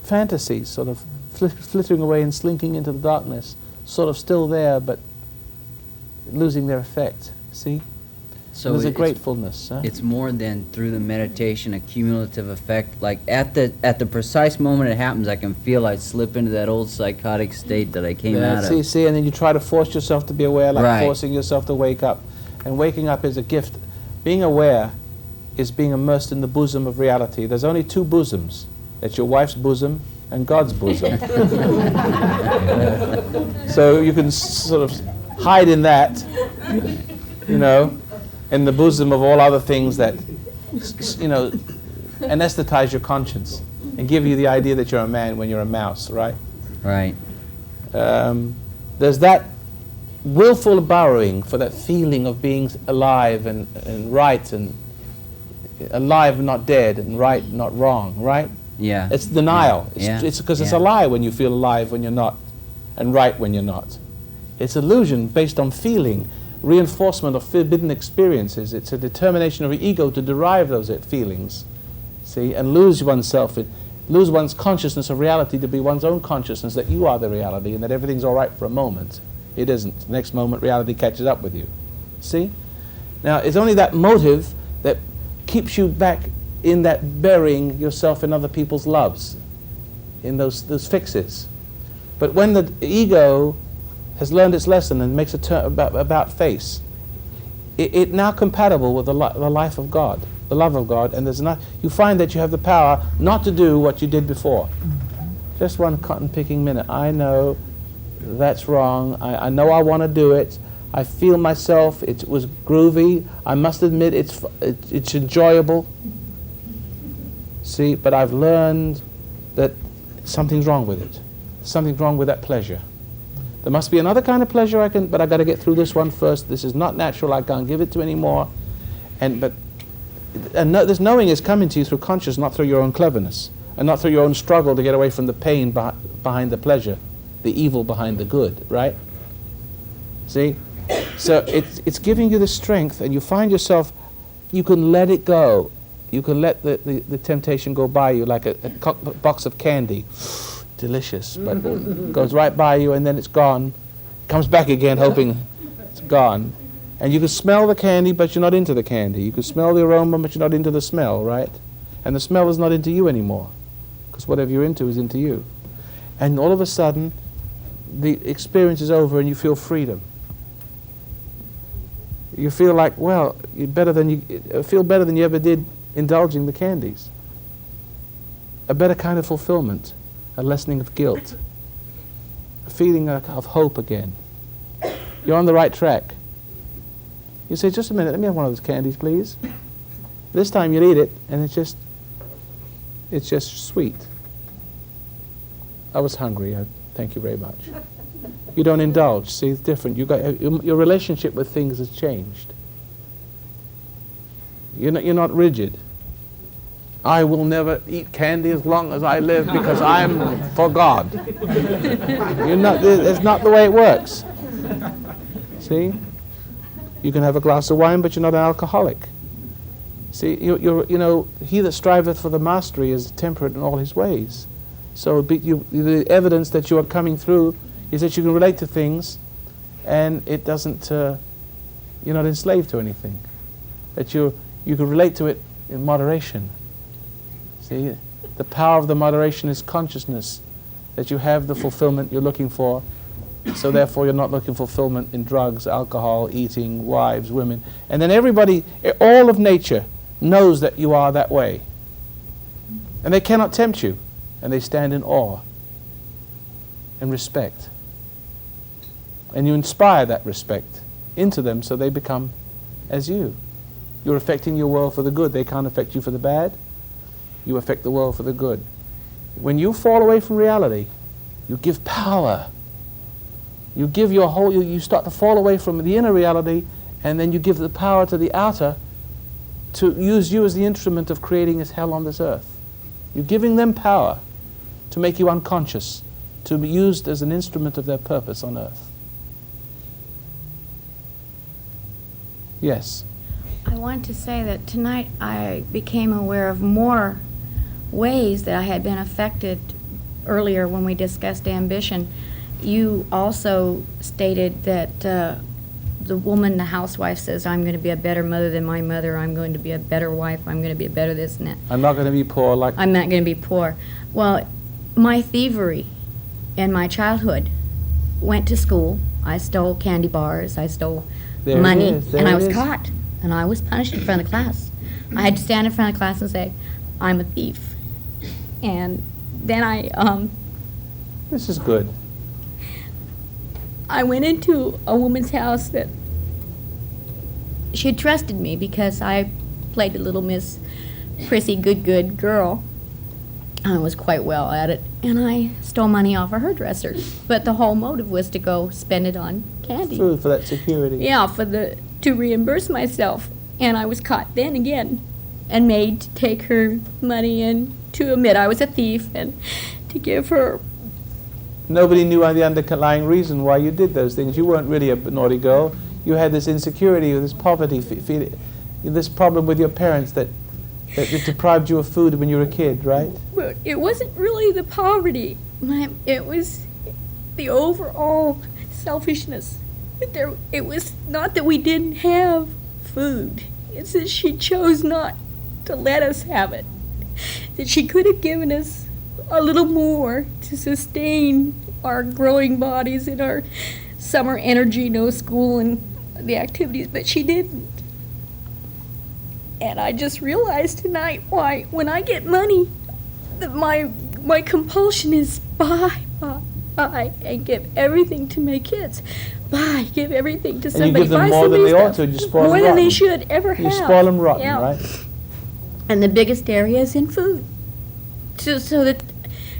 fantasies, sort of flittering away and slinking into the darkness, sort of still there, but losing their effect. See? So there's a gratefulness. It's more than through the meditation, a cumulative effect. Like at the precise moment it happens, I can feel I slip into that old psychotic state that I came out of. See, and then you try to force yourself to be aware, like right. Forcing yourself to wake up. And waking up is a gift. Being aware is being immersed in the bosom of reality. There's only two bosoms. It's your wife's bosom and God's bosom. So you can sort of hide in that, you know, in the bosom of all other things that, you know, anesthetize your conscience and give you the idea that you're a man when you're a mouse, right? Right. There's that willful borrowing for that feeling of being alive and right, and alive and not dead, and right and not wrong, right? Yeah. It's denial. Yeah. It's because it's a lie when you feel alive when you're not, and right when you're not. It's illusion based on feeling. reinforcement of forbidden experiences. It's a determination of your ego to derive those feelings, see, and lose oneself, lose one's consciousness of reality to be one's own consciousness that you are the reality and that everything's all right for a moment. It isn't. The next moment, reality catches up with you. See? Now, it's only that motive that keeps you back in that burying yourself in other people's loves, in those fixes. But when the ego has learned its lesson and makes a turn about face, it now compatible with the life of God, the love of God, and you find that you have the power not to do what you did before. Just one cotton-picking minute. I know that's wrong. I know I want to do it. I feel myself. It was groovy. I must admit it's enjoyable. See, but I've learned that something's wrong with it. Something's wrong with that pleasure. There must be another kind of pleasure but I got to get through this one first. This is not natural. I can't give it to anymore. This knowing is coming to you through consciousness, not through your own cleverness, and not through your own struggle to get away from the pain behind the pleasure, the evil behind the good, right? See? So it's giving you the strength, and you find yourself, you can let it go. You can let the temptation go by you like a box of candy. Delicious, but it goes right by you and then it's gone. Comes back again hoping it's gone. And you can smell the candy, but you're not into the candy. You can smell the aroma, but you're not into the smell, right? And the smell is not into you anymore, because whatever you're into is into you. And all of a sudden, the experience is over and you feel freedom. You feel like, well, feel better than you ever did indulging the candies. A better kind of fulfillment, a lessening of guilt, a feeling of hope again. You're on the right track. You say, just a minute, let me have one of those candies, please. This time you'll eat it, and it's just sweet. I was hungry. Thank you very much. You don't indulge. See, it's different. Your relationship with things has changed. You're not rigid. I will never eat candy as long as I live because I'm for God. It's not the way it works. See? You can have a glass of wine, but you're not an alcoholic. See, he that striveth for the mastery is temperate in all his ways. So the evidence that you are coming through is that you can relate to things, and it doesn't. You're not enslaved to anything. That you can relate to it in moderation. See, the power of the moderation is consciousness that you have the fulfillment you're looking for. So therefore you're not looking for fulfillment in drugs, alcohol, eating, wives, women. And then everybody, all of nature, knows that you are that way. And they cannot tempt you. And they stand in awe and respect. And you inspire that respect into them so they become as you. You're affecting your world for the good. They can't affect you for the bad. You affect the world for the good. When you fall away from reality, you give power. You give you start to fall away from the inner reality, and then you give the power to the outer to use you as the instrument of creating this hell on this earth. You're giving them power to make you unconscious, to be used as an instrument of their purpose on earth. Yes? I want to say that tonight I became aware of more ways that I had been affected earlier when we discussed ambition. You also stated that the woman, the housewife, says, I'm going to be a better mother than my mother, I'm going to be a better wife, I'm going to be a better this and that. I'm not going to be poor like... I'm not going to be poor. Well, my thievery in my childhood went to school. I stole candy bars, I stole money, and I was caught. And I was punished in front of the class. I had to stand in front of the class and say, I'm a thief. And then This is good. I went into a woman's house that she had trusted me because I played the little Miss Prissy good girl. I was quite well at it. And I stole money off of her dresser. But the whole motive was to go spend it on candy. Food for that security. Yeah, to reimburse myself. And I was caught then again and made to take her money and to admit I was a thief and to give her. Nobody knew the underlying reason why you did those things. You weren't really a naughty girl. you had this insecurity or this poverty, this problem with your parents that deprived you of food when you were a kid, right? Well, it wasn't really the poverty. It was the overall selfishness. It was not that we didn't have food. It's that she chose not to let us have it. That she could have given us a little more to sustain our growing bodies and our summer energy, no school and the activities, but she didn't. And I just realized tonight why, when I get money, that my compulsion is buy, and give everything to my kids. Give everything to And somebody. you give them buy more than somebody they ought stuff. to, you spoil more them than they rotten. should ever have. You spoil them rotten, Yeah. right? And the biggest area is in food. So that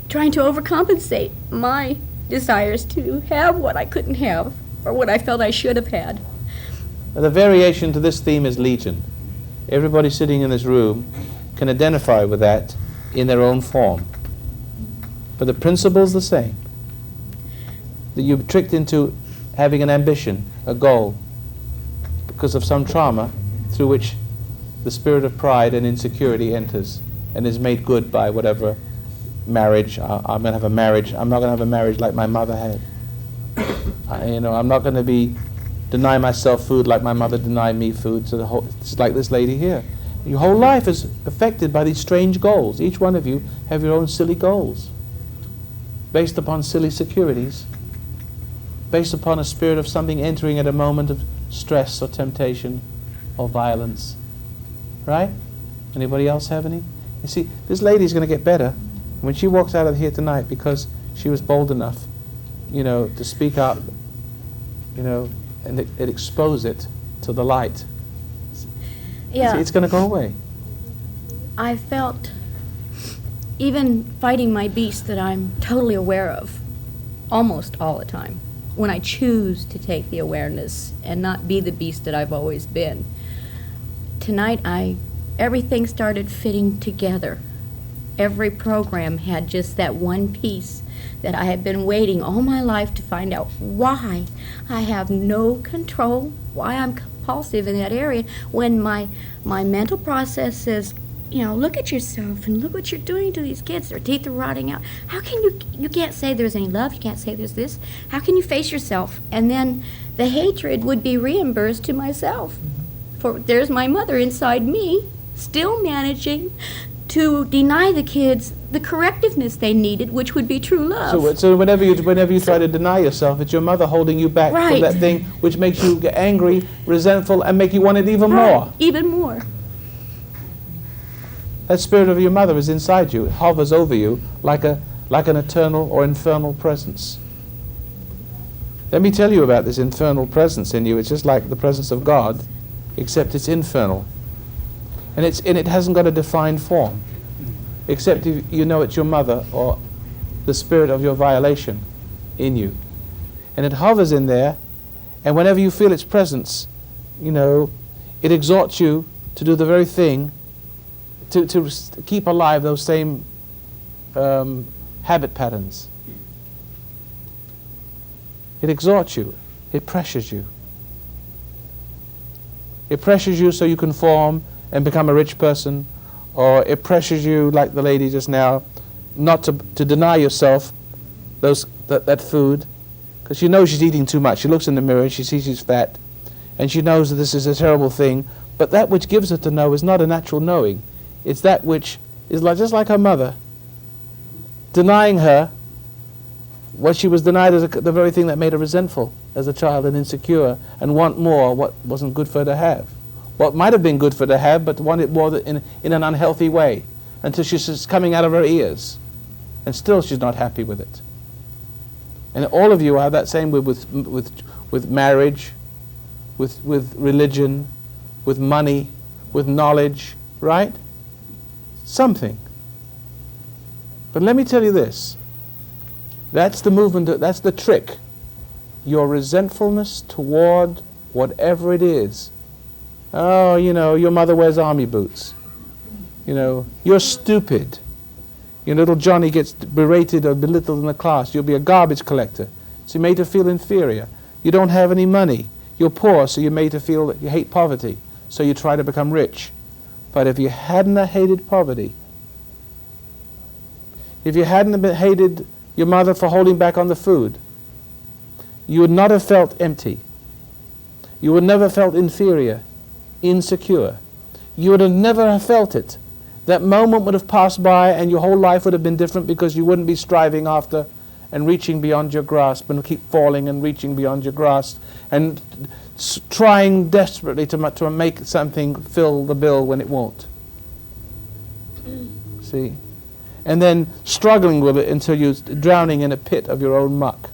trying to overcompensate my desires to have what I couldn't have or what I felt I should have had. The variation to this theme is legion. Everybody sitting in this room can identify with that in their own form. But the principle's the same. That you're tricked into having an ambition, a goal, because of some trauma through which the spirit of pride and insecurity enters and is made good by whatever marriage. I'm going to have a marriage. I'm not going to have a marriage like my mother had. I'm not going to deny myself food like my mother denied me food. So it's like this lady here. Your whole life is affected by these strange goals. Each one of you have your own silly goals, based upon silly securities, based upon a spirit of something entering at a moment of stress or temptation or violence. Right? Anybody else have any? You see, this lady's going to get better when she walks out of here tonight because she was bold enough, to speak up, and expose it to the light. Yeah. See, it's going to go away. I felt, even fighting my beast that I'm totally aware of, almost all the time, when I choose to take the awareness and not be the beast that I've always been. Tonight, everything started fitting together. Every program had just that one piece that I had been waiting all my life to find out why I have no control, why I'm compulsive in that area, when my mental process says, look at yourself and look what you're doing to these kids. Their teeth are rotting out. How can you can't say there's any love, you can't say there's this. How can you face yourself? And then the hatred would be reimbursed to myself. For there's my mother inside me, still managing to deny the kids the correctiveness they needed, which would be true love. So whenever you try to deny yourself, it's your mother holding you back from that thing which makes you get angry, resentful, and make you want it even more. Even more. That spirit of your mother is inside you. It hovers over you like an eternal or infernal presence. Let me tell you about this infernal presence in you. It's just like the presence of God, except it's infernal. And it hasn't got a defined form, except if you know it's your mother or the spirit of your violation in you. And it hovers in there, and whenever you feel its presence, it exhorts you to do the very thing to keep alive those same habit patterns. It exhorts you. It pressures you. It pressures you so you conform and become a rich person, or it pressures you, like the lady just now, not to deny yourself that food, because she knows she's eating too much. She looks in the mirror, she sees she's fat, and she knows that this is a terrible thing, but that which gives her to know is not a natural knowing. It's that which is just like her mother, denying her what she was denied as the very thing that made her resentful as a child and insecure and want more what wasn't good for her to have. What might have been good for her to have, but wanted more in an unhealthy way, until she's just coming out of her ears, and still she's not happy with it. And all of you are that same with marriage, with religion, with money, with knowledge, right? Something. But let me tell you this. That's the movement. That's the trick. Your resentfulness toward whatever it is. Oh, your mother wears army boots. You're stupid. Little Johnny gets berated or belittled in the class. You'll be a garbage collector. So you made her feel inferior. You don't have any money. You're poor, so you're made to feel that you hate poverty, so you try to become rich. But if you hadn't hated poverty, if you hadn't hated your mother for holding back on the food, you would not have felt empty. You would never have felt inferior, insecure. You would have never have felt it. That moment would have passed by and your whole life would have been different because you wouldn't be striving after and reaching beyond your grasp and keep falling and reaching beyond your grasp and trying desperately to make something fill the bill when it won't. See? And then struggling with it until you're drowning in a pit of your own muck.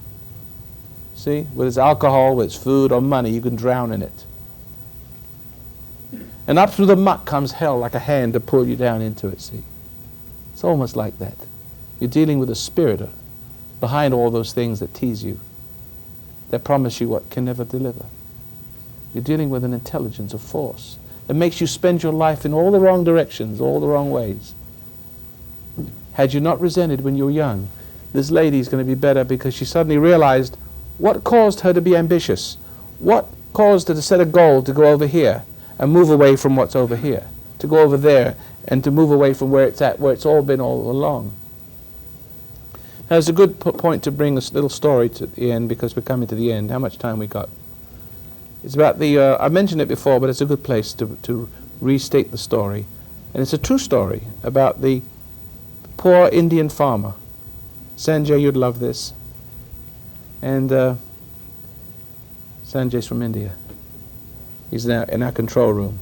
See? Whether it's alcohol, whether it's food or money, you can drown in it. And up through the muck comes hell like a hand to pull you down into it, see? It's almost like that. You're dealing with a spirit behind all those things that tease you, that promise you what can never deliver. You're dealing with an intelligence, a force, that makes you spend your life in all the wrong directions, all the wrong ways. Had you not resented when you were young, this lady's going to be better because she suddenly realized what caused her to be ambitious, what caused her to set a goal to go over here and move away from what's over here, to go over there and to move away from where it's at, where it's all been all along. Now, it's a good point to bring this little story to the end because we're coming to the end. How much time we got? It's about the, I mentioned it before, but it's a good place to restate the story. And it's a true story about the poor Indian farmer. Sanjay, you'd love this. And Sanjay's from India. He's now in our control room.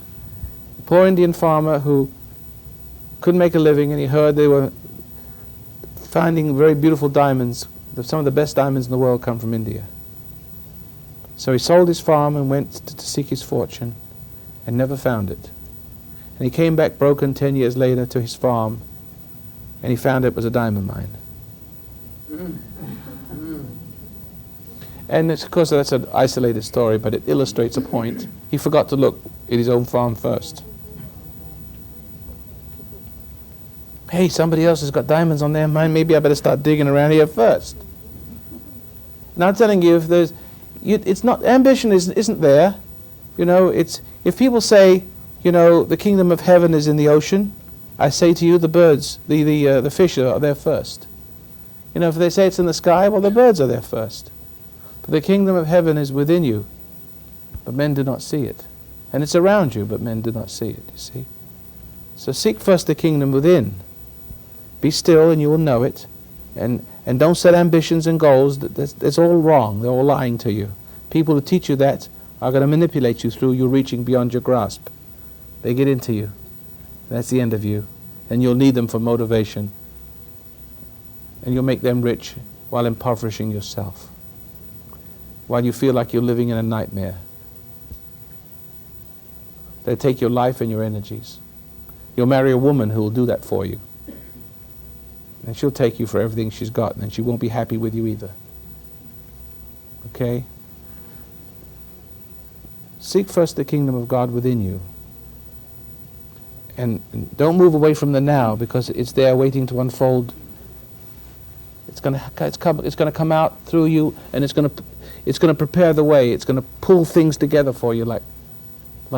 The poor Indian farmer who couldn't make a living, and he heard they were finding very beautiful diamonds. Some of the best diamonds in the world come from India. So he sold his farm and went to seek his fortune and never found it. And he came back broken 10 years later to his farm and he found it was a diamond mine. And of course that's an isolated story, but it illustrates a point. He forgot to look at his own farm first. Hey, somebody else has got diamonds on their mine, maybe I better start digging around here first. Now I'm telling you, if there's, it's not, ambition isn't there. You know, it's, if people say, you know, the kingdom of heaven is in the ocean, I say to you, the birds, the fish are there first. You know, if they say it's in the sky, well, the birds are there first. For the kingdom of heaven is within you, but men do not see it. And it's around you, but men do not see it, you see. So seek first the kingdom within. Be still and you will know it. And don't set ambitions and goals. That's all wrong. They're all lying to you. People who teach you that are going to manipulate you through you reaching beyond your grasp. They get into you. That's the end of you. And you'll need them for motivation. And you'll make them rich while impoverishing yourself. While you feel like you're living in a nightmare. They take your life and your energies. You'll marry a woman who will do that for you. And she'll take you for everything she's got, and she won't be happy with you either. Okay? Seek first the kingdom of God within you. And don't move away from the now, because it's there waiting to unfold. It's going to come out through you, and it's going to prepare the way. It's going to pull things together for you like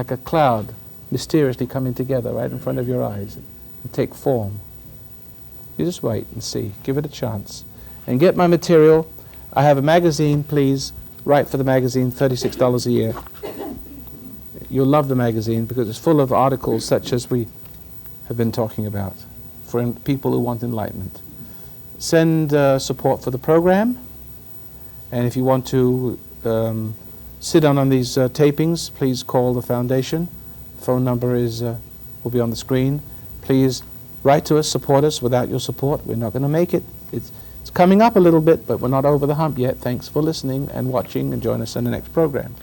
a cloud mysteriously coming together right in front of your eyes and take form. You just wait and see. Give it a chance. And get my material. I have a magazine, please. Write for the magazine, $36 a year. You'll love the magazine because it's full of articles such as we have been talking about for people who want enlightenment. Send support for the program. And if you want to sit on these tapings, please call the foundation. Phone number will be on the screen. Please write to us, support us. Without your support, we're not going to make it. It's coming up a little bit, but we're not over the hump yet. Thanks for listening and watching, and join us in the next program.